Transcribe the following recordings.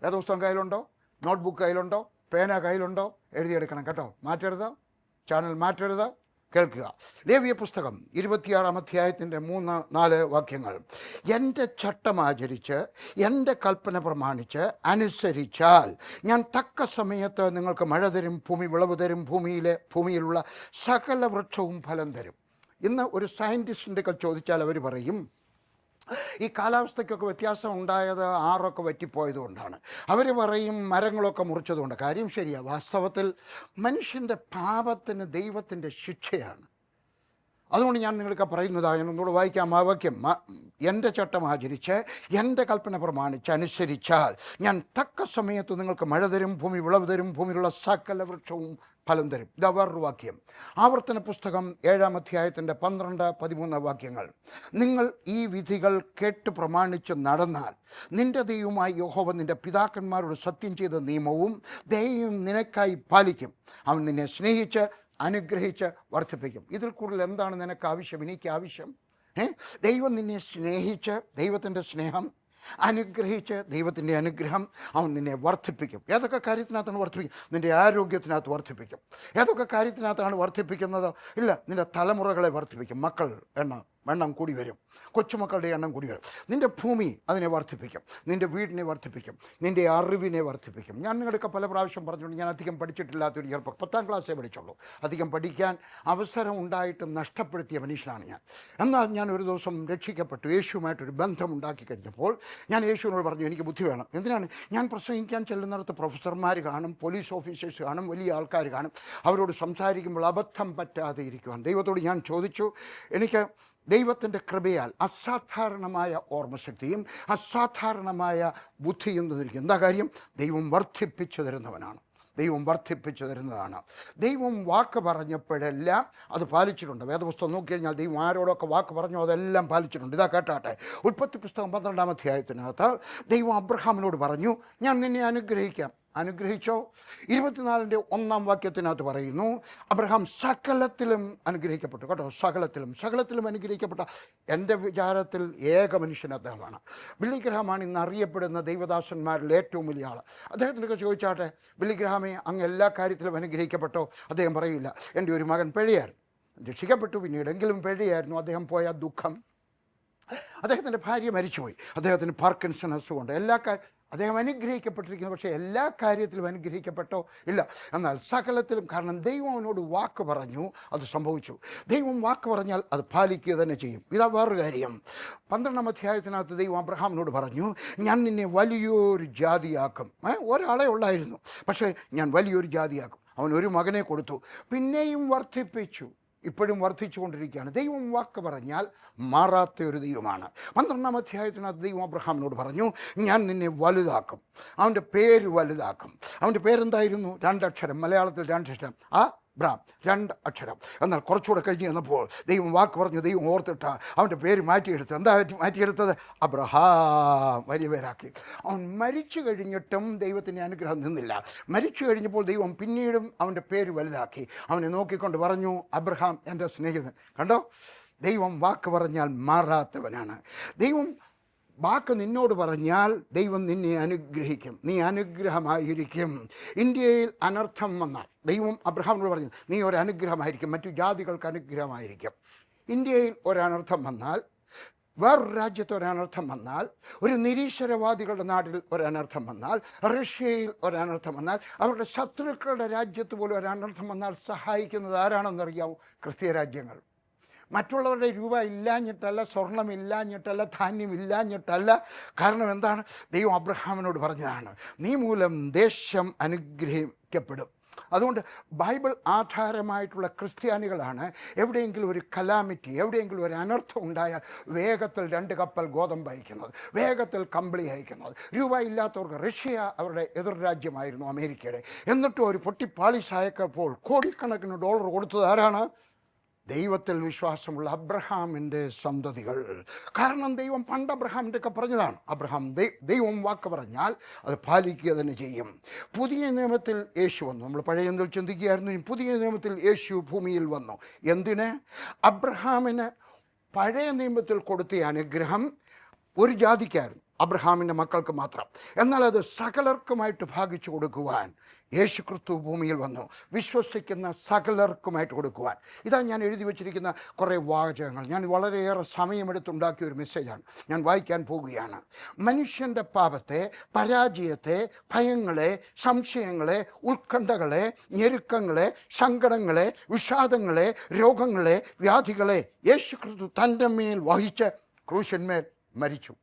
വേദപുസ്തകം കയ്യിലുണ്ടോ? നോട്ട്ബുക്ക് കയ്യിലുണ്ടോ? പേന കയ്യിലുണ്ടോ? എഴുതിയെടുക്കണം കേട്ടോ. മാറ്റരുത്, ചാനൽ മാറ്റരുത്. കേൾക്കുക. ലേവ്യ പുസ്തകം 26-ാം അധ്യായത്തിൻ്റെ 3-4 വാക്യങ്ങൾ. എൻ്റെ ചട്ടമാചരിച്ച് എൻ്റെ കൽപ്പന പ്രമാണിച്ച് അനുസരിച്ചാൽ ഞാൻ തക്ക സമയത്ത് നിങ്ങൾക്ക് മഴ തരും, ഭൂമി വിളവ് തരും, ഭൂമിയിലുള്ള സകല വൃക്ഷവും ഫലം തരും. ഇന്ന് ഒരു സയൻറ്റിസ്റ്റിൻ്റെ ചോദിച്ചാൽ അവർ പറയും ഈ കാലാവസ്ഥയ്ക്കൊക്കെ വ്യത്യാസം ഉണ്ടായത് ആറൊക്കെ വറ്റിപ്പോയതുകൊണ്ടാണ്. അവർ പറയും മരങ്ങളൊക്കെ മുറിച്ചതുകൊണ്ട്. കാര്യം ശരിയാണ്. വാസ്തവത്തിൽ മനുഷ്യൻ്റെ പാപത്തിന് ദൈവത്തിൻ്റെ ശിക്ഷയാണ്. അതുകൊണ്ട് ഞാൻ നിങ്ങൾക്ക് പറയുന്നതാണ്, ഒന്നുകൂടെ വായിക്കാം ആ വാക്യം. എൻ്റെ ചട്ടം ആചരിച്ച് എൻ്റെ കൽപ്പന പ്രമാണിച്ച് അനുസരിച്ചാൽ ഞാൻ തക്ക സമയത്ത് നിങ്ങൾക്ക് മഴ തരും, ഭൂമി വിളവ് തരും, ഭൂമിയിലുള്ള സകല വൃക്ഷവും ഫലം തരും. ഇതാ വേറൊരു വാക്യം. ആവർത്തന പുസ്തകം 7-ാം അധ്യായത്തിൻ്റെ 12-13 വാക്യങ്ങൾ. നിങ്ങൾ ഈ വിധികൾ കേട്ട് പ്രമാണിച്ച് നടന്നാൽ നിന്റെ ദൈവമായ യഹോവ നിന്റെ പിതാക്കന്മാരോട് സത്യം ചെയ്ത നിയമവും ദൈവം നിനക്കായി പാലിക്കും. അവൻ നിന്നെ സ്നേഹിച്ച് അനുഗ്രഹിച്ച് വർദ്ധിപ്പിക്കും. ഇതിൽ കൂടുതൽ എന്താണ് നിനക്ക് ആവശ്യം, എനിക്ക് ആവശ്യം? ദൈവം നിന്നെ സ്നേഹിച്ച്, ദൈവത്തിൻ്റെ സ്നേഹം, അനുഗ്രഹിച്ച്, ദൈവത്തിൻ്റെ അനുഗ്രഹം, അവൻ നിന്നെ വർദ്ധിപ്പിക്കും. ഏതൊക്കെ കാര്യത്തിനകത്താണ് വർദ്ധിപ്പിക്കും? നിൻ്റെ ആരോഗ്യത്തിനകത്ത് വർദ്ധിപ്പിക്കും. ഏതൊക്കെ കാര്യത്തിനകത്താണ് വർദ്ധിപ്പിക്കുന്നത്? ഇല്ല, നിൻ്റെ തലമുറകളെ വർദ്ധിപ്പിക്കും. മക്കൾ എണ്ണം കൂടി വരും, കൊച്ചുമക്കളുടെ എണ്ണം കൂടി വരും. നിൻ്റെ ഭൂമി അതിനെ വർദ്ധിപ്പിക്കും, നിൻ്റെ വീടിനെ വർദ്ധിപ്പിക്കും, നിൻ്റെ അറിവിനെ വർദ്ധിപ്പിക്കും. ഞാൻ നിങ്ങളൊക്കെ പല പ്രാവശ്യം പറഞ്ഞിട്ടുണ്ട്, ഞാൻ അധികം പഠിച്ചിട്ടില്ലാത്തൊരു ചെറുപ്പം, 10ാം ക്ലാസ്സേ പഠിച്ചുള്ളൂ. അധികം പഠിക്കാൻ അവസരം ഉണ്ടായിട്ട് നഷ്ടപ്പെടുത്തിയ മനുഷ്യനാണ് ഞാൻ. എന്നാൽ ഞാൻ ഒരു ദിവസം രക്ഷിക്കപ്പെട്ടു. യേശുവുമായിട്ടൊരു ബന്ധമുണ്ടാക്കി കഴിഞ്ഞപ്പോൾ ഞാൻ യേശുവിനോട് പറഞ്ഞു, എനിക്ക് ബുദ്ധി വേണം. എന്തിനാണ്? ഞാൻ പ്രസംഗിക്കാൻ ചെല്ലുന്നിടത്ത് പ്രൊഫസർമാർ കാണും, പോലീസ് ഓഫീസേഴ്സ് കാണും, വലിയ ആൾക്കാർ കാണും. അവരോട് സംസാരിക്കുമ്പോൾ അബദ്ധം പറ്റാതെ ഇരിക്കുവാൻ ദൈവത്തോട് ഞാൻ ചോദിച്ചു. എനിക്ക് ദൈവത്തിൻ്റെ കൃപയാൽ അസാധാരണമായ ഓർമ്മശക്തിയും അസാധാരണമായ ബുദ്ധിയും തന്നിരിക്കും. എന്താ കാര്യം? ദൈവം വർദ്ധിപ്പിച്ചു തരുന്നവനാണ്. ദൈവം വർദ്ധിപ്പിച്ചു തരുന്നതാണ്. ദൈവം വാക്ക് പറഞ്ഞപ്പോഴെല്ലാം അത് പാലിച്ചിട്ടുണ്ട്. വേദപുസ്തകം നോക്കിക്കഴിഞ്ഞാൽ ദൈവം ആരോടൊക്കെ വാക്ക് പറഞ്ഞോ അതെല്ലാം പാലിച്ചിട്ടുണ്ട്. ഇതാ കേട്ടാട്ടെ. ഉൽപ്പത്തി പുസ്തകം 12-ാം അധ്യായത്തിനകത്ത് ദൈവം അബ്രഹാമിനോട് പറഞ്ഞു, ഞാൻ നിന്നെ അനുഗ്രഹിക്കാം. അനുഗ്രഹിച്ചോ? 24-ന്റെ 1-ാം വാക്യത്തിനകത്ത് പറയുന്നു, അബ്രഹാം സകലത്തിലും അനുഗ്രഹിക്കപ്പെട്ടു. കേട്ടോ, സകലത്തിലും അനുഗ്രഹിക്കപ്പെട്ട എൻ്റെ വിചാരത്തിൽ ഏക മനുഷ്യൻ അദ്ദേഹമാണ്. ബില്ലി ഗ്രഹാമാണ് ഇന്ന് അറിയപ്പെടുന്ന ദൈവദാസന്മാരിൽ ഏറ്റവും വലിയ ആൾ. അദ്ദേഹത്തിനൊക്കെ ചോദിച്ചാട്ടെ, ബില്ലി ഗ്രഹാമേ അങ്ങ് എല്ലാ കാര്യത്തിലും അനുഗ്രഹിക്കപ്പെട്ടോ? അദ്ദേഹം പറയില്ല. എൻ്റെ ഒരു മകൻ പിഴയായിരുന്നു, രക്ഷിക്കപ്പെട്ടു, പിന്നീടെങ്കിലും പിഴയായിരുന്നു. അദ്ദേഹം പോയ ദുഃഖം, അദ്ദേഹത്തിൻ്റെ ഭാര്യ മരിച്ചുപോയി, അദ്ദേഹത്തിന് പാർക്കിൻസൺ അസുഖമുണ്ട്. അദ്ദേഹം അനുഗ്രഹിക്കപ്പെട്ടിരിക്കുന്നു. പക്ഷേ എല്ലാ കാര്യത്തിലും അനുഗ്രഹിക്കപ്പെട്ടോ? ഇല്ല. എന്നാൽ സകലത്തിലും, കാരണം ദൈവം അവനോട് വാക്ക് പറഞ്ഞു, അത് സംഭവിച്ചു. ദൈവം വാക്ക് പറഞ്ഞാൽ അത് പാലിക്കുക തന്നെ ചെയ്യും. ഇതാ വേറൊരു കാര്യം. 12-ാം അധ്യായത്തിനകത്ത് ദൈവം അബ്രഹാമിനോട് പറഞ്ഞു, ഞാൻ നിന്നെ വലിയൊരു ജാതിയാക്കും. ഒരാളെ ഉള്ളായിരുന്നു, പക്ഷേ ഞാൻ വലിയൊരു ജാതിയാക്കും. അവൻ ഒരു മകനെ കൊടുത്തു, പിന്നെയും വർദ്ധിപ്പിച്ചു, ഇപ്പോഴും വർദ്ധിച്ചുകൊണ്ടിരിക്കുകയാണ്. ദൈവം വാക്ക് പറഞ്ഞാൽ മാറാത്ത ഒരു ദൈവമാണ്. 12-ാം അധ്യായത്തിനകത്ത് ദൈവം അബ്രഹാമിനോട് പറഞ്ഞു, ഞാൻ നിന്നെ വലുതാക്കും. അവൻ്റെ പേര് വലുതാക്കും. അവൻ്റെ പേരെന്തായിരുന്നു? 2 അക്ഷരം. മലയാളത്തിൽ 2 അക്ഷരം. അബ്രാം, 2 അക്ഷരം. എന്നാൽ കുറച്ചുകൂടെ കഴിഞ്ഞ് ചെന്നപ്പോൾ ദൈവം വാക്ക് പറഞ്ഞു, ദൈവം ഓർത്തിട്ട് അവൻ്റെ പേര് മാറ്റിയെടുത്ത്. എന്താ മാറ്റിയെടുത്തത്? അബ്രഹാം, വലിയ പേരാക്കി. അവൻ മരിച്ചു കഴിഞ്ഞിട്ടും ദൈവത്തിൻ്റെ അനുഗ്രഹം നിന്നില്ല. മരിച്ചു കഴിഞ്ഞപ്പോൾ ദൈവം പിന്നീടും അവൻ്റെ പേര് വലുതാക്കി. അവനെ നോക്കിക്കൊണ്ട് പറഞ്ഞു, അബ്രഹാം എൻ്റെ സ്നേഹിതൻ. കണ്ടോ, ദൈവം വാക്ക് പറഞ്ഞാൽ മാറാത്തവനാണ്. ദൈവം വാക്ക് നിന്നോട് പറഞ്ഞാൽ ദൈവം നിന്നെ അനുഗ്രഹിക്കും. നീ അനുഗ്രഹമായിരിക്കും. ഇന്ത്യയിൽ അനർത്ഥം വന്നാൽ ദൈവം അബ്രഹാമിനോട് പറഞ്ഞു, നീ ഒരു അനുഗ്രഹമായിരിക്കും, മറ്റു ജാതികൾക്ക് അനുഗ്രഹമായിരിക്കും. ഇന്ത്യയിൽ ഒരനർത്ഥം വന്നാൽ, വേറൊരു രാജ്യത്ത് ഒരനർത്ഥം വന്നാൽ, ഒരു നിരീശ്വരവാദികളുടെ നാട്ടിൽ ഒരനർത്ഥം വന്നാൽ, റഷ്യയിൽ ഒരനർത്ഥം വന്നാൽ, അവരുടെ ശത്രുക്കളുടെ രാജ്യത്ത് പോലും ഒരനർത്ഥം വന്നാൽ സഹായിക്കുന്നത് ആരാണെന്നറിയാമോ? ക്രിസ്തീയ രാജ്യങ്ങൾ. മറ്റുള്ളവരുടെ രൂപ ഇല്ലാഞ്ഞിട്ടല്ല, സ്വർണം ഇല്ലാഞ്ഞിട്ടല്ല, ധാന്യം ഇല്ലാഞ്ഞിട്ടല്ല. കാരണം എന്താണ്? ദൈവം അബ്രഹാമിനോട് പറഞ്ഞതാണ്, നീ മൂലം ദേശം അനുഗ്രഹിക്കപ്പെടും. അതുകൊണ്ട് ബൈബിൾ ആധാരമായിട്ടുള്ള ക്രിസ്ത്യാനികളാണ് എവിടെയെങ്കിലും ഒരു കലാമിറ്റി, എവിടെയെങ്കിലും ഒരു അനർത്ഥം ഉണ്ടായാൽ വേഗത്തിൽ 2 കപ്പൽ ഗോതമ്പ് അയക്കുന്നത്, വേഗത്തിൽ കമ്പിളി അയക്കുന്നത്. രൂപ ഇല്ലാത്തവർക്ക്, റഷ്യ അവരുടെ എതിർ രാജ്യമായിരുന്നു അമേരിക്കയുടെ, എന്നിട്ടും ഒരു പൊട്ടിപ്പാളിസായപ്പോൾ കോടിക്കണക്കിന് ഡോളർ കൊടുത്തത് ആരാണ്? ദൈവത്തിൽ വിശ്വാസമുള്ള അബ്രഹാമിൻ്റെ സന്തതികൾ. കാരണം ദൈവം പണ്ട് അബ്രഹാമിൻ്റെ ഒക്കെ പറഞ്ഞതാണ്. ദൈവം വാക്ക് പറഞ്ഞാൽ അത് പാലിക്കുക തന്നെ ചെയ്യും. പുതിയ നിയമത്തിൽ യേശു വന്നു. നമ്മൾ പഴയ നിയമത്തിൽ ചിന്തിക്കുകയായിരുന്നു, പുതിയ നിയമത്തിൽ യേശു ഭൂമിയിൽ വന്നു. എന്തിന്? അബ്രഹാമിന് പഴയ നിയമത്തിൽ കൊടുത്ത അനുഗ്രഹം ഒരു ജാതിക്കായിരുന്നു, അബ്രഹാമിൻ്റെ മക്കൾക്ക് മാത്രം. എന്നാൽ അത് സകലർക്കുമായിട്ട് ഭാഗിച്ചു കൊടുക്കുവാൻ യേശു ക്രിസ്തു ഭൂമിയിൽ വന്നു. വിശ്വസിക്കുന്ന സകലർക്കുമായിട്ട് കൊടുക്കുവാൻ. ഇതാ ഞാൻ എഴുതി വച്ചിരിക്കുന്ന കുറേ വാചകങ്ങൾ. ഞാൻ വളരെയേറെ സമയമെടുത്തുണ്ടാക്കിയ ഒരു മെസ്സേജാണ്. ഞാൻ വായിക്കാൻ പോകുകയാണ്. മനുഷ്യൻ്റെ പാപത്തെ, പരാജയത്തെ, ഭയങ്ങളെ, സംശയങ്ങളെ, ഉത്കണ്ഠകളെ, ഞെരുക്കങ്ങളെ, സങ്കടങ്ങളെ, വിഷാദങ്ങളെ, രോഗങ്ങളെ, വ്യാധികളെ യേശു ക്രിസ്തു തൻ്റെ മേൽ വഹിച്ച് ക്രൂശന്മേൽ മരിച്ചു.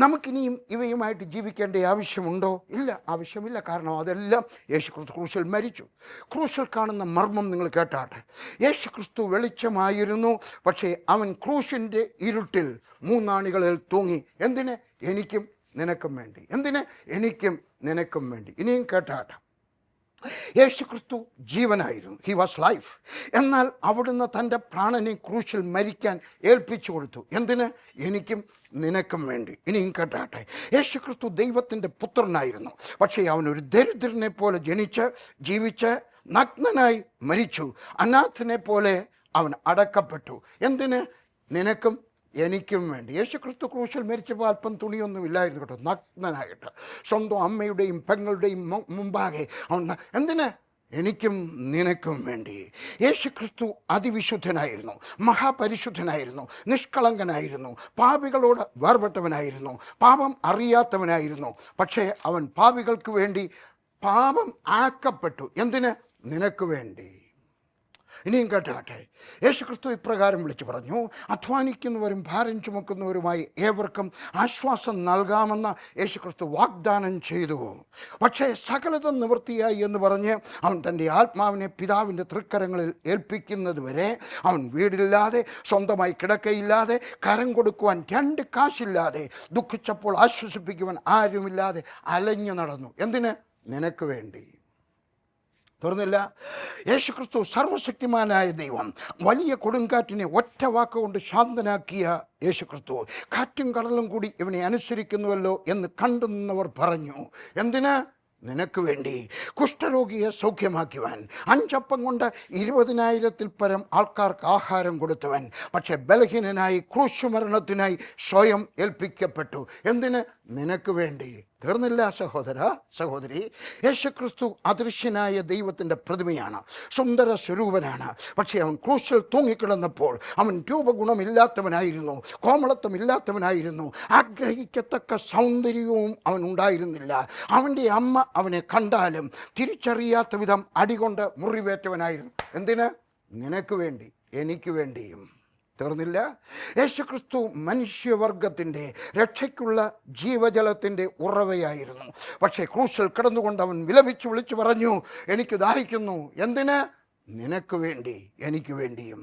നമുക്കിനിയും ഇവയുമായിട്ട് ജീവിക്കേണ്ട ആവശ്യമുണ്ടോ? ഇല്ല, ആവശ്യമില്ല. കാരണം അതെല്ലാം യേശു ക്രിസ്തു ക്രൂശിൽ മരിച്ചു. ക്രൂശിൽ കാണുന്ന മർമ്മം നിങ്ങൾ കേട്ടാട്ടെ. യേശു ക്രിസ്തു വെളിച്ചമായിരുന്നു, പക്ഷേ അവൻ ക്രൂശിൻ്റെ ഇരുട്ടിൽ മൂന്നാണികളിൽ തൂങ്ങി. എന്തിന്? എനിക്കും നിനക്കും വേണ്ടി. എന്തിന്? എനിക്കും നിനക്കും വേണ്ടി. ഇനിയും കേട്ടാട്ടെ. യേശു ക്രിസ്തു ജീവനായിരുന്നു. He was life. എന്നാൽ അവിടുന്ന് തൻ്റെ പ്രാണനെ ക്രൂശിൽ മരിക്കാൻ ഏൽപ്പിച്ചു കൊടുത്തു. എന്തിന്? എനിക്കും നിനക്കും വേണ്ടി. ഇനിയും കേട്ടാട്ടെ. യേശു ക്രിസ്തു ദൈവത്തിൻ്റെ പുത്രനായിരുന്നു, പക്ഷേ അവനൊരു ദരിദ്രനെ പോലെ ജനിച്ച് ജീവിച്ച് നഗ്നനായി മരിച്ചു. അനാഥനെ പോലെ അവൻ അടക്കപ്പെട്ടു. എന്തിന്? നിനക്കും എനിക്കും വേണ്ടി. യേശു ക്രിസ്തു ക്രൂശിൽ മരിച്ചപ്പോൾ അല്പം തുണിയൊന്നും ഇല്ലായിരുന്നു കേട്ടോ, നഗ്നനായിട്ട് സ്വന്തം അമ്മയുടെയും പെങ്ങളുടെയും മുമ്പാകെ അവൻ. എന്തിന്? എനിക്കും നിനക്കും വേണ്ടി. യേശു ക്രിസ്തു അതിവിശുദ്ധനായിരുന്നു, മഹാപരിശുദ്ധനായിരുന്നു, നിഷ്കളങ്കനായിരുന്നു, പാപികളോട് വേർപെട്ടവനായിരുന്നു, പാപം അറിയാത്തവനായിരുന്നു. പക്ഷേ അവൻ പാപികൾക്ക് വേണ്ടി പാപം ആക്കപ്പെട്ടു. എന്തിന്? നിനക്ക് വേണ്ടി. ഇനിയും കേട്ടാട്ടെ. യേശു ക്രിസ്തു ഇപ്രകാരം വിളിച്ചു പറഞ്ഞു, അധ്വാനിക്കുന്നവരും ഭാരം ചുമക്കുന്നവരുമായി ഏവർക്കും ആശ്വാസം നൽകാമെന്ന് യേശു ക്രിസ്തു വാഗ്ദാനം ചെയ്തു. പക്ഷേ സകലതും നിവൃത്തിയായി എന്ന് പറഞ്ഞ് അവൻ തൻ്റെ ആത്മാവിനെ പിതാവിൻ്റെ തൃക്കരങ്ങളിൽ ഏൽപ്പിക്കുന്നത് വരെ അവൻ വീടില്ലാതെ, സ്വന്തമായി കിടക്കയില്ലാതെ, കരം കൊടുക്കുവാൻ 2 കാശില്ലാതെ, ദുഃഖിച്ചപ്പോൾ ആശ്വസിപ്പിക്കുവാൻ ആരുമില്ലാതെ അലഞ്ഞു നടന്നു. എന്തിന്? നിനക്ക് വേണ്ടി. തുറന്നില്ല. യേശു ക്രിസ്തു സർവശക്തിമാനായ ദൈവം, വലിയ കൊടുങ്കാറ്റിനെ ഒറ്റ വാക്കുകൊണ്ട് ശാന്തനാക്കിയ യേശു ക്രിസ്തു കാറ്റും കടലും കൂടി ഇവനെ അനുസരിക്കുന്നുവല്ലോ എന്ന് കണ്ടു നിന്നവർ പറഞ്ഞു. എന്തിന്? നിനക്ക് വേണ്ടി. കുഷ്ഠരോഗിയെ സൗഖ്യമാക്കിയവൻ, 5 അപ്പം കൊണ്ട് 20,000-ൽ പരം ആൾക്കാർക്ക് ആഹാരം കൊടുത്തവൻ, പക്ഷെ ബലഹീനനായി ക്രൂശുമരണത്തിനായി സ്വയം ഏൽപ്പിക്കപ്പെട്ടു. എന്തിന്? നിനക്ക് വേണ്ടി. തീർന്നില്ല സഹോദര, സഹോദരി. യേശുക്രിസ്തു അദൃശ്യനായ ദൈവത്തിൻ്റെ പ്രതിമയാണ്, സുന്ദര സ്വരൂപനാണ്. പക്ഷേ അവൻ ക്രൂശിൽ തൂങ്ങിക്കിടന്നപ്പോൾ അവൻ രൂപഗുണമില്ലാത്തവനായിരുന്നു, കോമളത്വമില്ലാത്തവനായിരുന്നു, ആഗ്രഹിക്കത്തക്ക സൗന്ദര്യവും അവൻ ഉണ്ടായിരുന്നില്ല. അവൻ്റെ അമ്മ അവനെ കണ്ടാലും തിരിച്ചറിയാത്ത വിധം അടികൊണ്ട് മുറിവേറ്റവനായിരുന്നു. എന്തിന്? നിനക്ക് വേണ്ടി, എനിക്ക് വേണ്ടിയും. തീർന്നില്ല. യേശുക്രിസ്തു മനുഷ്യവർഗത്തിൻ്റെ രക്ഷയ്ക്കുള്ള ജീവജലത്തിൻ്റെ ഉറവയായിരുന്നു. പക്ഷേ ക്രൂശിൽ കിടന്നുകൊണ്ട് അവൻ വിലപിച്ചു വിളിച്ചു പറഞ്ഞു, എനിക്ക് ദാഹിക്കുന്നു. എന്തിന്? നിനക്ക് വേണ്ടി, എനിക്ക് വേണ്ടിയും.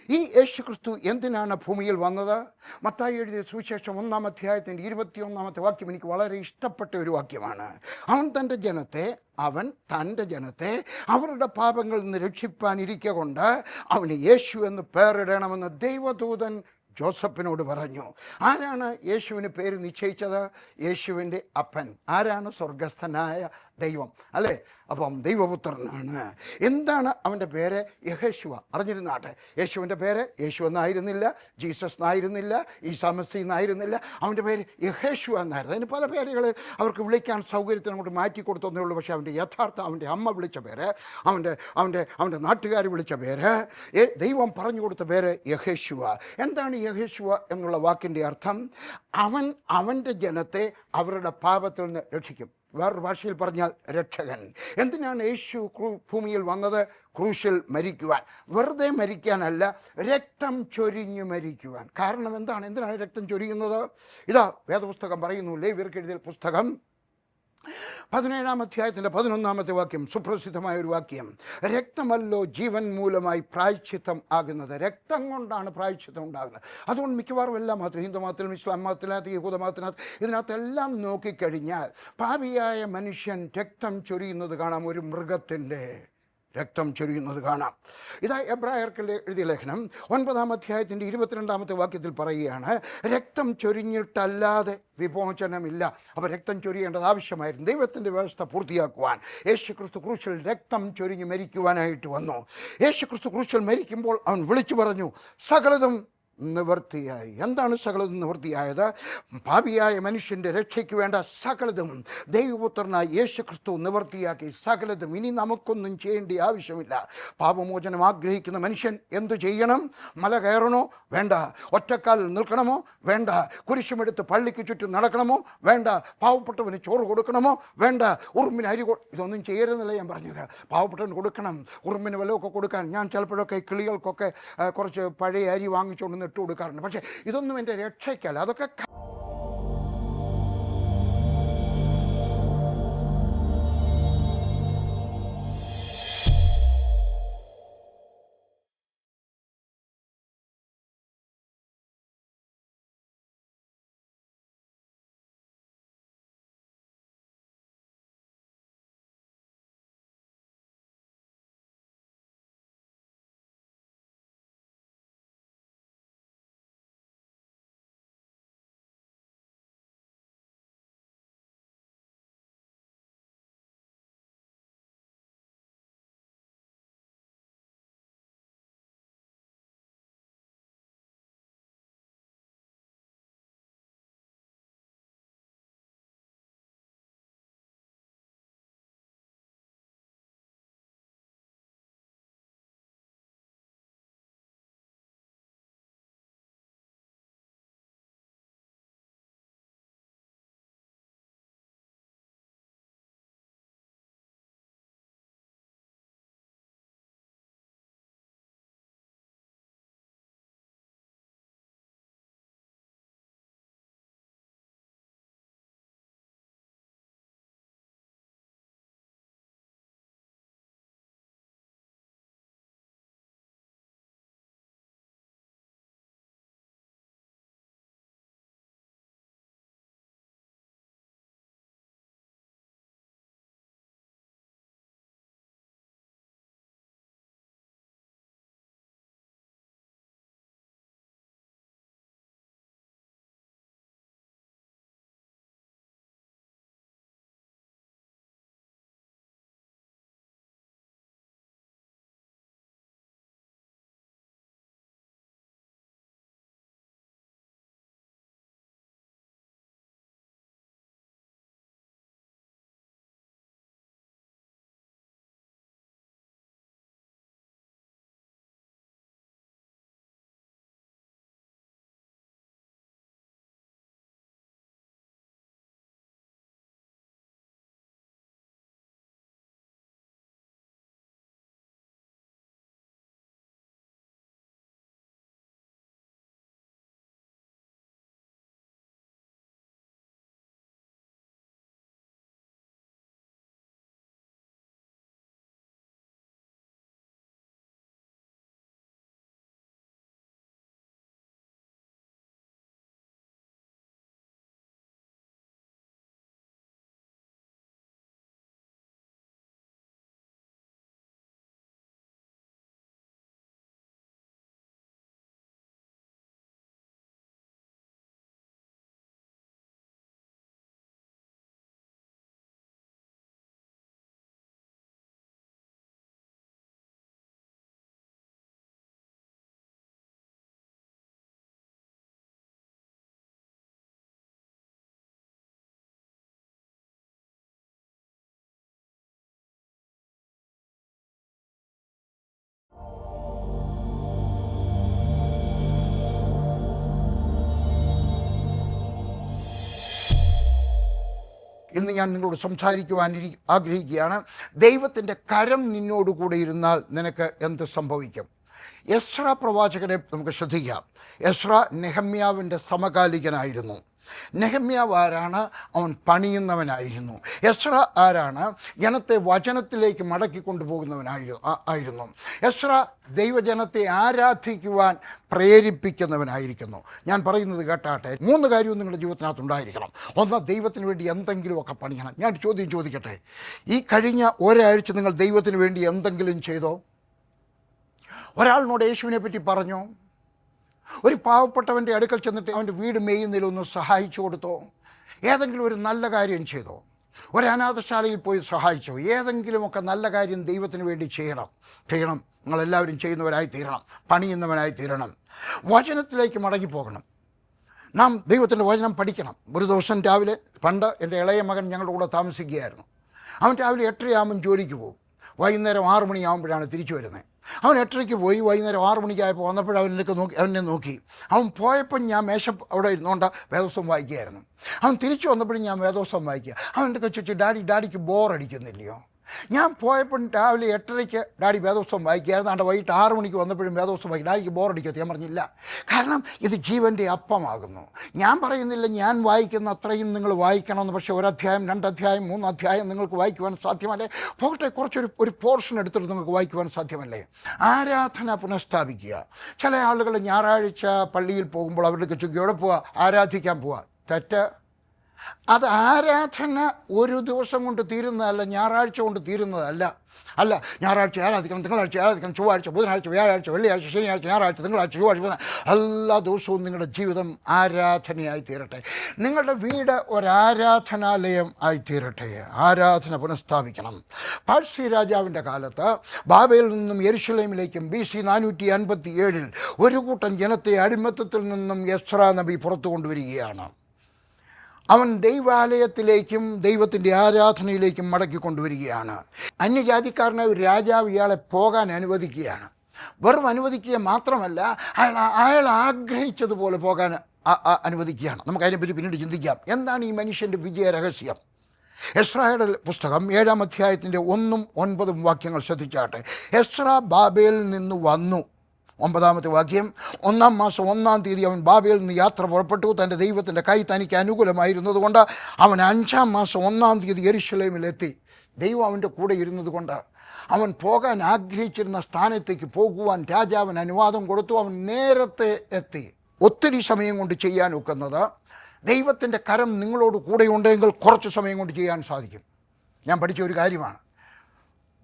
ഈ യേശുക്രിസ്തു എന്തിനാണ് ഭൂമിയിൽ വന്നത്? മത്തായി എഴുതിയ സുവിശേഷം 1-ാം അധ്യായത്തിൻ്റെ 21-ാമത്തെ വാക്യം എനിക്ക് വളരെ ഇഷ്ടപ്പെട്ട ഒരു വാക്യമാണ്. അവൻ തൻ്റെ ജനത്തെ അവരുടെ പാപങ്ങളിൽ നിന്ന് രക്ഷിപ്പാനിരിക്ക കൊണ്ട് അവന് യേശു എന്ന് പേരിടണമെന്ന് ദൈവദൂതൻ ജോസഫിനോട് പറഞ്ഞു. ആരാണ് യേശുവിന് പേര് നിശ്ചയിച്ചത്? യേശുവിൻ്റെ അപ്പൻ. ആരാണ്? സ്വർഗസ്ഥനായ ദൈവം, അല്ലേ? അപ്പം ദൈവപുത്രനാണ്. എന്താണ് അവൻ്റെ പേര്? യഹോശുവ. അറിഞ്ഞിരുന്നാട്ടെ. യേശുവിൻ്റെ പേര് യേശു എന്നായിരുന്നില്ല, ജീസസ് എന്നായിരുന്നില്ല, ഈസാ മസീഹ് എന്നായിരുന്നില്ല. അവൻ്റെ പേര് യഹോശുവ എന്നായിരുന്നു. അതിന് പല പേരുകൾ അവർക്ക് വിളിക്കാൻ സൗകര്യത്തിന് കൊണ്ട് മാറ്റി കൊടുത്തതേ ഉള്ളൂ. പക്ഷേ അവൻ്റെ അവൻ്റെ അമ്മ വിളിച്ച പേര്, അവൻ്റെ നാട്ടുകാർ വിളിച്ച പേര്, ദൈവം പറഞ്ഞു കൊടുത്ത പേര് യഹോശുവ. എന്താണ് യഹോശുവ എന്നുള്ള വാക്കിൻ്റെ അർത്ഥം? അവൻ്റെ ജനത്തെ അവരുടെ പാപത്തിൽ നിന്ന് രക്ഷിക്കും. വേറൊരു ഭാഷയിൽ പറഞ്ഞാൽ രക്ഷകൻ. എന്തിനാണ് യേശു ഭൂമിയിൽ വന്നത്? ക്രൂശിൽ മരിക്കുവാൻ. വെറുതെ മരിക്കാനല്ല, രക്തം ചൊരിഞ്ഞു മരിക്കുവാൻ. കാരണം എന്തിനാണ് രക്തം ചൊരിയുന്നത്? ഇതാ വേദപുസ്തകം പറയുന്നു. ലേവ്യർക്ക് എഴുതിയ പുസ്തകം 17-ാം അധ്യായത്തിൻ്റെ 11-ാമത്തെ വാക്യം, സുപ്രസിദ്ധമായ ഒരു വാക്യം. രക്തമല്ലോ ജീവൻ മൂലമായി പ്രായശ്ചിത്തം ആകുന്നത്. രക്തം കൊണ്ടാണ് പ്രായശ്ചിത്തം ഉണ്ടാകുന്നത്. അതുകൊണ്ട് മിക്കവാറും എല്ലാ മതത്തിലും, ഹിന്ദു മതത്തിലും, ഇസ്ലാം മതത്തിനകത്ത്, യഹൂദ മതത്തിനകത്ത്, ഇതിനകത്തെല്ലാം നോക്കിക്കഴിഞ്ഞാൽ പാപിയായ മനുഷ്യൻ രക്തം ചൊരിയുന്നത് കാണാം. ഒരു മൃഗത്തിൻ്റെ രക്തം ചൊരിയുന്നത് കാണാം. ഇതാ എബ്രായർക്ക് എഴുതിയ ലേഖനം 9-ാം അധ്യായത്തിൻ്റെ 22-ാമത്തെ വാക്യത്തിൽ പറയുകയാണ്, രക്തം ചൊരിഞ്ഞിട്ടല്ലാതെ വിമോചനമില്ല. അപ്പോൾ രക്തം ചൊരിയേണ്ടത് ആവശ്യമായിരുന്നു ദൈവത്തിൻ്റെ വ്യവസ്ഥ പൂർത്തിയാക്കുവാൻ. യേശുക്രിസ്തു ക്രൂശിൽ രക്തം ചൊരിഞ്ഞ് മരിക്കുവാനായിട്ട് വന്നു. യേശുക്രിസ്തു ക്രൂശിൽ മരിക്കുമ്പോൾ അവൻ വിളിച്ചു പറഞ്ഞു, സകലതും നിവൃത്തിയായി. എന്താണ് സകലതും നിവൃത്തിയായത്? പാപിയായ മനുഷ്യൻ്റെ രക്ഷയ്ക്ക് വേണ്ട സകലതും ദൈവപുത്രനായ യേശു ക്രിസ്തു നിവൃത്തിയാക്കി. സകലതും. ഇനി നമുക്കൊന്നും ചെയ്യേണ്ട ആവശ്യമില്ല. പാപമോചനം ആഗ്രഹിക്കുന്ന മനുഷ്യൻ എന്തു ചെയ്യണം? മല കയറണോ? വേണ്ട. ഒറ്റക്കാൽ നിൽക്കണമോ? വേണ്ട. കുരിശുമെടുത്ത് പള്ളിക്ക് ചുറ്റും നടക്കണമോ? വേണ്ട. പാവപ്പെട്ടവന് ചോറ് കൊടുക്കണമോ? വേണ്ട. ഉറുമ്പിന് അരി ഇതൊന്നും ചെയ്യരുതെന്നല്ല ഞാൻ പറഞ്ഞത്. പാവപ്പെട്ടവന് കൊടുക്കണം. ഉറുമ്പിന് വല്ലതൊക്കെ കൊടുക്കാൻ ഞാൻ ചിലപ്പോഴൊക്കെ കിളികൾക്കൊക്കെ കുറച്ച് പഴയ അരി വാങ്ങിച്ചുകൊണ്ട് ഇട്ട് കൊടുക്കാറുണ്ട്. പക്ഷേ ഇതൊന്നും എൻ്റെ രക്ഷയ്ക്കല്ല. അതൊക്കെ ഇന്ന് ഞാൻ നിങ്ങളോട് സംസാരിക്കുവാൻ ആഗ്രഹിക്കുകയാണ്. ദൈവത്തിൻ്റെ കരം നിന്നോടുകൂടെ ഇരുന്നാൽ നിനക്ക് എന്ത് സംഭവിക്കും? എസ്രാ പ്രവാചകനെ നമുക്ക് ശ്രദ്ധിക്കാം. എസ്രാ നെഹമ്യാവിൻ്റെ സമകാലികനായിരുന്നു. നെഹമ്യാവ് ആരാണ്? അവൻ പണിയുന്നവനായിരുന്നു. എസ്രാ ആരാണ്? ജനത്തെ വചനത്തിലേക്ക് മടക്കി കൊണ്ടുപോകുന്നവനായിരുന്നു. എസ്രാ ദൈവജനത്തെ ആരാധിക്കുവാൻ പ്രേരിപ്പിക്കുന്നവനായിരിക്കുന്നു. ഞാൻ പറയുന്നത് കേട്ടാട്ടെ. 3 കാര്യവും നിങ്ങളുടെ ജീവിതത്തിനകത്ത് ഉണ്ടായിരിക്കണം. ഒന്ന്, ദൈവത്തിന് വേണ്ടി എന്തെങ്കിലുമൊക്കെ പണിയണം. ഞാൻ ചോദ്യം ചോദിക്കട്ടെ, ഈ കഴിഞ്ഞ ഒരാഴ്ച നിങ്ങൾ ദൈവത്തിന് വേണ്ടി എന്തെങ്കിലും ചെയ്തോ? ഒരാളിനോട് യേശുവിനെ പറ്റി പറഞ്ഞോ? ഒരു പാവപ്പെട്ടവൻ്റെ അടുക്കൽ ചെന്നിട്ട് അവൻ്റെ വീട് മേയുന്നതിലൊന്ന് സഹായിച്ചു കൊടുത്തോ? ഏതെങ്കിലും ഒരു നല്ല കാര്യം ചെയ്തോ? ഒരു അനാഥശാലയിൽ പോയി സഹായിച്ചു. ഏതെങ്കിലുമൊക്കെ നല്ല കാര്യം ദൈവത്തിന് വേണ്ടി ചെയ്യണം. നിങ്ങളെല്ലാവരും ചെയ്യുന്നവരായി തീരണം, പണിയുന്നവനായി തീരണം. വചനത്തിലേക്ക് മടങ്ങിപ്പോകണം. നാം ദൈവത്തിൻ്റെ വചനം പഠിക്കണം. ഒരു ദിവസം രാവിലെ, പണ്ട് എൻ്റെ ഇളയ മകൻ ഞങ്ങളുടെ കൂടെ താമസിക്കുകയായിരുന്നു. അവൻ രാവിലെ 8:30 ജോലിക്ക് പോകും. വൈകുന്നേരം 6 മണിയാകുമ്പോഴാണ് തിരിച്ചു വരുന്നത്. അവൻ 8:30 പോയി. വൈകുന്നേരം 6 മണിക്കായപ്പോൾ വന്നപ്പോൾ അവനെ നോക്കി. അവൻ പോയപ്പോൾ ഞാൻ മേശ അവിടെ ഇരുന്നുകൊണ്ട് വേദോത്സവം വായിക്കുകയായിരുന്നു. അവൻ തിരിച്ചു വന്നപ്പോഴും ഞാൻ വേദോത്സവം വായിക്കുക. അവൻ്റെ ചോദിച്ചു, ഡാഡിക്ക് ബോറടിക്കുന്നില്ലയോ? ഞാൻ പോയപ്പോൾ രാവിലെ 8:30 ഡാഡി വേദോത്സവം വായിക്കുകയായിരുന്നു. അവിടെ വൈകിട്ട് 6 മണിക്ക് വന്നപ്പോഴും വേദോത്സവം വായിക്കും. ഡാഡിക്ക് ബോറടിക്കത്തി? ഞാൻ പറഞ്ഞില്ല. കാരണം ഇത് ജീവൻ്റെ അപ്പമാകുന്നു. ഞാൻ പറയുന്നില്ല ഞാൻ വായിക്കുന്ന അത്രയും നിങ്ങൾ വായിക്കണമെന്ന്. പക്ഷേ 1 അധ്യായം, 2 അധ്യായം, 3 അധ്യായം നിങ്ങൾക്ക് വായിക്കുവാൻ സാധ്യമല്ലേ? പോകട്ടെ, കുറച്ചൊരു പോർഷൻ എടുത്തിട്ട് നിങ്ങൾക്ക് വായിക്കുവാൻ സാധ്യമല്ലേ? ആരാധന പുനഃസ്ഥാപിക്കുക. ചില ആളുകൾ ഞായറാഴ്ച പള്ളിയിൽ പോകുമ്പോൾ അവരുടെ ചോദിക്കും, എവിടെ പോവുക? ആരാധിക്കാൻ പോവുക. തെറ്റ്. അത് ആരാധന ഒരു ദിവസം കൊണ്ട് തീരുന്നതല്ല, ഞായറാഴ്ച കൊണ്ട് തീരുന്നതല്ല. ഞായറാഴ്ച ആരാധിക്കണം, തിങ്കളാഴ്ച ആരാധിക്കണം, ചൊവ്വാഴ്ച, ബുധനാഴ്ച, വ്യാഴാഴ്ച, വെള്ളിയാഴ്ച, ശനിയാഴ്ച, ഞായറാഴ്ച, തിങ്കളാഴ്ച, ചൊവ്വാഴ്ച, എല്ലാ ദിവസവും നിങ്ങളുടെ ജീവിതം ആരാധനയായി തീരട്ടെ. നിങ്ങളുടെ വീട് ഒരാരാധനാലയം ആയിത്തീരട്ടെ. ആരാധന പുനഃസ്ഥാപിക്കണം. പാഴ്സി രാജാവിൻ്റെ കാലത്ത് ബാബേലിൽ നിന്നും യെരുശലേമിലേക്കും BC 457 ഒരു കൂട്ടം ജനത്തെ അടിമത്തത്തിൽ നിന്നും എസ്രാ നബി പുറത്തു കൊണ്ടുവരികയാണ്. അവൻ ദൈവാലയത്തിലേക്കും ദൈവത്തിൻ്റെ ആരാധനയിലേക്കും മടക്കിക്കൊണ്ടുവരികയാണ്. അന്യജാതിക്കാരനായ ഒരു രാജാവ് ഇയാളെ പോകാൻ അനുവദിക്കുകയാണ്. വെറും അനുവദിക്കുക മാത്രമല്ല, അയാൾ ആഗ്രഹിച്ചതുപോലെ പോകാൻ അനുവദിക്കുകയാണ്. നമുക്കതിനെപ്പറ്റി പിന്നീട് ചിന്തിക്കാം. എന്താണ് ഈ മനുഷ്യൻ്റെ വിജയ രഹസ്യം? എസ്രായുടെ പുസ്തകം 7-ാം അധ്യായത്തിൻ്റെ 1-9 വാക്യങ്ങൾ ശ്രദ്ധിച്ചാട്ടെ. എസ്രാ ബാബേലിൽ നിന്ന് വന്നു. 9-ാമത്തെ വാക്യം. 1-ാം മാസം 1-ാം തീയതി അവൻ ബാബേലിൽ നിന്ന് യാത്ര പുറപ്പെട്ടു. തൻ്റെ ദൈവത്തിൻ്റെ കൈ തനിക്ക് അനുകൂലമായിരുന്നത് കൊണ്ട് അവൻ 5-ാം മാസം 1-ാം തീയതി യെരുശലേമിലെത്തി. ദൈവം അവൻ്റെ കൂടെ ഇരുന്നത് കൊണ്ട് അവൻ പോകാൻ ആഗ്രഹിച്ചിരുന്ന സ്ഥാനത്തേക്ക് പോകുവാൻ രാജാവിന് അനുവാദം കൊടുത്തു. അവൻ നേരത്തെ എത്തി. ഒത്തിരി സമയം കൊണ്ട് ചെയ്യാൻ ഒക്കുന്നത്, ദൈവത്തിൻ്റെ കരം നിങ്ങളോട് കൂടെയുണ്ടെങ്കിൽ കുറച്ച് സമയം കൊണ്ട് ചെയ്യാൻ സാധിക്കും. ഞാൻ പഠിച്ച ഒരു കാര്യമാണ്.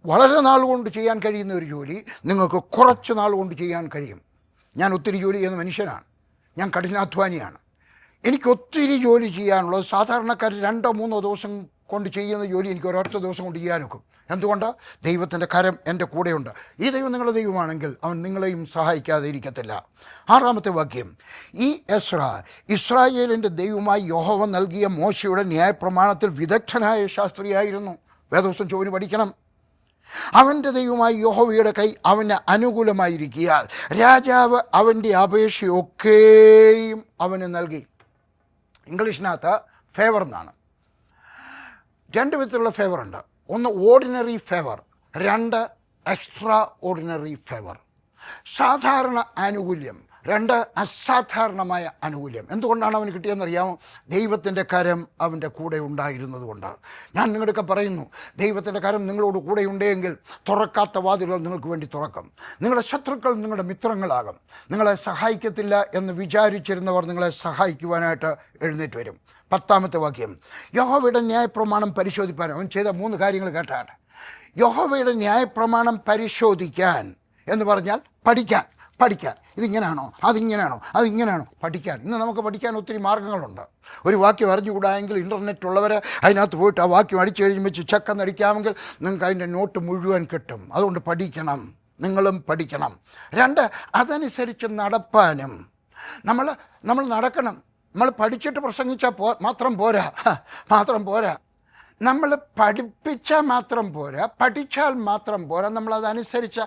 വളരെ നാൾ കൊണ്ട് ചെയ്യാൻ കഴിയുന്ന ഒരു ജോലി നിങ്ങൾക്ക് കുറച്ച് നാൾ കൊണ്ട് ചെയ്യാൻ കഴിയും. ഞാൻ ഒത്തിരി ജോലി ചെയ്യുന്ന മനുഷ്യനാണ്. ഞാൻ കഠിനാധ്വാനിയാണ്. എനിക്ക് ഒത്തിരി ജോലി ചെയ്യാനുള്ളത് സാധാരണക്കാർ 2-3 ദിവസം കൊണ്ട് ചെയ്യുന്ന ജോലി എനിക്ക് ഒരൊറ്റ ദിവസം കൊണ്ട് ചെയ്യാനൊക്കും. എന്തുകൊണ്ട്? ദൈവത്തിൻ്റെ കരം എൻ്റെ കൂടെയുണ്ട്. ഈ ദൈവം നിങ്ങളുടെ ദൈവമാണെങ്കിൽ അവൻ നിങ്ങളെയും സഹായിക്കാതെ ഇരിക്കത്തില്ല. 6-ാമത്തെ വാക്യം. ഈ എസ്രാ ഇസ്രായേലിൻ്റെ ദൈവമായി യഹോവ നൽകിയ മോശയുടെ ന്യായപ്രമാണത്തിൽ വിദഗ്ധനായ ശാസ്ത്രിയായിരുന്നു. വേദോത്സവം ചൊവ്വന് പഠിക്കണം. അവൻ്റെ ദൈവമായി യഹോവയുടെ കൈ അവന് അനുകൂലമായിരിക്കിയാൽ രാജാവ് അവൻ്റെ അപേക്ഷയൊക്കെയും അവന് നൽകി. ഇംഗ്ലീഷിനകത്ത് ഫേവർ എന്നാണ്. 2 വിധത്തിലുള്ള ഫേവറുണ്ട്. ഒന്ന് ordinary favour, 2 extra ordinary favour. സാധാരണ ആനുകൂല്യം, 2 അസാധാരണമായ ആനുകൂല്യം. എന്തുകൊണ്ടാണ് അവന് കിട്ടിയെന്നറിയാമോ? ദൈവത്തിൻ്റെ കരം അവൻ്റെ കൂടെ ഉണ്ടായിരുന്നത് കൊണ്ട്. ഞാൻ നിങ്ങളൊക്കെ പറയുന്നു, ദൈവത്തിൻ്റെ കരം നിങ്ങളോട് കൂടെ ഉണ്ടെങ്കിൽ തുറക്കാത്ത വാതിലുകൾ നിങ്ങൾക്ക് വേണ്ടി തുറക്കും. നിങ്ങളുടെ ശത്രുക്കൾ നിങ്ങളുടെ മിത്രങ്ങളാകും. നിങ്ങളെ സഹായിക്കത്തില്ല എന്ന് വിചാരിച്ചിരുന്നവർ നിങ്ങളെ സഹായിക്കുവാനായിട്ട് എഴുന്നേറ്റ് വരും. 10-ാമത്തെ വാക്യം. യഹോവയുടെ ന്യായപ്രമാണം പരിശോധിപ്പാൻ. അവൻ ചെയ്ത 3 കാര്യങ്ങൾ കേട്ടാണ്. യഹോവയുടെ ന്യായപ്രമാണം പരിശോധിക്കാൻ എന്ന് പറഞ്ഞാൽ പഠിക്കാൻ. ഇതിങ്ങനെയാണോ, അതിങ്ങനെയാണോ പഠിക്കാൻ. ഇന്ന് നമുക്ക് പഠിക്കാൻ ഒത്തിരി മാർഗ്ഗങ്ങളുണ്ട്. ഒരു വാക്യം അറിഞ്ഞുകൂടായെങ്കിൽ ഇൻ്റർനെറ്റ് ഉള്ളവർ അതിനകത്ത് പോയിട്ട് ആ വാക്യം അടിച്ചു കഴിയുമ്പോൾ ചെക്കെന്നടിക്കാമെങ്കിൽ നിങ്ങൾക്ക് അതിൻ്റെ നോട്ട് മുഴുവൻ കിട്ടും. അതുകൊണ്ട് പഠിക്കണം, നിങ്ങളും പഠിക്കണം. 2 അതനുസരിച്ച് നടപ്പാനും. നമ്മൾ നടക്കണം. നമ്മൾ പഠിച്ചിട്ട് പ്രസംഗിച്ചാൽ മാത്രം പോരാ. നമ്മൾ പഠിപ്പിച്ചാൽ മാത്രം പോരാ, പഠിച്ചാൽ മാത്രം പോരാ, നമ്മളതനുസരിച്ച്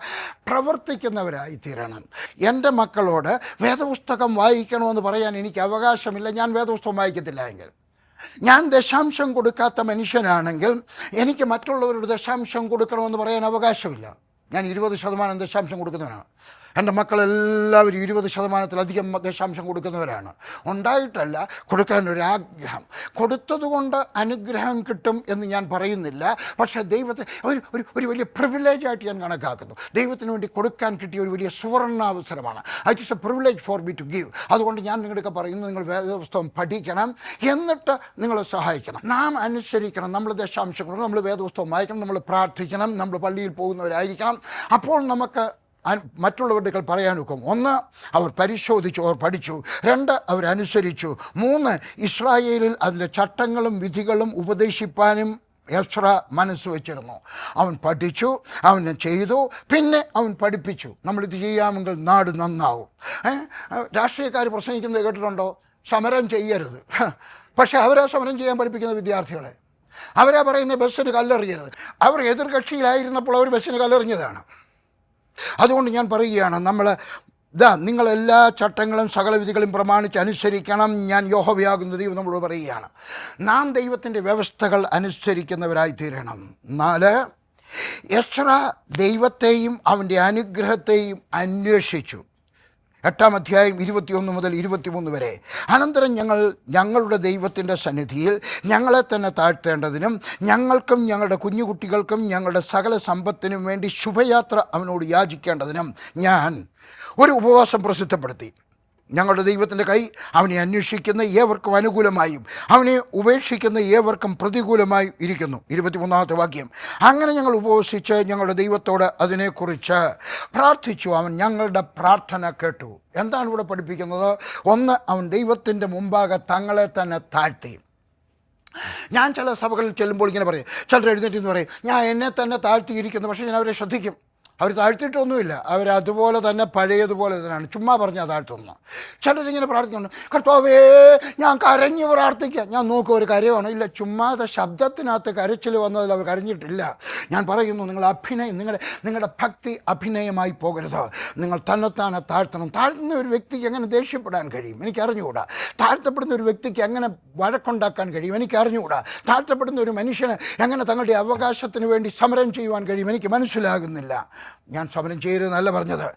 പ്രവർത്തിക്കുന്നവരായി തീരണം. എൻ്റെ മക്കളോട് വേദപുസ്തകം വായിക്കണമെന്ന് പറയാൻ എനിക്ക് അവകാശമില്ല. ഞാൻ വേദപുസ്തകം വായിക്കത്തില്ല എങ്കിൽ, ഞാൻ ദശാംശം കൊടുക്കാത്ത മനുഷ്യനാണെങ്കിൽ എനിക്ക് മറ്റുള്ളവരോട് ദശാംശം കൊടുക്കണമെന്ന് പറയാൻ അവകാശമില്ല. ഞാൻ 20% ദശാംശം കൊടുക്കുന്നവനാണ്. എൻ്റെ മക്കളെല്ലാവരും 20%-ലധികം ദശാംശം കൊടുക്കുന്നവരാണ്. ഉണ്ടായിട്ടല്ല, കൊടുക്കാനൊരാഗ്രഹം. കൊടുത്തതുകൊണ്ട് അനുഗ്രഹം കിട്ടും എന്ന് ഞാൻ പറയുന്നില്ല. പക്ഷേ ദൈവത്തെ ഒരു വലിയ പ്രിവിലേജായിട്ട് ഞാൻ കണക്കാക്കുന്നു. ദൈവത്തിന് വേണ്ടി കൊടുക്കാൻ കിട്ടിയ ഒരു വലിയ സുവർണാവസരമാണ്. It is a privilege for me to give. അതുകൊണ്ട് ഞാൻ നിങ്ങളൊക്കെ പറയുന്നു, നിങ്ങൾ വേദപുസ്തകം പഠിക്കണം, എന്നിട്ട് നിങ്ങൾ സഹായിക്കണം. നാം അനുസരിക്കണം. നമ്മൾ ദശാംശം കൊടുക്കണം, നമ്മൾ വേദപുസ്തകം വായിക്കണം, നമ്മൾ പ്രാർത്ഥിക്കണം, നമ്മൾ പള്ളിയിൽ പോകുന്നവരായിരിക്കണം. അപ്പോൾ നമുക്ക് മറ്റുള്ളവരുടെ അടുക്കൽ പറയാനൊക്കും. 1, അവർ പരിശോധിച്ചു, അവർ പഠിച്ചു. 2, അവരനുസരിച്ചു. 3, ഇസ്രായേലിൽ അതിൻ്റെ ചട്ടങ്ങളും വിധികളും ഉപദേശിപ്പാനും എസ്ര മനസ്സ് വെച്ചിരുന്നു. അവൻ പഠിച്ചു, അവൻ ചെയ്തു, പിന്നെ അവൻ പഠിപ്പിച്ചു. നമ്മളിത് ചെയ്യാമെങ്കിൽ നാട് നന്നാവും. രാഷ്ട്രീയക്കാർ പ്രസംഗിക്കുന്നത് കേട്ടിട്ടുണ്ടോ? സമരം ചെയ്യരുത്. പക്ഷേ അവരാ സമരം ചെയ്യാൻ പഠിപ്പിക്കുന്ന വിദ്യാർത്ഥികളെ. അവരാ പറയുന്ന ബസ്സിന് കല്ലെറിയരുത്. അവർ എതിർകക്ഷിയിലായിരുന്നപ്പോൾ അവർ ബസ്സിന് കല്ലെറിഞ്ഞതാണ്. അതുകൊണ്ട് ഞാൻ പറയുകയാണ്, നിങ്ങളെല്ലാ ചട്ടങ്ങളും സകല വിധികളും പ്രമാണിച്ച് അനുസരിക്കണം. ഞാൻ യഹോവയാകുന്ന ദൈവം നമ്മളോട് പറയുകയാണ്. നാം ദൈവത്തിൻ്റെ വ്യവസ്ഥകൾ അനുസരിക്കുന്നവരായി തീരണം. 4, എസ്ര ദൈവത്തെയും അവൻ്റെ അനുഗ്രഹത്തെയും അന്വേഷിച്ചു. 8-ാം അധ്യായം 21 മുതൽ 23 വരെ. അനന്തരം ഞങ്ങളുടെ ദൈവത്തിൻ്റെ സന്നിധിയിൽ ഞങ്ങളെ തന്നെ താഴ്ത്തേണ്ടതിനും ഞങ്ങൾക്കും ഞങ്ങളുടെ കുഞ്ഞുകുട്ടികൾക്കും ഞങ്ങളുടെ സകല സമ്പത്തിനും വേണ്ടി ശുഭയാത്ര അവനോട് യാചിക്കേണ്ടതിനും ഞാൻ ഒരു ഉപവാസം പ്രസിദ്ധപ്പെടുത്തി. ഞങ്ങളുടെ ദൈവത്തിൻ്റെ കൈ അവനെ അന്വേഷിക്കുന്ന ഏവർക്കും അനുകൂലമായും അവനെ ഉപേക്ഷിക്കുന്ന ഏവർക്കും പ്രതികൂലമായും ഇരിക്കുന്നു. 23-ാമത്തെ വാക്യം. അങ്ങനെ ഞങ്ങൾ ഉപവസിച്ച് ഞങ്ങളുടെ ദൈവത്തോട് അതിനെക്കുറിച്ച് പ്രാർത്ഥിച്ചു. അവൻ ഞങ്ങളുടെ പ്രാർത്ഥന കേട്ടു. എന്താണ് ഇവിടെ പഠിപ്പിക്കുന്നത്? 1, അവൻ ദൈവത്തിൻ്റെ മുമ്പാകെ തങ്ങളെ തന്നെ താഴ്ത്തി. ഞാൻ ചില സഭകളിൽ ചെല്ലുമ്പോൾ ഇങ്ങനെ പറയും, ചിലർ എഴുന്നേറ്റ് പറയും, ഞാൻ എന്നെ തന്നെ താഴ്ത്തിയിരിക്കുന്നു. പക്ഷേ ഞാൻ അവരെ ശ്രദ്ധിക്കും. അവർ താഴ്ത്തിയിട്ടൊന്നുമില്ല. അവരതുപോലെ തന്നെ പഴയതുപോലെ തന്നെയാണ്. ചുമ്മാ പറഞ്ഞാൽ താഴ്ത്തുന്നു. ചിലരിങ്ങനെ പ്രാർത്ഥിക്കുന്നുണ്ട്, കർത്താവേ ഞാൻ കരഞ്ഞ് പ്രാർത്ഥിക്കാം. ഞാൻ നോക്കും ഒരു കരയാണ്. ഇല്ല, ചുമ്മാതെ ശബ്ദത്തിനകത്ത് കരച്ചിൽ വന്നതിൽ അവർ കരഞ്ഞിട്ടില്ല. ഞാൻ പറയുന്നു, നിങ്ങളുടെ ഭക്തി അഭിനയമായി പോകരുത്. നിങ്ങൾ തന്നെത്താനെ താഴ്ത്തണം. താഴ്ത്തുന്ന ഒരു വ്യക്തിക്ക് എങ്ങനെ ദേഷ്യപ്പെടാൻ കഴിയും? എനിക്കറിഞ്ഞുകൂടാ. താഴ്ത്തപ്പെടുന്ന ഒരു വ്യക്തിക്ക് എങ്ങനെ വഴക്കുണ്ടാക്കാൻ കഴിയും? എനിക്കറിഞ്ഞുകൂടാ. താഴ്ത്തപ്പെടുന്ന ഒരു മനുഷ്യന് എങ്ങനെ തങ്ങളുടെ അവകാശത്തിന് വേണ്ടി സമരം ചെയ്യുവാൻ കഴിയും? എനിക്ക് മനസ്സിലാകുന്നില്ല. ഞാൻ സമരം ചെയ്യരുതെന്നല്ല പറഞ്ഞത്.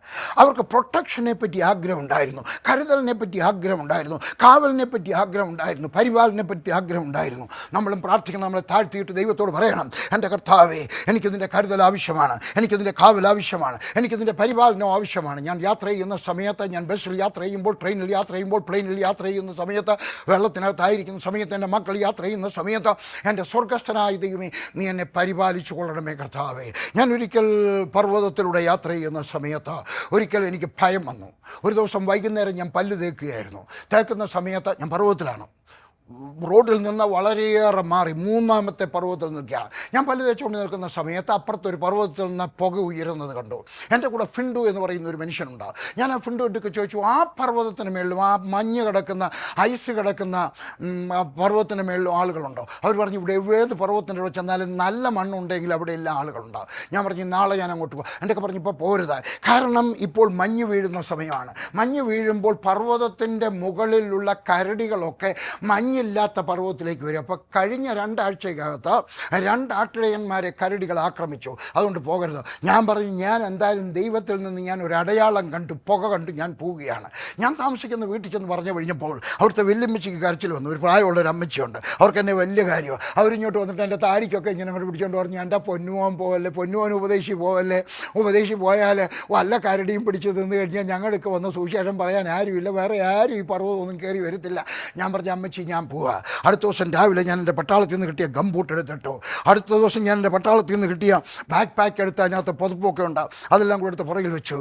അവർക്ക് പ്രൊട്ടക്ഷനെ പറ്റി ആഗ്രഹം ഉണ്ടായിരുന്നു, കരുതലിനെ പറ്റി ആഗ്രഹം ഉണ്ടായിരുന്നു, കാവലിനെ പറ്റി ആഗ്രഹം ഉണ്ടായിരുന്നു, പരിപാലനെ പറ്റി ആഗ്രഹം ഉണ്ടായിരുന്നു. നമ്മളും പ്രാർത്ഥിക്കണം. നമ്മളെ താഴ്ത്തിയിട്ട് ദൈവത്തോട് പറയണം, എൻ്റെ കർത്താവേ, എനിക്കിതിൻ്റെ കരുതൽ ആവശ്യമാണ്, എനിക്കിതിൻ്റെ കാവൽ ആവശ്യമാണ്, എനിക്കിതിൻ്റെ പരിപാലനം ആവശ്യമാണ്. ഞാൻ യാത്ര ചെയ്യുന്ന സമയത്ത്, ഞാൻ ബസ്സിൽ യാത്ര ചെയ്യുമ്പോൾ, ട്രെയിനിൽ യാത്ര ചെയ്യുമ്പോൾ, പ്ലെയിനിൽ യാത്ര ചെയ്യുന്ന സമയത്ത്, വെള്ളത്തിനകത്തായിരിക്കുന്ന സമയത്ത്, എൻ്റെ മക്കൾ യാത്ര ചെയ്യുന്ന സമയത്ത്, എൻ്റെ സ്വർഗസ്ഥനായ ദൈവമേ, നീ എന്നെ പരിപാലിച്ചു കൊള്ളണമേ കർത്താവേ. ഞാൻ ഒരിക്കൽ പർവ്വതത്തിലൂടെ യാത്ര ചെയ്യുന്ന സമയത്ത് ഒരിക്കൽ എനിക്ക് ഭയം വന്നു. ഒരു ദിവസം വൈകുന്നേരം ഞാൻ പല്ല് തേക്കുന്ന സമയത്ത്, ഞാൻ പർവ്വതത്തിലാണ്, റോഡിൽ നിന്ന് വളരെയേറെ മാറി 3-ാമത്തെ പർവ്വതത്തിൽ നിൽക്കുകയാണ്. ഞാൻ പല്ല് തേച്ചുകൊണ്ട് നിൽക്കുന്ന സമയത്ത് അപ്പുറത്തൊരു പർവ്വതത്തിൽ നിന്ന് പുക ഉയരുന്നത് കണ്ടു. എൻ്റെ കൂടെ ഫിൻഡു എന്ന് പറയുന്ന ഒരു മനുഷ്യനുണ്ട്. ഞാൻ ആ ഫിൻഡു ഇട്ടൊക്കെ ചോദിച്ചു, ആ പർവ്വതത്തിന് മേളിലും, ആ മഞ്ഞ് കിടക്കുന്ന, ഐസ് കിടക്കുന്ന പർവ്വതത്തിന് മേളിലും ആളുകളുണ്ടോ? അവർ പറഞ്ഞു, ഇവിടെ ഏത് പർവ്വതത്തിൻ്റെ അവിടെ ചെന്നാലും നല്ല മണ്ണുണ്ടെങ്കിൽ അവിടെ എല്ലാ ആളുകളുണ്ടാവും. ഞാൻ പറഞ്ഞു, നാളെ ഞാൻ അങ്ങോട്ട് പോകും. എൻ്റെ പറഞ്ഞു, ഇപ്പോൾ പോരുത്, കാരണം ഇപ്പോൾ മഞ്ഞ് വീഴുന്ന സമയമാണ്. മഞ്ഞ് വീഴുമ്പോൾ പർവ്വതത്തിൻ്റെ മുകളിലുള്ള കരടികളൊക്കെ ഇല്ലാത്ത പർവ്വതത്തിലേക്ക് വരും. അപ്പോൾ കഴിഞ്ഞ 2 ആഴ്ചക്കകത്ത് 2 ആട്ടിടയന്മാരെ കരടികൾ ആക്രമിച്ചു. അതുകൊണ്ട് പോകരുത്. ഞാൻ പറഞ്ഞു, ഞാൻ എന്തായാലും ദൈവത്തിൽ നിന്ന് ഞാൻ ഒരു അടയാളം കണ്ടു, പുക കണ്ടു, ഞാൻ പോവുകയാണ്. ഞാൻ താമസിക്കുന്ന വീട്ടിൽ ചെന്ന് പറഞ്ഞു കഴിഞ്ഞപ്പോൾ അവിടുത്തെ വല്യമ്മച്ചിക്ക് കരച്ചിൽ വന്നു. ഒരു പ്രായമുള്ളൊരു അമ്മച്ചിയുണ്ട്. അവർക്ക് എന്നെ വലിയ കാര്യമാണ്. അവരിങ്ങോട്ട് വന്നിട്ട് എൻ്റെ താടിക്കൊക്കെ ഇങ്ങനെ അങ്ങോട്ട് പിടിച്ചുകൊണ്ട് പറഞ്ഞു, എൻ്റെ പൊന്നുമോൻ പോവല്ലേ, പൊന്നുമോൻ ഉപദേശി പോയാൽ വല്ല കരടിയും പിടിച്ച് തിന്ന് കഴിഞ്ഞാൽ ഞങ്ങൾക്ക് വന്ന് സുവിശേഷം പറയാൻ ആരുമില്ല, വേറെ ആരും ഈ പർവ്വതമൊന്നും കയറി വരത്തില്ല. ഞാൻ പറഞ്ഞു, അമ്മച്ചി ഞാൻ പോവുക. അടുത്ത ദിവസം രാവിലെ ഞാൻ എൻ്റെ പട്ടാളത്തിൽ നിന്ന് കിട്ടിയ ഗംബൂട്ട് എടുത്തിട്ടോ, അടുത്ത ദിവസം ഞാൻ എൻ്റെ പട്ടാളത്തിൽ നിന്ന് കിട്ടിയ ബാക്ക് പാക്ക് എടുത്ത്, അതിനകത്ത് പുതപ്പൊക്കെ ഉണ്ടാകും, അതെല്ലാം കൂടെ എടുത്ത് പുറകിൽ വെച്ചു.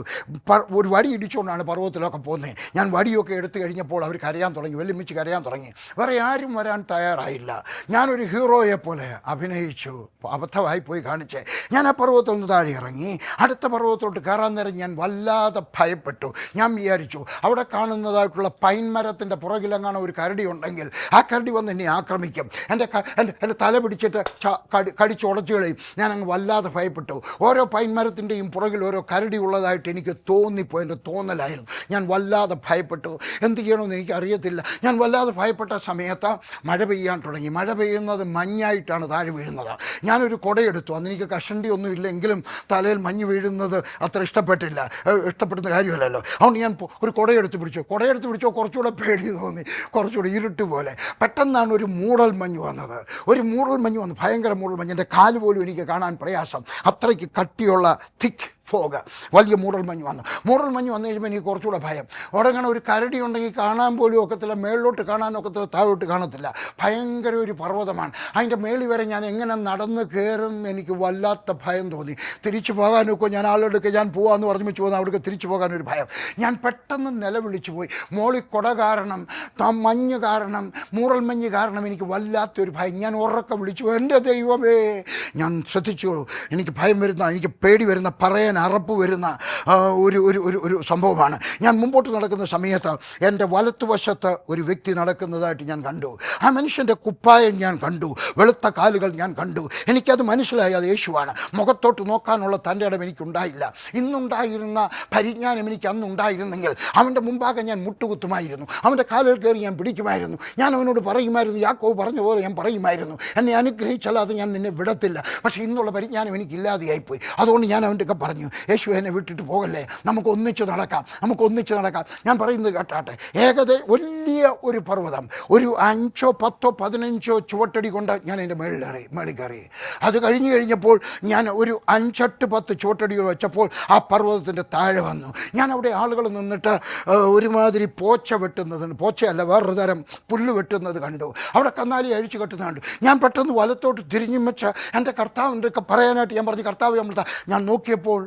ഒരു വടി ഇടിച്ചുകൊണ്ടാണ് പർവ്വതത്തിലൊക്കെ പോകുന്നത്. ഞാൻ വടിയൊക്കെ എടുത്തു കഴിഞ്ഞപ്പോൾ അവർ കരയാൻ തുടങ്ങി, വെല്ലുമിച്ച് കരയാൻ തുടങ്ങി. വേറെ ആരും വരാൻ തയ്യാറായില്ല. ഞാനൊരു ഹീറോയെ പോലെ അഭിനയിച്ചു. അബദ്ധമായി പോയി കാണിച്ചേ. ഞാൻ ആ പർവ്വതത്തിൽ നിന്ന് താഴെ ഇറങ്ങി അടുത്ത പർവ്വതത്തോട്ട് കയറാൻ നേരം ഞാൻ വല്ലാതെ ഭയപ്പെട്ടു. ഞാൻ വിചാരിച്ചു, അവിടെ കാണുന്നതായിട്ടുള്ള പൈൻ മരത്തിൻ്റെ പുറകിലെങ്ങാണ് ഒരു കരടി ഉണ്ടെങ്കിൽ ആ കരടി വന്ന് എന്നെ ആക്രമിക്കും, എൻ്റെ തല പിടിച്ചിട്ട് കടിച്ചുടച്ചു കളയും. ഞാനങ്ങ് വല്ലാതെ ഭയപ്പെട്ടു. ഓരോ പൈൻമരത്തിൻ്റെയും പുറകിൽ ഓരോ കരടി ഉള്ളതായിട്ട് എനിക്ക് തോന്നിപ്പോയി. എൻ്റെ തോന്നലായിരുന്നു. ഞാൻ വല്ലാതെ ഭയപ്പെട്ടു. എന്ത് ചെയ്യണമെന്ന് എനിക്കറിയത്തില്ല. ഞാൻ വല്ലാതെ ഭയപ്പെട്ട സമയത്ത് മഴ പെയ്യാൻ തുടങ്ങി. മഴ പെയ്യുന്നത് മഞ്ഞായിട്ടാണ് താഴെ വീഴുന്നത്. ഞാനൊരു കുടയെടുത്തു. അന്ന് എനിക്ക് കഷണ്ടി ഒന്നും ഇല്ലെങ്കിലും തലയിൽ മഞ്ഞ് വീഴുന്നത് അത്ര ഇഷ്ടപ്പെടുന്ന കാര്യമല്ലല്ലോ. അതുകൊണ്ട് ഞാൻ ഒരു കുടയെടുത്ത് പിടിച്ചോ കുറച്ചുകൂടെ പേടി തോന്നി, കുറച്ചുകൂടെ ഇരുട്ട് പോലെ. പെട്ടെന്നാണ് ഒരു മൂടൽ മഞ്ഞ് വന്നത്. ഭയങ്കര മൂടൽ മഞ്ഞ്. എൻ്റെ കാല് പോലും എനിക്ക് കാണാൻ പ്രയാസം. അത്രയ്ക്ക് കട്ടിയുള്ള തിക്ക് ഫോഗ്, വലിയ മൂടൽമഞ്ഞ് വന്നു. മൂടൽമഞ്ഞ് വന്നു കഴിയുമ്പോൾ എനിക്ക് കുറച്ചുകൂടെ ഭയം. ഉടങ്ങനെ ഒരു കരടി ഉണ്ടെങ്കിൽ കാണാൻ പോലും ഒക്കത്തില്ല, മേളിലോട്ട് കാണാനൊക്കത്തില്ല, താഴോട്ട് കാണത്തില്ല. ഭയങ്കര ഒരു പർവ്വതമാണ്. അതിൻ്റെ മേളിൽ വരെ ഞാൻ എങ്ങനെ നടന്ന് കയറും എനിക്ക് വല്ലാത്ത ഭയം തോന്നി. തിരിച്ചു പോകാനൊക്കെ ഞാൻ ആളെടുക്കുക, ഞാൻ പോകാമെന്ന് പറഞ്ഞു വെച്ച് പോകുന്ന അവിടേക്ക് തിരിച്ചു പോകാനൊരു ഭയം. ഞാൻ പെട്ടെന്ന് നിലവിളിച്ചു പോയി. മോളിൽ കുട കാരണം, മഞ്ഞ് കാരണം, മൂടൽമഞ്ഞ് കാരണം എനിക്ക് വല്ലാത്തൊരു ഭയം. ഞാൻ ഉറക്കെ വിളിച്ചു, എൻ്റെ ദൈവമേ. ഞാൻ ശ്രദ്ധിച്ചോളൂ, എനിക്ക് ഭയം വരുന്ന, എനിക്ക് പേടി വരുന്ന, പറയാൻ അറപ്പ് വരുന്ന ഒരു ഒരു ഒരു ഒരു സംഭവമാണ്. ഞാൻ മുമ്പോട്ട് നടക്കുന്ന സമയത്ത് എൻ്റെ വലത്തുവശത്ത് ഒരു വ്യക്തി നടക്കുന്നതായിട്ട് ഞാൻ കണ്ടു. ആ മനുഷ്യൻ്റെ കുപ്പായം ഞാൻ കണ്ടു, വെളുത്ത കാലുകൾ ഞാൻ കണ്ടു. എനിക്കത് മനസ്സിലായി, അത് യേശുവാണ്. മുഖത്തോട്ട് നോക്കാനുള്ള തൻ്റെ ഇടം എനിക്കുണ്ടായില്ല. ഇന്നുണ്ടായിരുന്ന പരിജ്ഞാനം എനിക്ക് അന്നുണ്ടായിരുന്നെങ്കിൽ അവൻ്റെ മുമ്പാകെ ഞാൻ മുട്ടുകുത്തുമായിരുന്നു, അവൻ്റെ കാലുകൾ കയറി ഞാൻ പിടിക്കുമായിരുന്നു. ഞാൻ അവനോട് പറയുമായിരുന്നു, യാക്കോബ് പറഞ്ഞ പോലെ ഞാൻ പറയുമായിരുന്നു, എന്നെ അനുഗ്രഹിച്ചല്ലാതെ ഞാൻ നിന്നെ വിടത്തില്ല. പക്ഷേ ഇന്നുള്ള പരിജ്ഞാനം എനിക്കില്ലാതെയായിപ്പോയി. അതുകൊണ്ട് ഞാൻ അവൻ്റെ ഒക്കെ പറഞ്ഞു, യേശു എന്നെ വിട്ടിട്ട് പോകല്ലേ, നമുക്ക് ഒന്നിച്ച് നടക്കാം, നമുക്ക് ഒന്നിച്ച് നടക്കാം. ഞാൻ പറയുന്നത് കേട്ടാട്ടെ, വലിയ ഒരു പർവ്വതം, ഒരു 5, 10, 15 ചുവട്ടടി കൊണ്ട് ഞാൻ എൻ്റെ മേളിൽ കയറി. അത് കഴിഞ്ഞപ്പോൾ ഞാൻ ഒരു 5, 8, 10 ചുവട്ടടികൾ വെച്ചപ്പോൾ ആ പർവ്വതത്തിൻ്റെ താഴെ വന്നു. ഞാൻ അവിടെ ആളുകൾ നിന്നിട്ട് ഒരുമാതിരി പോച്ച വെട്ടുന്നത്, പോച്ചയല്ല വേറൊരു തരം പുല്ല് വെട്ടുന്നത് കണ്ടു. അവിടെ കന്നാലി അഴിച്ചു കെട്ടുന്നത് കണ്ടു. ഞാൻ പെട്ടെന്ന് വലത്തോട്ട് തിരിഞ്ഞും വെച്ച് എൻ്റെ കർത്താവിൻ്റെ ഒക്കെ പറയാനായിട്ട് ഞാൻ പറഞ്ഞു, കർത്താവ് ഞാൻ നോക്കിയപ്പോൾ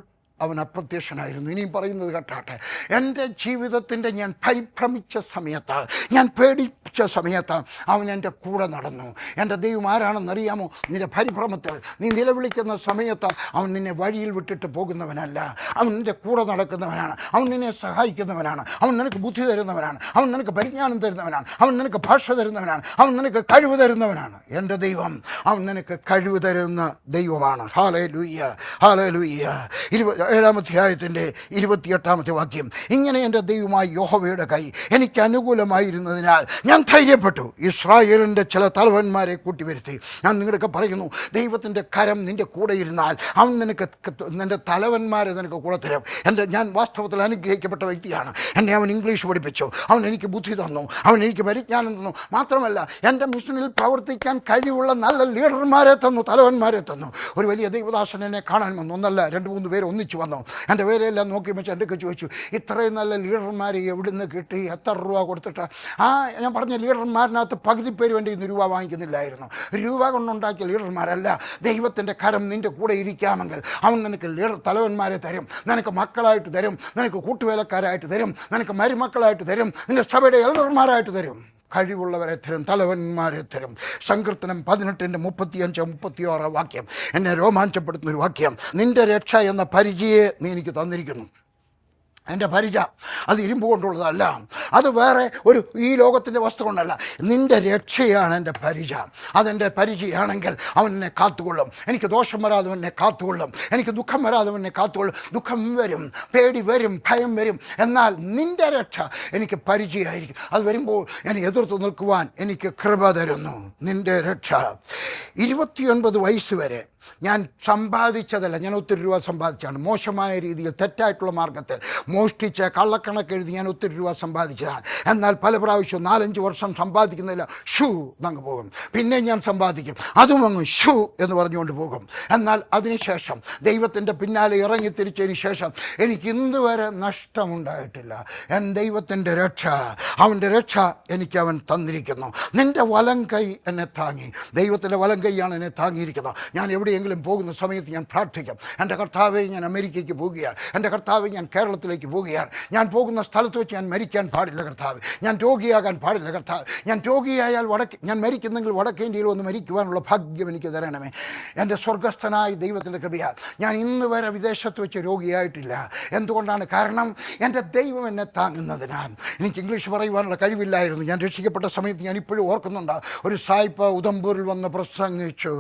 അവൻ അപ്രത്യക്ഷനായിരുന്നു. ഇനിയും പറയുന്നത് കേട്ടാട്ടെ, എൻ്റെ ജീവിതത്തിൻ്റെ ഞാൻ പരിഭ്രമിച്ച സമയത്ത്, ഞാൻ പേടിച്ച സമയത്ത് അവൻ എൻ്റെ കൂടെ നടന്നു. എൻ്റെ ദൈവം ആരാണെന്നറിയാമോ? നിൻ്റെ പരിഭ്രമത്തിൽ നീ നിലവിളിക്കുന്ന സമയത്ത് അവൻ നിന്നെ വഴിയിൽ വിട്ടിട്ട് പോകുന്നവനല്ല, അവൻ നിൻ്റെ കൂടെ നടക്കുന്നവനാണ്, അവൻ നിന്നെ സഹായിക്കുന്നവനാണ്, അവൻ നിനക്ക് ബുദ്ധി തരുന്നവനാണ്, അവൻ നിനക്ക് പരിജ്ഞാനം തരുന്നവനാണ്, അവൻ നിനക്ക് ഭാഷ തരുന്നവനാണ്, അവൻ നിനക്ക് കഴിവ് തരുന്നവനാണ്. എൻ്റെ ദൈവം അവൻ നിനക്ക് കഴിവ് തരുന്ന ദൈവമാണ്. Hallelujah, hallelujah. 7-ാം അധ്യായത്തിൻ്റെ 28-ാമത്തെ വാക്യം, ഇങ്ങനെ എൻ്റെ ദൈവമായ യഹോവയുടെ കൈ എനിക്ക് അനുകൂലമായിരുന്നതിനാൽ ഞാൻ ധൈര്യപ്പെട്ടു, ഇസ്രായേലിൻ്റെ ചില തലവന്മാരെ കൂട്ടിവരുത്തി. ഞാൻ നിങ്ങളൊക്കെ പറയുന്നു, ദൈവത്തിൻ്റെ കരം നിൻ്റെ കൂടെ ഇരുന്നാൽ അവൻ നിൻ്റെ തലവന്മാരെ നിനക്ക് കൂടെ തരും. ഞാൻ വാസ്തവത്തിൽ അനുഗ്രഹിക്കപ്പെട്ട വ്യക്തിയാണ്. എന്നെ അവൻ ഇംഗ്ലീഷ് പഠിപ്പിച്ചു, അവൻ എനിക്ക് ബുദ്ധി തന്നു, അവൻ എനിക്ക് പരിജ്ഞാനം തന്നു. മാത്രമല്ല എൻ്റെ മിഷനിൽ പ്രവർത്തിക്കാൻ കഴിവുള്ള നല്ല ലീഡർമാരെ തന്നു, തലവന്മാരെ തന്നു. ഒരു വലിയ ദൈവദാസൻ എന്നെ കാണാൻ വന്നു. 1 അല്ല 2 3 പേര് ഒന്നിച്ചു വന്നു. എൻ്റെ പേരെല്ലാം നോക്കി വെച്ച് എൻ്റെ ചോദിച്ചു, ഇത്രയും നല്ല ലീഡർമാരെ എവിടുന്ന് കിട്ടി, എത്ര രൂപ കൊടുത്തിട്ട്? ഞാൻ പറഞ്ഞ ലീഡർമാരിനകത്ത് പകുതി പേര് വേണ്ടി ഇന്ന് രൂപ വാങ്ങിക്കുന്നില്ലായിരുന്നു. രൂപ കൊണ്ടുണ്ടാക്കിയ ലീഡർമാരല്ല. ദൈവത്തിൻ്റെ കരം നിൻ്റെ കൂടെ ഇരിക്കാമെങ്കിൽ അവൻ നിനക്ക് തലവന്മാരെ തരും, നിനക്ക് മക്കളായിട്ട് തരും, നിനക്ക് കൂട്ടുവേലക്കാരായിട്ട് തരും, നിനക്ക് മരുമക്കളായിട്ട് തരും, നിൻ്റെ സഭയുടെ എൽഡർമാരായിട്ട് തരും, കഴിവുള്ളവരെ തരും, തലവന്മാരെ തരും. സങ്കീർത്തനം 18:35-36 വാക്യം എന്നെ രോമാഞ്ചപ്പെടുത്തുന്നൊരു വാക്യം. നിൻ്റെ രക്ഷ എന്ന പരിചയെ നീ എനിക്ക് തന്നിരിക്കുന്നു. എൻ്റെ പരിച അത് ഇരുമ്പ് കൊണ്ടുള്ളതല്ല, അത് വേറെ ഒരു ഈ ലോകത്തിൻ്റെ വസ്തു കൊണ്ടല്ല. നിൻ്റെ രക്ഷയാണ് എൻ്റെ പരിച. അതെൻ്റെ പരിചയാണെങ്കിൽ അവൻ എന്നെ കാത്തുകൊള്ളും. എനിക്ക് ദോഷം വരാതെ എന്നെ കാത്തുകൊള്ളും, എനിക്ക് ദുഃഖം വരാതെ എന്നെ കാത്തുകൊള്ളും. ദുഃഖം വരും, പേടി വരും, ഭയം വരും, എന്നാൽ നിൻ്റെ രക്ഷ എനിക്ക് പരിചയമായിരിക്കും. അത് വരുമ്പോൾ ഞാൻ എതിർത്ത് നിൽക്കുവാൻ എനിക്ക് കൃപ തരുന്നു. നിൻ്റെ രക്ഷ. 29 വയസ്സ് വരെ ഞാൻ സമ്പാദിച്ചതല്ല, ഞാൻ ഒത്തിരി രൂപ സമ്പാദിച്ചാണ്. മോശമായ രീതിയിൽ തെറ്റായിട്ടുള്ള മാർഗത്തിൽ മോഷ്ടിച്ച് കള്ളക്കണക്ക് എഴുതി ഞാൻ ഒത്തിരി രൂപ സമ്പാദിച്ചതാണ്. എന്നാൽ പല പ്രാവശ്യവും 4-5 വർഷം സമ്പാദിക്കുന്നില്ല, ഷൂ അങ്ങ് പോകും. പിന്നെ ഞാൻ സമ്പാദിക്കും, അതും അങ്ങ് ഷൂ എന്ന് പറഞ്ഞുകൊണ്ട് പോകും. എന്നാൽ അതിനുശേഷം ദൈവത്തിൻ്റെ പിന്നാലെ ഇറങ്ങി തിരിച്ചതിന് ശേഷം എനിക്ക് ഇന്ന് വരെ നഷ്ടമുണ്ടായിട്ടില്ല. ദൈവത്തിൻ്റെ രക്ഷ, അവൻ്റെ രക്ഷ എനിക്ക് അവൻ തന്നിരിക്കുന്നു. നിൻ്റെ വലം കൈ എന്നെ താങ്ങി. ദൈവത്തിൻ്റെ വലം കൈയാണ് എന്നെ താങ്ങിയിരിക്കുന്നത്. ഞാൻ എവിടെയെങ്കിലും പോകുന്ന സമയത്ത് ഞാൻ പ്രാർത്ഥിക്കും, എൻ്റെ കർത്താവേ ഞാൻ അമേരിക്കയ്ക്ക് പോവുകയാണ്, എൻ്റെ കർത്താവേ ഞാൻ കേരളത്തിലേക്ക് പോവുകയാണ്, ഞാൻ പോകുന്ന സ്ഥലത്ത് വെച്ച് ഞാൻ മരിക്കാൻ പാടില്ല കർത്താവ്, ഞാൻ രോഗിയാകാൻ പാടില്ല കർത്താവ്, ഞാൻ രോഗിയായാൽ ഞാൻ മരിക്കുന്നെങ്കിൽ വടക്കേ ഇന്ത്യയിൽ ഒന്ന് മരിക്കുവാനുള്ള ഭാഗ്യം എനിക്ക് തരണമേ. എൻ്റെ സ്വർഗസ്ഥനായ ദൈവത്തിൻ്റെ കൃപയാൽ ഞാൻ ഇന്ന് വരെ വിദേശത്ത് വെച്ച് രോഗിയായിട്ടില്ല. എന്തുകൊണ്ടാണ്? കാരണം എൻ്റെ ദൈവം എന്നെ താങ്ങുന്നതിനാൽ. എനിക്ക് ഇംഗ്ലീഷ് പറയുവാനുള്ള കഴിവില്ലായിരുന്നു. ഞാൻ രക്ഷിക്കപ്പെട്ട സമയത്ത് ഞാൻ ഇപ്പോഴും ഓർക്കുന്നുണ്ട്, ഒരു സായിപ്പ് ഉദംപൂരിൽ വന്ന് പ്രസംഗിച്ചു.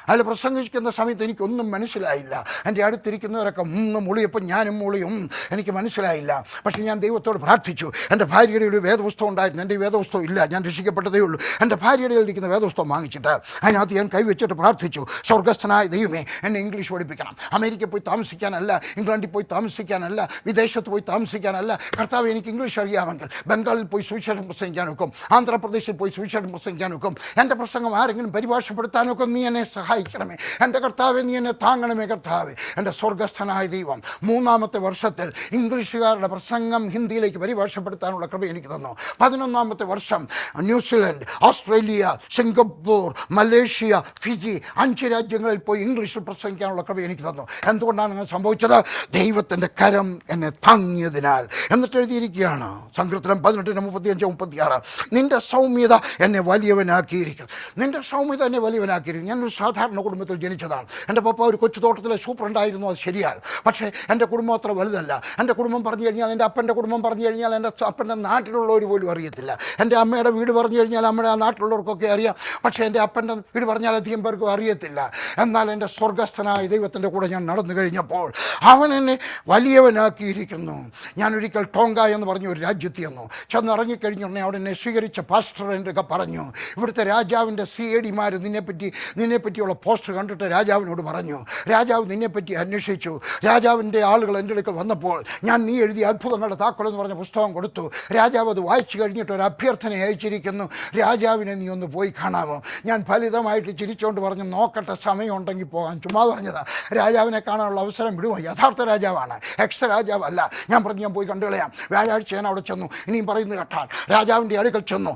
അയാൾ പ്രസംഗിക്കുന്ന സമയത്ത് എനിക്കൊന്നും മനസ്സിലായില്ല. എൻ്റെ അടുത്തിരിക്കുന്നവരൊക്കെ മുളിയപ്പോൾ ഞാനും മുളിയും, എനിക്ക് മനസ്സിലായില്ല. പക്ഷേ ഞാൻ ദൈവത്തോട് പ്രാർത്ഥിച്ചു. എൻ്റെ ഭാര്യയുടെ ഒരു വേദപുസ്തകം ഉണ്ടായിരുന്നു, എൻ്റെ വേദപുസ്തകം ഇല്ല, ഞാൻ രക്ഷിക്കപ്പെട്ടതേ ഉള്ളൂ. എൻ്റെ ഭാര്യയുടെ ഇരിക്കുന്ന വേദപുസ്തകം വാങ്ങിച്ചിട്ട് അതിനകത്ത് ഞാൻ കൈവച്ചിട്ട് പ്രാർത്ഥിച്ചു, സ്വർഗസ്ഥനായ ദൈവമേ എന്നെ ഇംഗ്ലീഷ് പഠിപ്പിക്കണം. അമേരിക്കയിൽ പോയി താമസിക്കാനല്ല, ഇംഗ്ലണ്ടിൽ പോയി താമസിക്കാനല്ല, വിദേശത്ത് പോയി താമസിക്കാനല്ല. കർത്താവ് എനിക്ക് ഇംഗ്ലീഷ് അറിയാമെങ്കിൽ ബംഗാളിൽ പോയി സുവിശേഷം പ്രസംഗിക്കാൻ ഒക്കും, ആന്ധ്രാപ്രദേശിൽ പോയി സുവിശേഷം പ്രസംഗിക്കാൻ ഒക്കും. എൻ്റെ പ്രസംഗം ആരെങ്കിലും പരിഭാഷപ്പെടുത്താനൊക്കെ നീ നീ എന്നെ സഹായിക്കണമേ. എൻ്റെ കർത്താവെ, നീ എന്നെ താങ്ങണമേ. കർത്താവെ, എൻ്റെ സ്വർഗസ്ഥനായ ദൈവം 3-ാമത്തെ വർഷത്തിൽ ഇംഗ്ലീഷുകാരുടെ പ്രസംഗം ഹിന്ദിയിലേക്ക് പരിഭാഷപ്പെടുത്താനുള്ള കൃപ എനിക്ക് തന്നു. 11-ാമത്തെ വർഷം New Zealand, Australia, Singapore, Malaysia, Fiji 5 രാജ്യങ്ങളിൽ പോയി ഇംഗ്ലീഷിൽ പ്രസംഗിക്കാനുള്ള കൃപ എനിക്ക് തന്നു. എന്തുകൊണ്ടാണ് അങ്ങനെ സംഭവിച്ചത്? ദൈവത്തിൻ്റെ കരം എന്നെ താങ്ങിയതിനാൽ. എന്നിട്ട് എഴുതിയിരിക്കുകയാണ് സങ്കീർത്തനം 18:35-36, നിന്റെ സൗമ്യത എന്നെ വലിയവനാക്കിയിരിക്കും. നിന്റെ സൗമ്യത എന്നെ വലിയവനാക്കിയിരിക്കും. ഞാനൊരു സാധാരണ കുടുംബത്തിൽ ജനിച്ചതാണ്. എൻ്റെ പപ്പ ഒരു കൊച്ചു തോട്ടത്തിലെ സൂപ്രണ്ടായിരുന്നു, അത് ശരിയാണ്. പക്ഷേ എൻ്റെ കുടുംബം അത്ര വലുതല്ല. എൻ്റെ കുടുംബം പറഞ്ഞു കഴിഞ്ഞാൽ, എൻ്റെ അപ്പൻ്റെ കുടുംബം പറഞ്ഞു കഴിഞ്ഞാൽ എൻ്റെ അപ്പൻ്റെ നാട്ടിലുള്ളവർ പോലും അറിയത്തില്ല. എൻ്റെ അമ്മയുടെ വീട് പറഞ്ഞു കഴിഞ്ഞാൽ നമ്മുടെ ആ നാട്ടിലുള്ളവർക്കൊക്കെ അറിയാം. പക്ഷേ എൻ്റെ അപ്പൻ്റെ വീട് പറഞ്ഞാൽ അധികം പേർക്കും അറിയത്തില്ല. എന്നാൽ എൻ്റെ സ്വർഗസ്ഥനായ ദൈവത്തിൻ്റെ കൂടെ ഞാൻ നടന്നു കഴിഞ്ഞപ്പോൾ അവൻ എന്നെ വലിയവനാക്കിയിരിക്കുന്നു. ഞാനൊരിക്കൽ ടോങ്ക എന്ന് പറഞ്ഞ ഒരു രാജ്യത്ത് ചെന്നിറങ്ങിക്കഴിഞ്ഞുടനെ അവിടെ എന്നെ സ്വീകരിച്ച പാസ്റ്റർ എൻ്റെ ഒക്കെ പറഞ്ഞു, ഇവിടുത്തെ രാജാവിൻ്റെ CAD-മാർ നിന്നെപ്പറ്റിയുള്ള പോസ്റ്റർ കണ്ടിട്ട് രാജാവിനോട് പറഞ്ഞു. രാജാവ് നിന്നെപ്പറ്റി അന്വേഷിച്ചു. രാജാവിൻ്റെ ആളുകൾ എൻ്റെ അടുക്കൽ വന്നപ്പോൾ ഞാൻ നീ എഴുതിയ അത്ഭുതങ്ങളുടെ താക്കോലെന്ന് പറഞ്ഞ പുസ്തകം കൊടുത്തു. രാജാവ് അത് വായിച്ചു കഴിഞ്ഞിട്ട് ഒരു അഭ്യർത്ഥന അയച്ചിരിക്കുന്നു, രാജാവിനെ നീ ഒന്ന് പോയി കാണാമോ? ഞാൻ ഫലിതമായിട്ട് ചിരിച്ചുകൊണ്ട് പറഞ്ഞു, നോക്കട്ടെ, സമയമുണ്ടെങ്കിൽ പോകാൻ. ചുമ്മാ പറഞ്ഞതാ. രാജാവിനെ കാണാനുള്ള അവസരം വിടുമോ? യഥാർത്ഥ രാജാവാണ്, എക്സ് രാജാവല്ല. ഞാൻ പറഞ്ഞു, ഞാൻ പോയി കണ്ടുകളയാം. വ്യാഴാഴ്ച ഞാൻ അവിടെ ചെന്നു. ഇനിയും പറയുന്നത് കേട്ടാൽ രാജാവിൻ്റെ അടുക്കൽ ചെന്നു.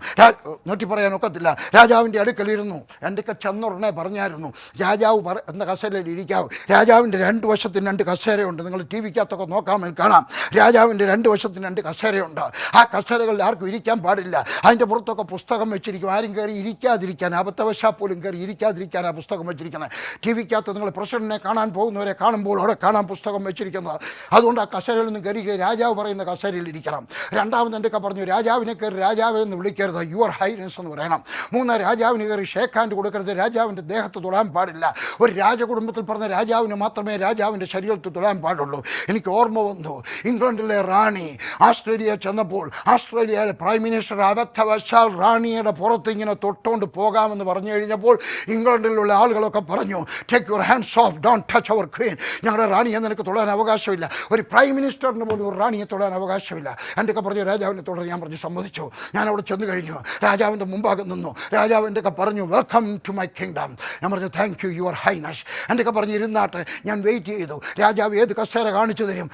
നോട്ടി പറയാനൊക്കത്തില്ല. രാജാവിൻ്റെ അടുക്കലിരുന്നു. എൻ്റെ ഒക്കെ ചെന്നുടനെ പറഞ്ഞായിരുന്നു, രാജാവ് എന്ന കസേരയിൽ ഇരിക്കാവും. രാജാവിൻ്റെ 2 വശത്തിന് 2 കസേരയുണ്ട്. നിങ്ങൾ TV-ക്കകത്തൊക്കെ നോക്കാമെന്ന് കാണാം. രാജാവിൻ്റെ 2 വശത്തിന് 2 കസേരയുണ്ട്. ആ കസേരകളിൽ ആർക്കും ഇരിക്കാൻ പാടില്ല. അതിൻ്റെ പുറത്തൊക്കെ പുസ്തകം വെച്ചിരിക്കും. ആരും കയറി ഇരിക്കാതിരിക്കാൻ, അബദ്ധവശാൽ പോലും കയറി ഇരിക്കാതിരിക്കാൻ ആ പുസ്തകം വെച്ചിരിക്കുന്നത്. TV-ക്കകത്ത് നിങ്ങൾ പ്രസിഡന്റിനെ കാണാൻ പോകുന്നവരെ കാണുമ്പോൾ അവിടെ കാണാൻ പുസ്തകം വെച്ചിരിക്കുന്നത്. അതുകൊണ്ട് ആ കസേരയിൽ നിന്ന് കയറി രാജാവ് പറയുന്ന കസേരയിൽ ഇരിക്കണം. രണ്ടാമത് എൻ്റെ ഒക്കെ പറഞ്ഞു, രാജാവിനെ കയറി രാജാവ് എന്ന് വിളിക്കരുത്, യുവർ ഹൈനസ് എന്ന് പറയണം. 3, രാജാവിന് കയറി ഷേക്ക് ഹാൻഡ് കൊടുക്കരുത്, രാജാവിൻ്റെ ദേഹത്ത് തൊടാൻ പാടില്ല. ഒരു രാജകുടുംബത്തിൽ പറഞ്ഞ രാജാവിന് മാത്രമേ രാജാവിൻ്റെ ശരീരത്തിൽ തൊടാൻ പാടുള്ളൂ. എനിക്ക് ഓർമ്മ വന്നു, ഇംഗ്ലണ്ടിലെ റാണി ഓസ്ട്രേലിയ ചെന്നപ്പോൾ ഓസ്ട്രേലിയയിലെ പ്രൈം മിനിസ്റ്റർ അബദ്ധവശാൽ റാണിയുടെ പുറത്ത് ഇങ്ങനെ തൊട്ടുകൊണ്ട് പോകാമെന്ന് പറഞ്ഞു കഴിഞ്ഞപ്പോൾ ഇംഗ്ലണ്ടിലുള്ള ആളുകളൊക്കെ പറഞ്ഞു, take your hands off, don't touch our queen. ഞങ്ങളുടെ റാണിയെ നിനക്ക് തൊടാൻ അവകാശമില്ല. ഒരു പ്രൈം മിനിസ്റ്ററിന് പോലും ഒരു റാണിയെ തൊടാൻ അവകാശമില്ല. എൻ്റെ ഒക്കെ പറഞ്ഞു, രാജാവിനെ തുടരാൻ ഞാൻ പറഞ്ഞു സമ്മതിച്ചു. ഞാൻ അവിടെ ചെന്ന് കഴിഞ്ഞു, രാജാവിൻ്റെ മുമ്പാകെ നിന്നു. രാജാവ് എൻ്റെ ഒക്കെ പറഞ്ഞു, വെൽക്കം ടു മൈ കിങ്ഡം. ഞാൻ പറഞ്ഞു, താങ്ക് യു യുവർ ഹൈനസ്. എൻ്റെ ഒക്കെ പറഞ്ഞ് ഇരുന്നാട്ടെ. ഞാൻ വെയിറ്റ് ചെയ്തു. രാജാവ് ഏത് കസേര കാണിച്ചു തരും?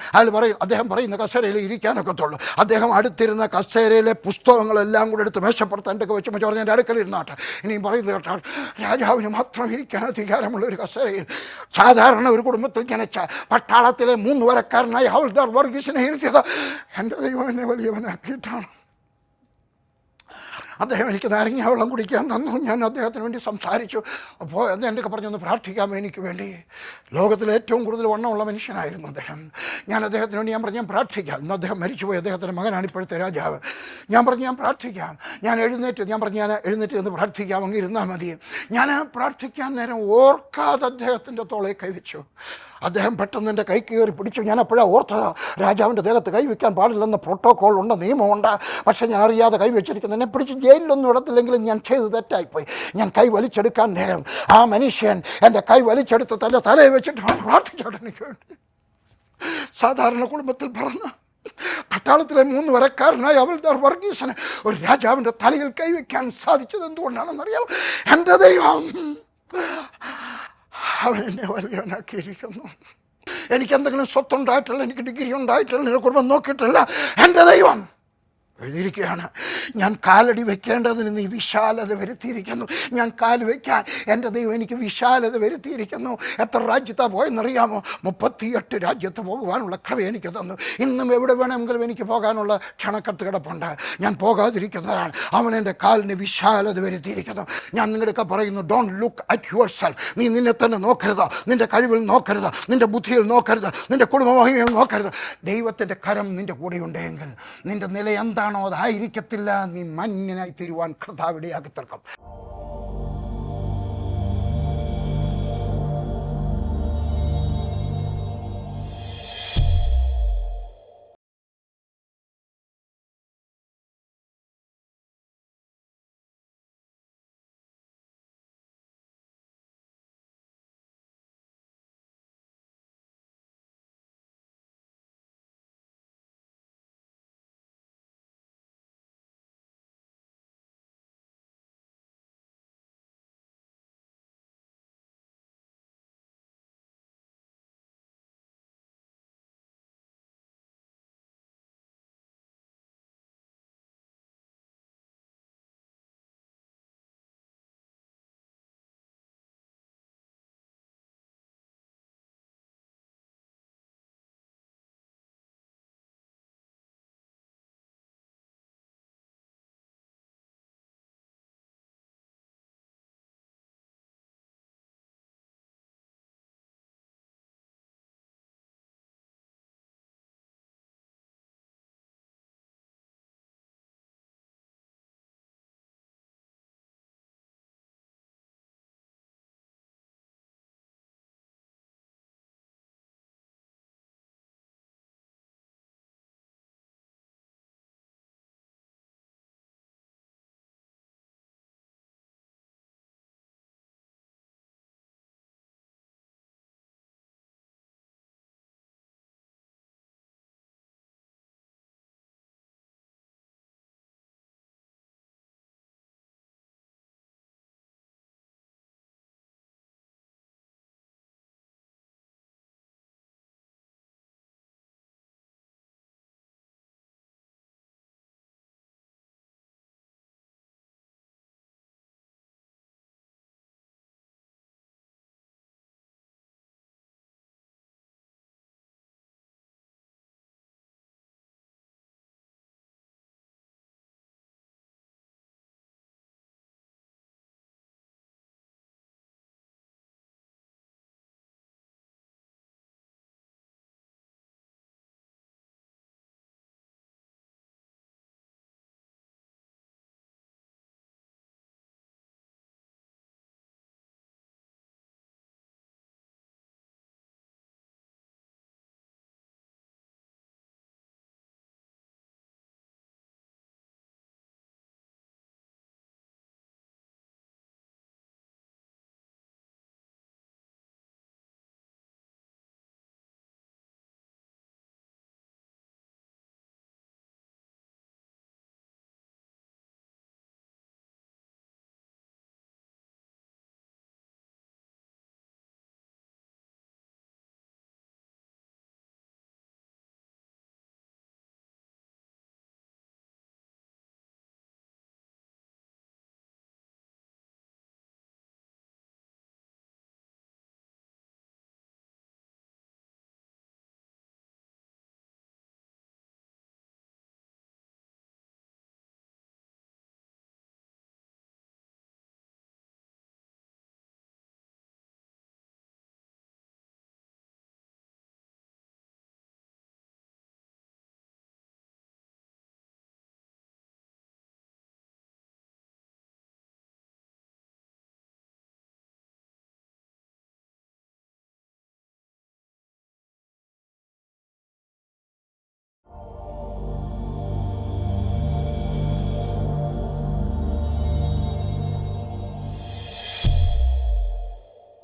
അദ്ദേഹം പറയുന്ന കസേരയിൽ ഇരിക്കാനൊക്കത്തുള്ളൂ. അദ്ദേഹം അടുത്തിരുന്ന കസേരയിലെ പുസ്തകങ്ങളെല്ലാം കൂടെ എടുത്ത് മേശപ്പുറത്ത് എൻ്റെ ഒക്കെ വെച്ച് പറഞ്ഞ് എൻ്റെ അടുക്കൽ ഇരുന്നാട്ടെ. ഇനിയും പറയുന്നത് കേട്ടാൽ, രാജാവിന് മാത്രം ഇരിക്കാൻ അധികാരമുള്ള ഒരു കസേരയിൽ സാധാരണ ഒരു കുടുംബത്തിൽ ജനിച്ച പട്ടാളത്തിലെ 3 വരക്കാരനായ ഹൗൽദാർ വർഗീസിനെ ഇരുത്തിയത് എൻ്റെ ദൈവം എന്നെ വലിയവനാക്കിയിട്ടാണ്. അദ്ദേഹം എനിക്ക് നാരങ്ങ വെള്ളം കുടിക്കാൻ തന്നു. ഞാൻ അദ്ദേഹത്തിന് വേണ്ടി സംസാരിച്ചു. അപ്പോൾ എൻ്റെ ഒക്കെ പറഞ്ഞൊന്ന് പ്രാർത്ഥിക്കാമോ എനിക്ക് വേണ്ടി? ലോകത്തിലെ ഏറ്റവും കൂടുതൽ വണ്ണമുള്ള മനുഷ്യനായിരുന്നു അദ്ദേഹം. ഞാൻ അദ്ദേഹത്തിന് വേണ്ടി ഞാൻ പ്രാർത്ഥിക്കാം. ഇന്ന് അദ്ദേഹം മരിച്ചുപോയി. അദ്ദേഹത്തിൻ്റെ മകനാണ് ഇപ്പോഴത്തെ രാജാവ്. ഞാൻ പ്രാർത്ഥിക്കാം. ഞാൻ എഴുന്നേറ്റ് എന്ന് പ്രാർത്ഥിക്കാം, അങ്ങ് ഇരുന്നാൽ മതി. ഞാൻ പ്രാർത്ഥിക്കാൻ നേരം ഓർക്കാതെ അദ്ദേഹത്തിൻ്റെ തോളെ കൈവച്ചു. അദ്ദേഹം പെട്ടെന്ന് എൻ്റെ കൈ കയറി പിടിച്ചു. ഞാൻ അപ്പോഴാണ് ഓർത്തത്, രാജാവിൻ്റെ ദേഹത്ത് കൈവയ്ക്കാൻ പാടില്ലെന്ന് പ്രോട്ടോക്കോൾ ഉണ്ട്, നിയമമുണ്ട്. പക്ഷേ ഞാൻ അറിയാതെ കൈവച്ചിരിക്കുന്നു. എന്നെ പിടിച്ച് ജയിലിലൊന്നും ഇടത്തില്ലെങ്കിലും ഞാൻ ചെയ്ത് തെറ്റായിപ്പോയി. ഞാൻ കൈ വലിച്ചെടുക്കാൻ നേരം ആ മനുഷ്യൻ എൻ്റെ കൈ വലിച്ചെടുത്ത് തൻ്റെ തലയിൽ വെച്ചിട്ട് പ്രാർത്ഥിച്ചോട്ടെ എനിക്ക് വേണ്ടി. സാധാരണ കുടുംബത്തിൽ പറഞ്ഞ പട്ടാളത്തിലെ 3 വരക്കാരനായ ഹൗൽദാർ വർഗീസിന് ഒരു രാജാവിൻ്റെ തലയിൽ കൈവയ്ക്കാൻ സാധിച്ചത് എന്തുകൊണ്ടാണെന്നറിയാം? എൻ്റെ ദൈവം അവൻ എന്നെ വലിയവനാക്കിയിരിക്കുന്നു. എനിക്കെന്തെങ്കിലും സ്വത്തുണ്ടായിട്ടില്ല, എനിക്ക് ഡിഗ്രി ഉണ്ടായിട്ടില്ല, എൻ്റെ കുടുംബം നോക്കിയിട്ടില്ല. എൻ്റെ ദൈവം എഴുതിയിരിക്കുകയാണ്, ഞാൻ കാലടി വെക്കേണ്ടതിന് നീ വിശാലത വരുത്തിയിരിക്കുന്നു. ഞാൻ കാല് വയ്ക്കാൻ എൻ്റെ ദൈവം എനിക്ക് വിശാലത വരുത്തിയിരിക്കുന്നു. എത്ര രാജ്യത്താണ് പോയെന്നറിയാമോ? 38 രാജ്യത്ത് പോകുവാനുള്ള കൃപ എനിക്ക് തന്നു. ഇന്നും എവിടെ വേണമെങ്കിലും എനിക്ക് പോകാനുള്ള ക്ഷണക്കത്ത് കിടപ്പുണ്ട്. ഞാൻ പോകാതിരിക്കുന്നതാണ്. അവൻ എൻ്റെ കാലിന് വിശാലത വരുത്തിയിരിക്കുന്നു. ഞാൻ നിങ്ങളൊക്കെ പറയുന്നു, don't look at your self. നീ നിന്നെ തന്നെ നോക്കരുത്, നിൻ്റെ കഴിവിൽ നോക്കരുത്, നിൻ്റെ ബുദ്ധിയിൽ നോക്കരുത്, നിൻ്റെ കുടുംബമഹിമയിൽ നോക്കരുത്. ദൈവത്തിൻ്റെ കരം നിൻ്റെ കൂടെയുണ്ടെങ്കിൽ നിൻ്റെ നില എന്താണോ അതായിരിക്കത്തില്ല. നീ മഞ്ഞനായി തീരുവാൻ കർത്താവ് ഇടയാക്കി തീർക്കും.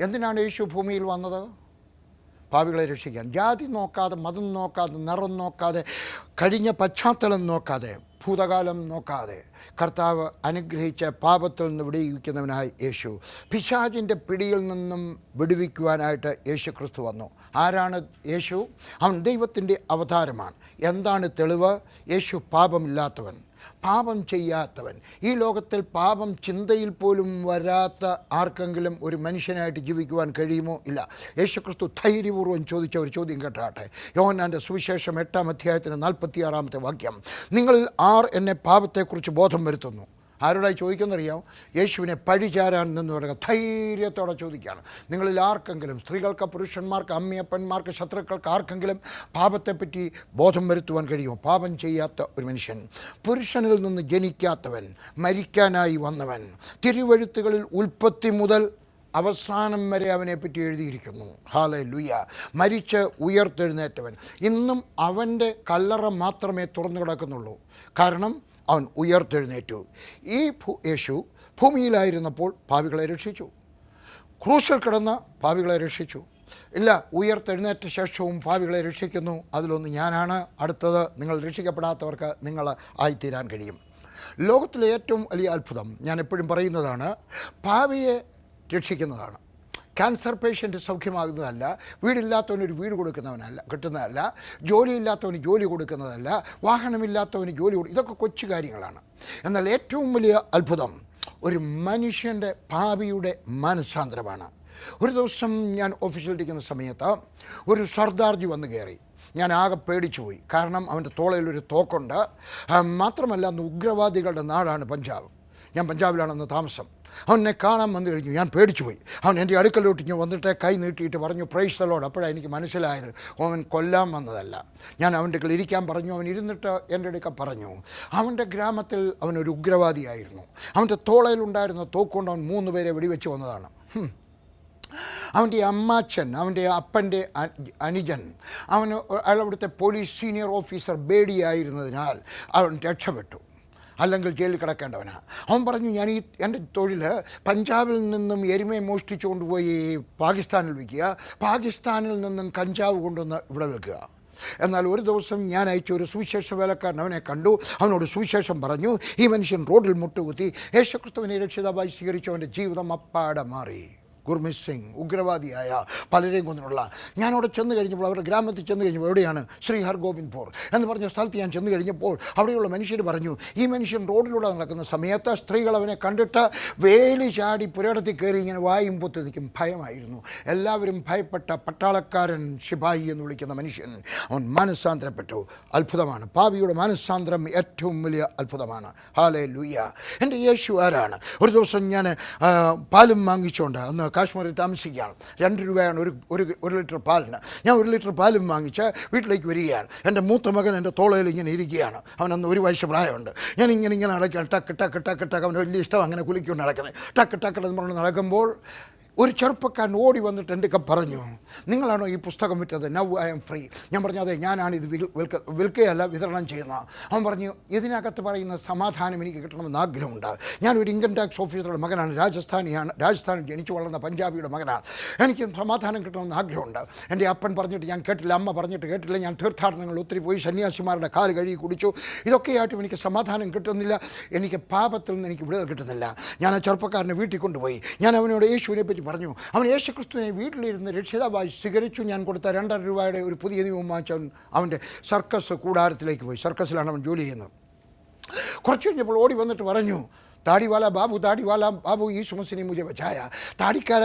എന്തിനാണ് യേശു ഭൂമിയിൽ വന്നത്? പാപികളെ രക്ഷിക്കാൻ. ജാതി നോക്കാതെ, മതം നോക്കാതെ, നിറം നോക്കാതെ, കഴിഞ്ഞ പശ്ചാത്തലം നോക്കാതെ, ഭൂതകാലം നോക്കാതെ കർത്താവ് അനുഗ്രഹിച്ച പാപത്തിൽ നിന്ന് വിടുവിക്കുന്നവനായി യേശു, പിശാചിൻ്റെ പിടിയിൽ നിന്നും വിടുവിക്കുവാനായിട്ട് യേശു ക്രിസ്തു വന്നു. ആരാണ് യേശു? അവൻ ദൈവത്തിൻ്റെ അവതാരമാണ്. എന്താണ് തെളിവ്? യേശു പാപമില്ലാത്തവൻ, പാപം ചെയ്യാത്തവൻ. ഈ ലോകത്തിൽ പാപം ചിന്തയിൽ പോലും വരാത്ത ആർക്കെങ്കിലും ഒരു മനുഷ്യനായിട്ട് ജീവിക്കുവാൻ കഴിയുമോ? ഇല്ല. യേശുക്രിസ്തു ധൈര്യപൂർവ്വം ചോദിച്ച ഒരു ചോദ്യം കേട്ടാട്ടെ. യോഹന്നാൻ്റെ സുവിശേഷം 8-ാം അധ്യായത്തിന് 46-ാമത്തെ വാക്യം. നിങ്ങളിൽ ആർ എന്നെ പാപത്തെക്കുറിച്ച് ബോധം വരുത്തുന്നു? ആരോടായി ചോദിക്കുന്നറിയാം? യേശുവിനെ പഴിചാരാൻ നിന്ന് പറയുക. ധൈര്യത്തോടെ ചോദിക്കുകയാണ്. നിങ്ങളിൽ ആർക്കെങ്കിലും, സ്ത്രീകൾക്ക്, പുരുഷന്മാർക്ക്, അമ്മയപ്പന്മാർക്ക്, ശത്രുക്കൾക്ക് ആർക്കെങ്കിലും പാപത്തെപ്പറ്റി ബോധം വരുത്തുവാൻ കഴിയുമോ? പാപം ചെയ്യാത്ത ഒരു മനുഷ്യൻ, പുരുഷനിൽ നിന്ന് ജനിക്കാത്തവൻ, മരിക്കാനായി വന്നവൻ, തിരുവെഴുത്തുകളിൽ ഉൽപ്പത്തി മുതൽ അവസാനം വരെ അവനെപ്പറ്റി എഴുതിയിരിക്കുന്നു. ഹല്ലേലൂയ. മരിച്ച് ഉയർത്തെഴുന്നേറ്റവൻ. ഇന്നും അവൻ്റെ കല്ലറ മാത്രമേ തുറന്നു കിടക്കുന്നുള്ളൂ. കാരണം അവൻ ഉയർത്തെഴുന്നേറ്റു. ഈ യേശു ഭൂമിയിലായിരുന്നപ്പോൾ പാപികളെ രക്ഷിച്ചു. ക്രൂശിൽ കിടന്ന് പാപികളെ രക്ഷിച്ചു. ഇല്ല, ഉയർത്തെഴുന്നേറ്റ ശേഷവും പാപികളെ രക്ഷിക്കുന്നു. അതിലൊന്ന് ഞാനാണ്. അടുത്തത്, നിങ്ങൾ രക്ഷിക്കപ്പെടാത്തവർക്ക് നിങ്ങൾ ആയിത്തീരാൻ കഴിയും. ലോകത്തിലെ ഏറ്റവും വലിയ അത്ഭുതം ഞാൻ എപ്പോഴും പറയുന്നതാണ്, പാപിയെ രക്ഷിക്കുന്നതാണ്. ക്യാൻസർ പേഷ്യൻ്റ് സൗഖ്യമാകുന്നതല്ല, വീടില്ലാത്തവനൊരു വീട് കിട്ടുന്നതല്ല, ജോലിയില്ലാത്തവന് ജോലി കൊടുക്കുന്നതല്ല, വാഹനമില്ലാത്തവന് ജോലി ഇതൊക്കെ കൊച്ചു കാര്യങ്ങളാണ്. എന്നാൽ ഏറ്റവും വലിയ അത്ഭുതം ഒരു മനുഷ്യൻ്റെ പാപിയുടെ മാനസാന്തരമാണ്. ഒരു ദിവസം ഞാൻ ഓഫീസിലിരിക്കുന്ന സമയത്ത് ഒരു സർദാർജി വന്ന് കയറി. ഞാൻ ആകെ പേടിച്ചു പോയി. കാരണം അവൻ്റെ തോളയിലൊരു തോക്കുണ്ട്. മാത്രമല്ല, അന്ന് ഉഗ്രവാദികളുടെ നാടാണ് പഞ്ചാബ്. ഞാൻ പഞ്ചാബിലാണെന്ന് താമസം. അവനെ കാണാൻ വന്നു കഴിഞ്ഞു. ഞാൻ പേടിച്ചു പോയി. അവൻ എൻ്റെ അടുക്കലോട്ട് ഞാൻ വന്നിട്ട് കൈ നീട്ടിയിട്ട് പറഞ്ഞു, പ്രൈസ് ദി ലോർഡ്. അപ്പോഴാണ് എനിക്ക് മനസ്സിലായത് അവൻ കൊല്ലാൻ വന്നതല്ല. ഞാൻ അവൻ്റെ അടുക്കൽ ഇരിക്കാൻ പറഞ്ഞു. അവൻ ഇരുന്നിട്ട് എൻ്റെ അടുക്ക പറഞ്ഞു, അവൻ്റെ ഗ്രാമത്തിൽ അവനൊരു ഉഗ്രവാദിയായിരുന്നു. അവൻ്റെ തോളയിലുണ്ടായിരുന്ന തോക്കുകൊണ്ട് അവൻ 3 പേരെ വെടിവെച്ച് വന്നതാണ്. അവൻ്റെ അമ്മാച്ചൻ, അവൻ്റെ അപ്പൻ്റെ അനുജൻ, അവിടുത്തെ പോലീസ് സീനിയർ ഓഫീസർ ബേഡിയായിരുന്നതിനാൽ അവൻ രക്ഷപ്പെട്ടു. അല്ലെങ്കിൽ ജയിലിൽ കിടക്കേണ്ടവനാണ്. അവൻ പറഞ്ഞു, ഞാൻ എൻ്റെ തൊഴിൽ പഞ്ചാബിൽ നിന്നും എരുമയെ മോഷ്ടിച്ചു കൊണ്ടുപോയി പാകിസ്ഥാനിൽ വിൽക്കുക, പാകിസ്ഥാനിൽ നിന്നും കഞ്ചാവ് കൊണ്ടുവന്ന് ഇവിടെ വിൽക്കുക. എന്നാൽ ഒരു ദിവസം ഞാൻ അയച്ച ഒരു സുവിശേഷ വേലക്കാരൻ അവനെ കണ്ടു. അവനോട് സുവിശേഷം പറഞ്ഞു. ഈ മനുഷ്യൻ റോഡിൽ മുട്ടുകുത്തി യേശുക്രിസ്തുവിനെ രക്ഷിതാവായി സ്വീകരിച്ചു. അവൻ്റെ ജീവിതം അപ്പാടെ മാറി. ഗുർമിത് സിംഗ്, ഉഗ്രവാദിയായ, പലരെയും കൊന്നുള്ള. ഞാനവിടെ ചെന്ന് കഴിഞ്ഞപ്പോൾ, അവരുടെ ഗ്രാമത്തിൽ ചെന്ന് കഴിഞ്ഞപ്പോൾ, എവിടെയാണ്? ശ്രീ ഹർഗോബിന്ദ്പൂർ എന്ന് പറഞ്ഞ സ്ഥലത്ത് ഞാൻ ചെന്ന് കഴിഞ്ഞപ്പോൾ അവിടെയുള്ള മനുഷ്യർ പറഞ്ഞു, ഈ മനുഷ്യൻ റോഡിലൂടെ നടക്കുന്ന സമയത്ത് സ്ത്രീകൾ അവനെ കണ്ടിട്ട് വേലി ചാടി പുരയിടത്തിൽ കയറി ഇങ്ങനെ വായും പൊത്തി നിൽക്കും. ഭയമായിരുന്നു. എല്ലാവരും ഭയപ്പെട്ട പട്ടാളക്കാരൻ, ശിപായി എന്ന് വിളിക്കുന്ന മനുഷ്യൻ, അവൻ മാനസാന്തരപ്പെട്ടു. അത്ഭുതമാണ്. പാപിയുടെ മാനസാന്തരം ഏറ്റവും വലിയ അത്ഭുതമാണ്. ഹല്ലേലൂയ. എൻ്റെ യേശു ആരാണ്? ഒരു ദിവസം ഞാൻ പാലും വാങ്ങിച്ചുകൊണ്ട്, അന്ന് കാശ്മീരിൽ താമസിക്കുകയാണ്. 2 രൂപയാണ് ഒരു ലിറ്റർ പാലിന്. ഞാൻ 1 ലിറ്റർ പാലും വാങ്ങിച്ച് വീട്ടിലേക്ക് വരികയാണ്. എൻ്റെ മൂത്ത മകൻ എൻ്റെ തോളയിൽ ഇങ്ങനെ ഇരിക്കുകയാണ്. അവനന്ന് 1 വയസ്സ് പ്രായമുണ്ട്. ഞാൻ ഇങ്ങനെ നടക്കുകയാണ്. ടക്ക് ടക്ക് ടക്ക് ടക്ക്. അവന് വലിയ ഇഷ്ടം അങ്ങനെ കുലിക്കൊണ്ട് നടക്കുന്നത്. ടക്ക് ടക്ക് എന്ന് പറഞ്ഞ് നടക്കുമ്പോൾ ഒരു ചെറുപ്പക്കാരൻ ഓടി വന്നിട്ട് എൻ്റെ പറഞ്ഞു, നിങ്ങളാണോ ഈ പുസ്തകം വിറ്റത്? Now I am free. ഞാൻ പറഞ്ഞു, അതെ, ഞാനാണ് ഇത് വിൽക്കുകയല്ല, വിതരണം ചെയ്യുന്ന. അവൻ പറഞ്ഞു, ഇതിനകത്ത് പറയുന്ന സമാധാനം എനിക്ക് കിട്ടണമെന്ന് ആഗ്രഹമുണ്ട്. ഞാനൊരു ഇൻകം ടാക്സ് ഓഫീസറുടെ മകനാണ്, രാജസ്ഥാനിൽ ജനിച്ചു വളർന്ന പഞ്ചാബിയുടെ മകനാണ്. എനിക്ക് സമാധാനം കിട്ടണമെന്ന് ആഗ്രഹമുണ്ട്. എൻ്റെ അപ്പൻ പറഞ്ഞിട്ട് ഞാൻ കേട്ടില്ല, അമ്മ പറഞ്ഞിട്ട് കേട്ടില്ല. ഞാൻ തീർത്ഥാടനങ്ങൾ ഒത്തിരി പോയി, സന്യാസിമാരുടെ കാല് കഴുകി കുടിച്ചു. ഇതൊക്കെയായിട്ടും എനിക്ക് സമാധാനം കിട്ടുന്നില്ല. എനിക്ക് പാപത്തിൽ നിന്ന് എനിക്ക് വിടുതൽ കിട്ടുന്നില്ല. ഞാൻ ആ ചെറുപ്പക്കാരനെ വീട്ടിൽ കൊണ്ടുപോയി. ഞാൻ അവനോട് യേശുവിനെ പറ്റി പറഞ്ഞു. അവൻ യേശുക്രിസ്തുവിനെ വീട്ടിലിരുന്ന് രക്ഷിതാവായി സ്വീകരിച്ചു. ഞാൻ കൊടുത്ത 2.5 രൂപയുടെ ഒരു പുതിയ നിയമം വാങ്ങിച്ച് അവൻ്റെ സർക്കസ് കൂടാരത്തിലേക്ക് പോയി. സർക്കസിലാണ് അവൻ ജോലി ചെയ്യുന്നത്. കുറച്ച് കഴിഞ്ഞപ്പോൾ ഓടി വന്നിട്ട് പറഞ്ഞു, താടിവാല ബാബു യേശു മസിനെ മുझे ബച്ചായ. താടിക്കാര,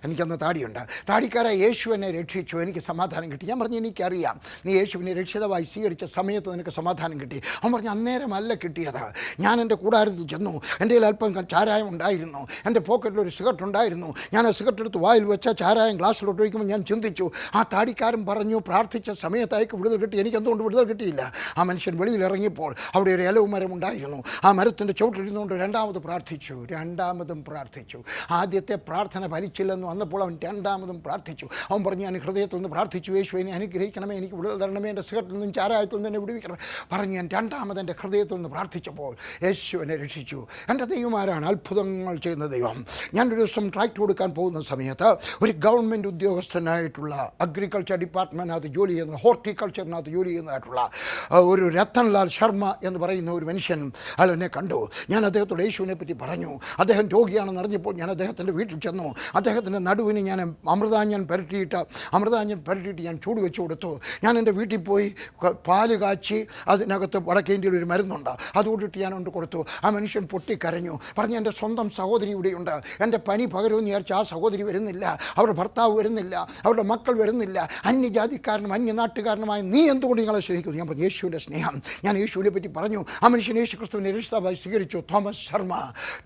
എനിക്കന്ന് താടിയുണ്ട്. താടിക്കാര, യേശു എന്നെ രക്ഷിച്ചു, എനിക്ക് സമാധാനം കിട്ടി. ഞാൻ പറഞ്ഞു, എനിക്കറിയാം, നീ യേശുവിനെ രക്ഷിതാവായി സ്വീകരിച്ച സമയത്ത് നിനക്ക് സമാധാനം കിട്ടി. അവൻ പറഞ്ഞു, അന്നേരമല്ല കിട്ടിയത്. ഞാൻ എൻ്റെ കൂടാരത്തിൽ ചെന്നു. എൻ്റെ കയ്യിൽ അല്പം ചാരായം ഉണ്ടായിരുന്നു. എൻ്റെ പോക്കറ്റിൽ ഒരു സിഗരറ്റ് ഉണ്ടായിരുന്നു. ഞാൻ ആ സിഗരറ്റ് എടുത്ത് വായിൽ വെച്ച ചാരായം ഗ്ലാസ്സിലോട്ട് ഒഴിക്കുമ്പോൾ ഞാൻ ചിന്തിച്ചു, ആ താടിക്കാരൻ പറഞ്ഞു പ്രാർത്ഥിച്ച സമയത്ത് അയക്ക് വിടുതൽ കിട്ടി. എനിക്കെന്തുകൊണ്ട് വിടുതൽ കിട്ടിയില്ല? ആ മനുഷ്യൻ വെളിയിൽ ഇറങ്ങിയപ്പോൾ അവിടെ ഒരു ഇലവ് മരം ഉണ്ടായിരുന്നു. ആ മരത്തിൻ്റെ ചുവട്ടിലിരുന്നുകൊണ്ട് അതുകൊണ്ട് രണ്ടാമതും പ്രാർത്ഥിച്ചു. ആദ്യത്തെ പ്രാർത്ഥന ഫലിച്ചില്ലെന്ന് വന്നപ്പോൾ അവൻ രണ്ടാമതും പ്രാർത്ഥിച്ചു. അവൻ പറഞ്ഞു, ഞാൻ ഹൃദയത്തിൽ നിന്ന് പ്രാർത്ഥിച്ചു, യേശു എന്നെ അനുഗ്രഹിക്കണമേ, എനിക്ക് വിടുതൽ തരണമേ, എൻ്റെ സിഗരറ്റിൽ നിന്നും ചാരായത്തിൽ നിന്ന് എന്നെ വിടുവിക്കണമേ പറഞ്ഞു. ഞാൻ രണ്ടാമത് എൻ്റെ ഹൃദയത്തിൽ നിന്ന് പ്രാർത്ഥിച്ചപ്പോൾ യേശു എന്നെ രക്ഷിച്ചു. എൻ്റെ ദൈവം ആരാണ്? അത്ഭുതങ്ങൾ ചെയ്യുന്ന ദൈവം. ഞാനൊരു ദിവസം ട്രാക്ട് കൊടുക്കാൻ പോകുന്ന സമയത്ത് ഒരു ഗവൺമെൻറ് ഉദ്യോഗസ്ഥനായിട്ടുള്ള അഗ്രികൾച്ചർ ഡിപ്പാർട്ട്മെൻറ്റിനകത്ത് ജോലി ചെയ്യുന്ന, ഹോർട്ടിക്കൾച്ചറിനകത്ത് ജോലി ചെയ്യുന്നതായിട്ടുള്ള ഒരു രത്തൻലാൽ ശർമ്മ എന്ന് പറയുന്ന ഒരു മനുഷ്യൻ അയാൾ എന്നെ കണ്ടു. ഞാൻ അദ്ദേഹത്തോട് യേശുവിനെ പറ്റി പറഞ്ഞു. അദ്ദേഹം രോഗിയാണെന്ന് അറിഞ്ഞപ്പോൾ ഞാൻ അദ്ദേഹത്തിൻ്റെ വീട്ടിൽ ചെന്നു. അദ്ദേഹത്തിൻ്റെ നടുവിന് ഞാൻ അമൃതാഞ്ജൻ പുരട്ടിയിട്ട് ഞാൻ ചൂട് വെച്ച് കൊടുത്തു. ഞാൻ എൻ്റെ വീട്ടിൽ പോയി പാല് കാച്ചി അതിനകത്ത് വടക്കേ ഇന്ത്യയിൽ ഒരു മരുന്നുണ്ട്, അതുകൊണ്ടിട്ട് ഞാൻ കൊണ്ട് കൊടുത്തു. ആ മനുഷ്യൻ പൊട്ടിക്കരഞ്ഞു. പറഞ്ഞു, എൻ്റെ സ്വന്തം സഹോദരി ഇവിടെയുണ്ട്, എൻ്റെ പനി പകരുമെന്ന് വിചാരിച്ച് ആ സഹോദരി വരുന്നില്ല, അവരുടെ ഭർത്താവ് വരുന്നില്ല, അവരുടെ മക്കൾ വരുന്നില്ല, അന്യജാതിക്കാരനും അന്യനാട്ടുകാരനുമായ നീ എന്തുകൊണ്ട് നിങ്ങളെ സ്നേഹിക്കുന്നു? ഞാൻ പറഞ്ഞു, യേശുവിൻ്റെ സ്നേഹം. ഞാൻ യേശുവിനെ പറ്റി പറഞ്ഞു. ആ മനുഷ്യൻ യേശു ക്രിസ്തുവിനെ രക്ഷിതാവായി സ്വീകരിച്ചു. തോമസ് ശർമ്മ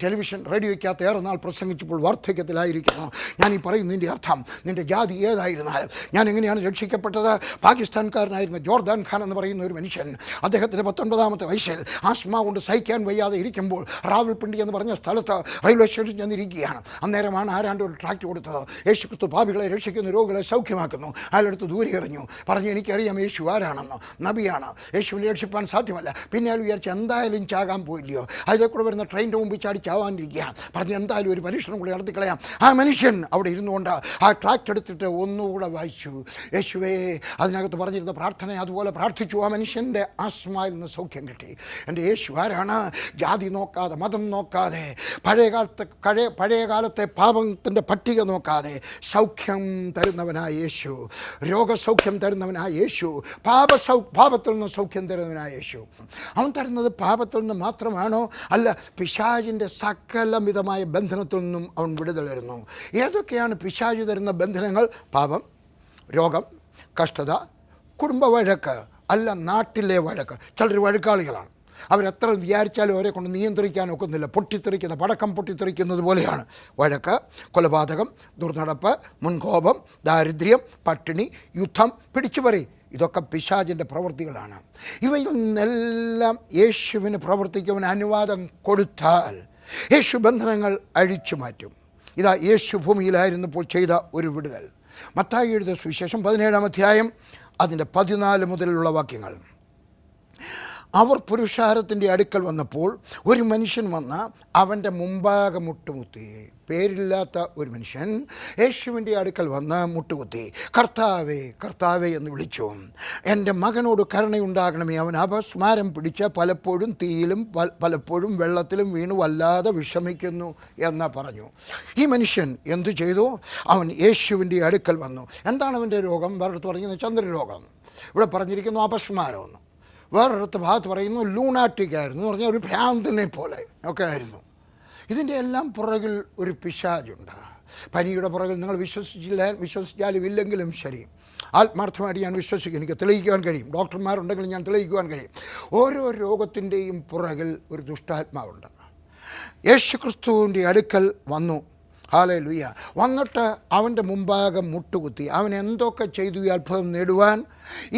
ടെലിവിഷൻ റേഡിയോയ്ക്കകത്ത് ഏറെ നാൾ പ്രസംഗിച്ചപ്പോൾ വാർദ്ധക്യത്തിലായിരിക്കുന്നു. ഞാൻ ഈ പറയുന്നതിൻ്റെ അർത്ഥം, നിൻ്റെ ജാതി ഏതായിരുന്നാലും ഞാൻ എങ്ങനെയാണ് രക്ഷിക്കപ്പെട്ടത്? പാകിസ്ഥാൻകാരനായിരുന്ന ജോർദാൻ ഖാൻ എന്ന് പറയുന്ന ഒരു മനുഷ്യൻ, അദ്ദേഹത്തിൻ്റെ 19-ാമത്തെ വയസ്സിൽ ആസ്മ കൊണ്ട് സഹിക്കാൻ വയ്യാതെ ഇരിക്കുമ്പോൾ റാവൽപിണ്ടി എന്ന് പറഞ്ഞ സ്ഥലത്ത് റെയിൽവേ സ്റ്റേഷനിൽ ചെന്നിരിക്കുകയാണ്. അന്നേരമാണ് ആരാണ്ട് ഒരു ട്രാക്ട് കൊടുത്തത്, യേശു ക്രിസ്തു പാപികളെ രക്ഷിക്കുന്ന, രോഗികളെ സൗഖ്യമാക്കുന്നു. അയാളെടുത്ത് ദൂരെ എറിഞ്ഞു. പറഞ്ഞു, എനിക്കറിയാം യേശു ആരാണെന്ന്, നബിയാണ്, യേശുവിനെ രക്ഷിപ്പാൻ സാധ്യമല്ല. പിന്നെ അയാൾ വിചാരിച്ച് എന്തായാലും ചാകാൻ പോയില്ലയോ, അതിലെ കൂടെ വരുന്ന ട്രെയിനിൻ്റെ മുമ്പിൽ ചാടി ചാവാനിരിക്കുകയാണ്. പറഞ്ഞു, എന്തായാലും ഒരു പരീക്ഷണം കൂടെ നടത്തിക്കളയാം. ആ മനുഷ്യൻ അവിടെ ഇരുന്നുകൊണ്ട് ആ ട്രാക്ട് എടുത്തിട്ട് ഒന്നുകൂടെ വായിച്ചു. യേശുവേ, അതിനകത്ത് പറഞ്ഞിരുന്ന പ്രാർത്ഥന അതുപോലെ പ്രാർത്ഥിച്ചു. ആ മനുഷ്യൻ്റെ ആസ്മയിൽ നിന്ന് സൗഖ്യം കിട്ടി. എൻ്റെ യേശു ആരാണ്? ജാതി നോക്കാതെ, മതം നോക്കാതെ, പഴയകാലത്തെ പാപത്തിൻ്റെ പട്ടിക നോക്കാതെ സൗഖ്യം തരുന്നവനായ യേശു, രോഗസൗഖ്യം തരുന്നവനായ യേശു, പാപത്തിൽ നിന്ന് സൗഖ്യം തരുന്നവനായ യേശു. അവൻ തരുന്നത് പാപത്തിൽ നിന്ന് മാത്രമാണോ? അല്ല, പിശാചിൻ്റെ സകലമിതമായ ബന്ധനത്തിൽ നിന്നും അവൻ വിടുതൽ തരുന്നു. ഏതൊക്കെയാണ് പിശാച് തരുന്ന ബന്ധനങ്ങൾ? പാപം, രോഗം, കഷ്ടത, കുടുംബ വഴക്ക്, അല്ല നാട്ടിലെ വഴക്ക്. ചിലർ വഴക്കാളികളാണ്, അവരെത്ര വിചാരിച്ചാലും അവരെ കൊണ്ട് നിയന്ത്രിക്കാൻ ഒക്കുന്നില്ല. പൊട്ടിത്തെറിക്കുന്ന പടക്കം പൊട്ടിത്തെറിക്കുന്നത് പോലെയാണ് വഴക്ക്, കൊലപാതകം, ദുർനടപ്പ്, മുൻകോപം, ദാരിദ്ര്യം, പട്ടിണി, യുദ്ധം, പിടിച്ചുപറി. ഇതൊക്കെ പിശാചിൻ്റെ പ്രവൃത്തികളാണ്. ഇവയിൽ നിന്നെല്ലാം യേശുവിന് പ്രവർത്തിക്കുവാൻ അനുവാദം കൊടുത്താൽ യേശു ബന്ധനങ്ങൾ അഴിച്ചു മാറ്റും. ഇതാ യേശു ഭൂമിയിലായിരുന്നപ്പോൾ ചെയ്ത ഒരു വിടുതൽ. മത്തായി എഴുതിയ സുവിശേഷം 17-ാം അധ്യായം അതിൻ്റെ 14 മുതലുള്ള വാക്യങ്ങൾ. അവർ പുരുഷാരത്തിൻ്റെ അടുക്കൽ വന്നപ്പോൾ ഒരു മനുഷ്യൻ വന്ന് അവൻ്റെ മുമ്പാകെ മുട്ടുകുത്തി. പേരില്ലാത്ത ഒരു മനുഷ്യൻ യേശുവിൻ്റെ അടുക്കൽ വന്ന് മുട്ടുകുത്തി. കർത്താവേ, കർത്താവേ എന്ന് വിളിച്ചു. എൻ്റെ മകനോട് കരുണയുണ്ടാകണമേ, അവൻ അപസ്മാരം പിടിച്ച് പലപ്പോഴും തീയിലും പലപ്പോഴും വെള്ളത്തിലും വീണു വല്ലാതെ വിഷമിക്കുന്നു എന്ന് പറഞ്ഞു. ഈ മനുഷ്യൻ എന്തു ചെയ്തു? അവൻ യേശുവിൻ്റെ അടുക്കൽ വന്നു. എന്താണ് അവൻ്റെ രോഗം? വേറെടുത്ത് പറയുന്നത് ചന്ദ്രരോഗം, ഇവിടെ പറഞ്ഞിരിക്കുന്നു അപസ്മാരമെന്ന്. വേറൊരിടത്ത് ഭാഗത്ത് പറയുന്നു ലൂണാറ്റിക് ആയിരുന്നു എന്ന് പറഞ്ഞാൽ ഒരു ഭ്രാന്തനെ പോലെ ഒക്കെ ആയിരുന്നു. ഇതിൻ്റെ എല്ലാം പുറകിൽ ഒരു പിശാചുണ്ട്. പനിയുടെ പുറകിൽ നിങ്ങൾ വിശ്വസിച്ചാലും ഇല്ലെങ്കിലും ശരി, ആത്മാർത്ഥമായിട്ട് ഞാൻ വിശ്വസിക്കും, എനിക്ക് തെളിയിക്കുവാൻ കഴിയും. ഡോക്ടർമാരുണ്ടെങ്കിലും ഞാൻ തെളിയിക്കുവാൻ കഴിയും. ഓരോ രോഗത്തിൻ്റെയും പുറകിൽ ഒരു ദുഷ്ടാത്മാവുണ്ട്. യേശുക്രിസ്തുവിൻ്റെ അടുക്കൽ വന്നു. ഹല്ലേലൂയ. വന്നിട്ട് അവൻ്റെ മുമ്പാകെ മുട്ടുകുത്തി. അവൻ എന്തൊക്കെ ചെയ്തു ഈ അത്ഭുതം നേടുവാൻ,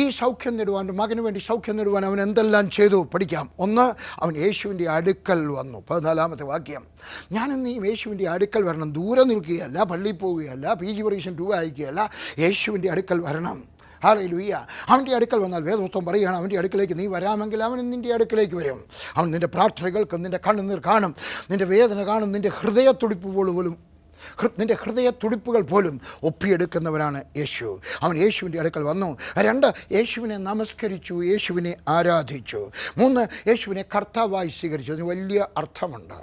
ഈ സൗഖ്യം നേടുവാൻ, മകന് വേണ്ടി സൗഖ്യം നേടുവാൻ അവൻ എന്തെല്ലാം ചെയ്തു പഠിക്കാം. ഒന്ന്, അവൻ യേശുവിൻ്റെ അടുക്കൽ വന്നു. 14-ാമത്തെ വാക്യം. ഞാനിന്ന് ഈ യേശുവിൻ്റെ അടുക്കൽ വരണം. ദൂരെ നിൽക്കുകയല്ല, പള്ളിയിൽ പോവുകയല്ല, PG പരീക്ഷ 2 അയക്കുകയല്ല, യേശുവിൻ്റെ അടുക്കൽ വരണം. ഹല്ലേലൂയ. അവൻ്റെ അടുക്കൽ വന്നാൽ വേദപുസ്തകം പറയുകയാണ്, അവൻ്റെ അടുക്കലേക്ക് നീ വരാമെങ്കിൽ അവൻ നിൻ്റെ അടുക്കലേക്ക് വരും. അവൻ നിൻ്റെ പ്രാർത്ഥനകൾക്കും നിൻ്റെ കണ്ണുനീർ കാണും, നിൻ്റെ വേദന കാണും, നിൻ്റെ ഹൃദയത്തുടിപ്പുകൾ പോലും ഒപ്പിയെടുക്കുന്നവനാണ് യേശു. അവൻ യേശുവിൻ്റെ അടുക്കൽ വന്നു. 2, യേശുവിനെ നമസ്കരിച്ചു, യേശുവിനെ ആരാധിച്ചു. 3, യേശുവിനെ കർത്താവായി സ്വീകരിച്ചു. അതിന് വലിയ അർത്ഥമുണ്ട്.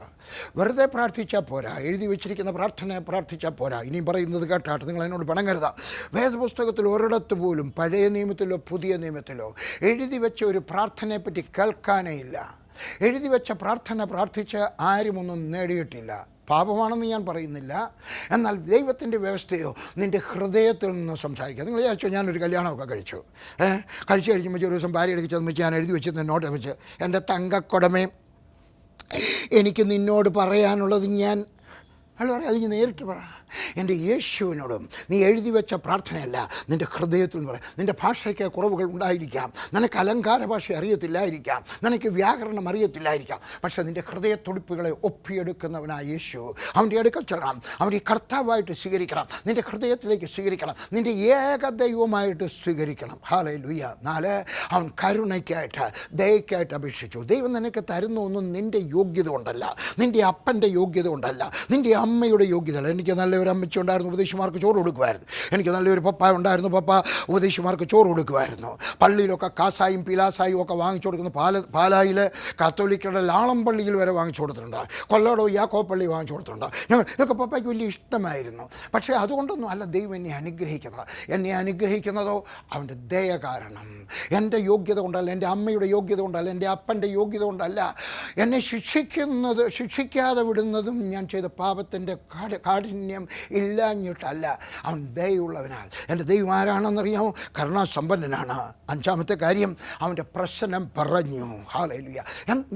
വെറുതെ പ്രാർത്ഥിച്ചാൽ പോരാ, എഴുതി വെച്ചിരിക്കുന്ന പ്രാർത്ഥന പ്രാർത്ഥിച്ചാൽ പോരാ. ഇനിയും പറയുന്നത് കേട്ടാട്ട് നിങ്ങൾ എന്നോട് പണങ്ങരുത്. വേദപുസ്തകത്തിൽ ഒരിടത്ത് പോലും പഴയ നിയമത്തിലോ പുതിയ നിയമത്തിലോ എഴുതി വെച്ച ഒരു പ്രാർത്ഥനയെപ്പറ്റി കേൾക്കാനേ ഇല്ല. എഴുതി വെച്ച പ്രാർത്ഥന പ്രാർത്ഥിച്ച് ആരുമൊന്നും നേടിയിട്ടില്ല. പാപമാണെന്ന് ഞാൻ പറയുന്നില്ല, എന്നാൽ ദൈവത്തിൻ്റെ വ്യവസ്ഥയോ നിൻ്റെ ഹൃദയത്തിൽ നിന്ന് സംസാരിക്കുക. നിങ്ങൾ വിചാരിച്ചോ ഞാനൊരു കല്യാണമൊക്കെ കഴിച്ചു കഴിയുമ്പോൾ ഒരു ദിവസം ഭാര്യ എടുത്ത് ചെന്ന് വെച്ച് ഞാൻ എഴുതി വെച്ചിരുന്ന നോട്ട് വെച്ച്, എൻ്റെ തങ്കക്കുടമേ, എനിക്ക് നിന്നോട് പറയാനുള്ളത് ഞാൻ അയാൾ പറയാം, അതിന് നേരിട്ട് പറ. എൻ്റെ യേശുവിനോടും നീ എഴുതി വെച്ച പ്രാർത്ഥനയല്ല, നിൻ്റെ ഹൃദയത്തിൽ നിന്ന് പറയാം. നിൻ്റെ ഭാഷയ്ക്ക് കുറവുകൾ ഉണ്ടായിരിക്കാം, നിനക്ക് അലങ്കാര ഭാഷ അറിയത്തില്ലായിരിക്കാം, നിനക്ക് വ്യാകരണം അറിയത്തില്ലായിരിക്കാം, പക്ഷേ നിൻ്റെ ഹൃദയത്തുടിപ്പുകളെ ഒപ്പിയെടുക്കുന്നവനായ യേശു, അവൻ്റെ അടുക്കൽ ചെല്ലണം, അവൻ്റെ കർത്താവായിട്ട് സ്വീകരിക്കണം, നിൻ്റെ ഹൃദയത്തിലേക്ക് സ്വീകരിക്കണം, നിൻ്റെ ഏകദൈവമായിട്ട് സ്വീകരിക്കണം. ഹല്ലേലൂയ. 4, അവൻ കരുണയ്ക്കായിട്ട് ദയക്കായിട്ട് അപേക്ഷിച്ചു. ദൈവം നിനക്ക് തരുന്നൊന്നും നിൻ്റെ യോഗ്യത കൊണ്ടല്ല, നിൻ്റെ അപ്പൻ്റെ യോഗ്യത കൊണ്ടല്ല, നിൻ്റെ അമ്മയുടെ യോഗ്യത. എനിക്ക് നല്ലൊരു അമ്മച്ചി ഉണ്ടായിരുന്നു, ഉപദേശിമാർക്ക് ചോറ് കൊടുക്കുമായിരുന്നു. എനിക്ക് നല്ലൊരു പപ്പ ഉണ്ടായിരുന്നു, പപ്പ ഉപദേശിമാർക്ക് ചോറ് കൊടുക്കുമായിരുന്നു. പള്ളിയിലൊക്കെ കാസായും പിലാസായും ഒക്കെ വാങ്ങിച്ചു കൊടുക്കുന്ന പാലായിൽ കത്തോലിക്കരുടെ ലാളം പള്ളിയിൽ വരെ വാങ്ങിച്ചു കൊടുത്തിട്ടുണ്ട്, കൊല്ലടോ യാക്കോപ്പള്ളി വാങ്ങിച്ചു കൊടുത്തിട്ടുണ്ട്. ഇതൊക്കെ പപ്പയ്ക്ക് വലിയ ഇഷ്ടമായിരുന്നു. പക്ഷേ അതുകൊണ്ടൊന്നും അല്ല ദൈവം എന്നെ അനുഗ്രഹിക്കുന്നത്. എന്നെ അനുഗ്രഹിക്കുന്നതോ അവൻ്റെ ദയ കാരണം, എൻ്റെ യോഗ്യത കൊണ്ടല്ല, എൻ്റെ അമ്മയുടെ യോഗ്യത കൊണ്ടല്ല, എൻ്റെ അപ്പൻ്റെ യോഗ്യത കൊണ്ടല്ല. എന്നെ ശിക്ഷിക്കാതെ വിടുന്നതും ഞാൻ ചെയ്ത പാപത്തിൻ്റെ കാഠിന്യം ഇല്ലാഞ്ഞിട്ടല്ല, അവൻ ദയയുള്ളവനാൽ. എൻ്റെ ദൈവം ആരാണെന്നറിയാമോ? കരുണാസമ്പന്നനാണ്. 5-ാമത്തെ കാര്യം, അവൻ്റെ പ്രശ്നം പറഞ്ഞു. ഹല്ലേലൂയ.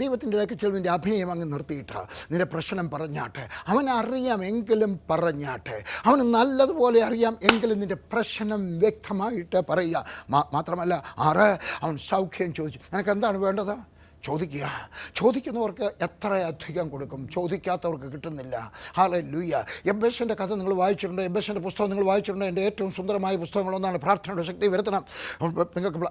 ദൈവത്തിൻ്റെ ഇടയ്ക്ക് ചെല്ലുന്നതിൻ്റെ അഭിനയം അങ്ങ് നിർത്തിയിട്ട് നിൻ്റെ പ്രശ്നം പറഞ്ഞാട്ടെ. അവനറിയാം എങ്കിലും പറഞ്ഞാട്ടെ. അവന് നല്ലതുപോലെ അറിയാം എങ്കിലും നിൻ്റെ പ്രശ്നം വ്യക്തമായിട്ട് പറയുക. മാത്രമല്ല 6, അവൻ സൗഖ്യം ചോദിച്ചു. നിനക്ക് എന്താണ് വേണ്ടത്? ചോദിക്കുക. ചോദിക്കുന്നവർക്ക് എത്ര അധികം കൊടുക്കും, ചോദിക്കാത്തവർക്ക് കിട്ടുന്നില്ല. ഹല്ലേലൂയ. എബേസിൻ്റെ കഥ നിങ്ങൾ വായിച്ചിട്ടുണ്ട്, എബേസിൻ്റെ പുസ്തകം നിങ്ങൾ വായിച്ചിട്ടുണ്ട്. എൻ്റെ ഏറ്റവും സുന്ദരമായ പുസ്തകങ്ങളൊന്നാണ് പ്രാർത്ഥനയുടെ ശക്തി. വരുത്തണം, നിങ്ങൾക്ക്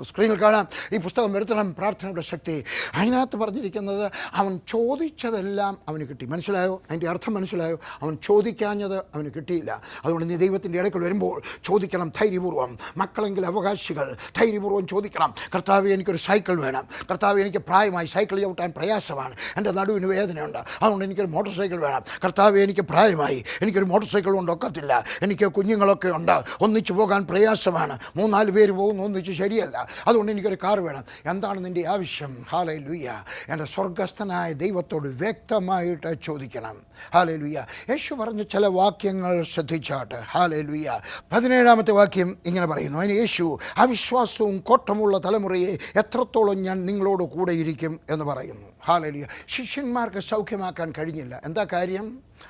സ്ക്രീനിൽ കാണാം. ഈ പുസ്തകം വരുത്തണം, പ്രാർത്ഥനയുടെ ശക്തി. അതിനകത്ത് പറഞ്ഞിരിക്കുന്നത് അവൻ ചോദിച്ചതെല്ലാം അവന് കിട്ടി. മനസ്സിലായോ? അതിൻ്റെ അർത്ഥം മനസ്സിലായോ? അവൻ ചോദിക്കാഞ്ഞത് അവന് കിട്ടിയില്ല. അതുകൊണ്ട് നീ ദൈവത്തിൻ്റെ ഇടയ്ക്ക് വരുമ്പോൾ ചോദിക്കണം ധൈര്യപൂർവ്വം. മക്കളെങ്കിൽ അവകാശികൾ ധൈര്യപൂർവ്വം ചോദിക്കണം. കർത്താവേ, എനിക്കൊരു സൈക്കിൾ വേണം. കർത്താവേ, എനിക്ക് പ്രായമായി, സൈക്കിൾ ചവിട്ടാൻ പ്രയാസമാണ്, എൻ്റെ നടുവിന് വേദനയുണ്ട്, അതുകൊണ്ട് എനിക്കൊരു മോട്ടോർ സൈക്കിൾ വേണം. കർത്താവേ, എനിക്ക് പ്രായമായി, എനിക്കൊരു മോട്ടോർ സൈക്കിൾ കൊണ്ട് ഒക്കത്തില്ല, എനിക്ക് കുഞ്ഞുങ്ങളൊക്കെ ഉണ്ട്, ഒന്നിച്ച് പോകാൻ പ്രയാസമാണ്, 3-4 പേര് പോകുന്നു, ഒന്നിച്ച് ശരിയല്ല, അതുകൊണ്ട് എനിക്കൊരു കാർ വേണം. എന്താണ് നിൻ്റെ ആവശ്യം? ഹല്ലേലൂയ. എൻ്റെ സ്വർഗസ്ഥനായ ദൈവത്തോട് വ്യക്തമായിട്ട് ചോദിക്കണം. ഹല്ലേലൂയ. യേശു പറഞ്ഞ ചില വാക്യങ്ങൾ ശ്രദ്ധിച്ചാട്ട്. ഹല്ലേലൂയ. 17-ാമത്തെ വാക്യം ഇങ്ങനെ പറയുന്നു. അതിന് യേശു, അവിശ്വാസവും കോട്ടമുള്ള തലമുറയെ എത്രത്തോളം ഞാൻ നിങ്ങളോട് കൂടെ ഇരിക്കും എന്ന് പറയുന്നു. ഹല്ലേലൂയ. ശിഷ്യന്മാർക്ക് സൗഖ്യമാക്കാൻ കഴിഞ്ഞില്ല. എന്താ കാര്യം?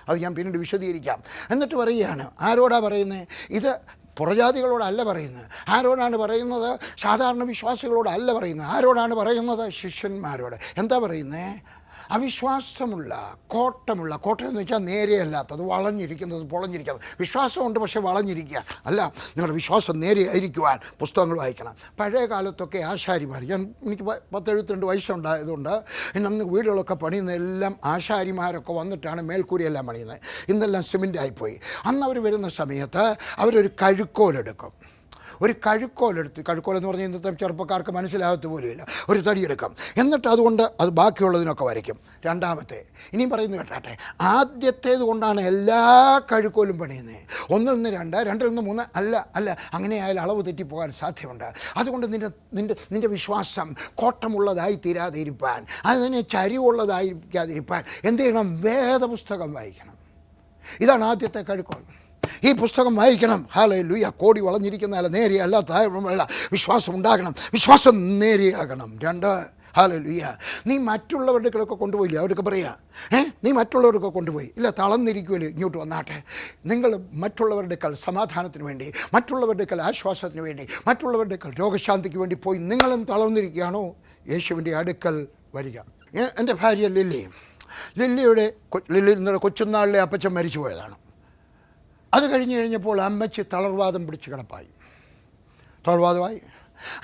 അത് ഞാൻ പിന്നീട് വിശദീകരിക്കാം. എന്നിട്ട് പറയുകയാണ്, ആരോടാ പറയുന്നത്? ഇത് പുറജാതികളോടല്ല പറയുന്നത്. ആരോടാണ് പറയുന്നത്? സാധാരണ വിശ്വാസികളോടല്ല പറയുന്നത്. ആരോടാണ് പറയുന്നത്? ശിഷ്യന്മാരോട്. എന്താ പറയുന്നത്? അവിശ്വാസമുള്ള കോട്ടമുള്ള, കോട്ടം എന്ന് വെച്ചാൽ നേരെയല്ലാത്തത്, വളഞ്ഞിരിക്കുന്നത്, പൊളഞ്ഞിരിക്കുന്നത്. വിശ്വാസമുണ്ട് പക്ഷേ വളഞ്ഞിരിക്കുക അല്ല. നിങ്ങളുടെ വിശ്വാസം നേരെയായിരിക്കുവാൻ പുസ്തകങ്ങൾ വായിക്കണം. പഴയ കാലത്തൊക്കെ ആശാരിമാർ, എനിക്ക് 72 വയസ്സുണ്ടായതുകൊണ്ട് ഇന്ന് വീടുകളൊക്കെ പണിയുന്നതെല്ലാം ആശാരിമാരൊക്കെ വന്നിട്ടാണ് മേൽക്കൂരയെല്ലാം പണിയുന്നത്. ഇന്നെല്ലാം സിമെൻ്റ് ആയിപ്പോയി. അന്ന് അവർ വരുന്ന സമയത്ത് അവരൊരു കഴുക്കോലെടുക്കും. ഒരു കഴുക്കോലെടുത്ത്, കഴുക്കോലെന്ന് പറഞ്ഞാൽ ഇന്നത്തെ ചെറുപ്പക്കാർക്ക് മനസ്സിലാകത്ത് പോലുമില്ല, ഒരു തടിയെടുക്കും. എന്നിട്ട് അതുകൊണ്ട് അത് ബാക്കിയുള്ളതിനൊക്കെ വരയ്ക്കും. രണ്ടാമത്തെ ഇനിയും പറയുന്നു കേട്ടാട്ടെ, ആദ്യത്തേത് കൊണ്ടാണ് എല്ലാ കഴുക്കോലും പണിയുന്നത്. 1-ൽ നിന്ന് 2, 2-ൽ നിന്ന് 3 അല്ല. അങ്ങനെ ആയാൽ അളവ് തെറ്റിപ്പോകാൻ സാധ്യതയുണ്ട്. അതുകൊണ്ട് നിൻ്റെ വിശ്വാസം കോട്ടമുള്ളതായി തീരാതെ ഇരിപ്പാൻ, അതിനെ ചരിവുള്ളതായിരിക്കാതിരിപ്പാൻ എന്ത് ചെയ്യണം? വേദപുസ്തകം വായിക്കണം. ഇതാണ് ആദ്യത്തെ കഴുക്കോൽ. ഈ പുസ്തകം വായിക്കണം. ഹല്ലേലൂയ. കോടി വളഞ്ഞിരിക്കുന്നതല്ല, നേരെയല്ല, താഴ്മയുള്ള വിശ്വാസം ഉണ്ടാകണം, വിശ്വാസം നേരെയാകണം. 2, ഹല്ലേലൂയ. നീ മറ്റുള്ളവരുടെ അടുക്കലൊക്കെ കൊണ്ടുപോയില്ലേ? അവരൊക്കെ പറയാ, നീ മറ്റുള്ളവരൊക്കെ കൊണ്ടുപോയി. ഇല്ല, തളർന്നിരിക്കുമല്ലോ, ഇങ്ങോട്ട് വന്നാട്ടെ. നിങ്ങൾ മറ്റുള്ളവരുടെ അടുക്കൽ സമാധാനത്തിന് വേണ്ടി, മറ്റുള്ളവരുടെ അടുക്കൽ ആശ്വാസത്തിന് വേണ്ടി, മറ്റുള്ളവരുടെ അടുക്കൽ രോഗശാന്തിക്ക് വേണ്ടി പോയി നിങ്ങളും തളർന്നിരിക്കുകയാണോ? യേശുവിൻ്റെ അടുക്കൽ വരിക. എൻ്റെ ഭാര്യ ലില്ലിയുടെ കൊച്ചുനാളിലെ അപ്പച്ചൻ മരിച്ചു പോയതാണ്. അത് കഴിഞ്ഞപ്പോൾ അമ്മച്ചി തളർവാദം പിടിച്ച് തളർവാദമായി.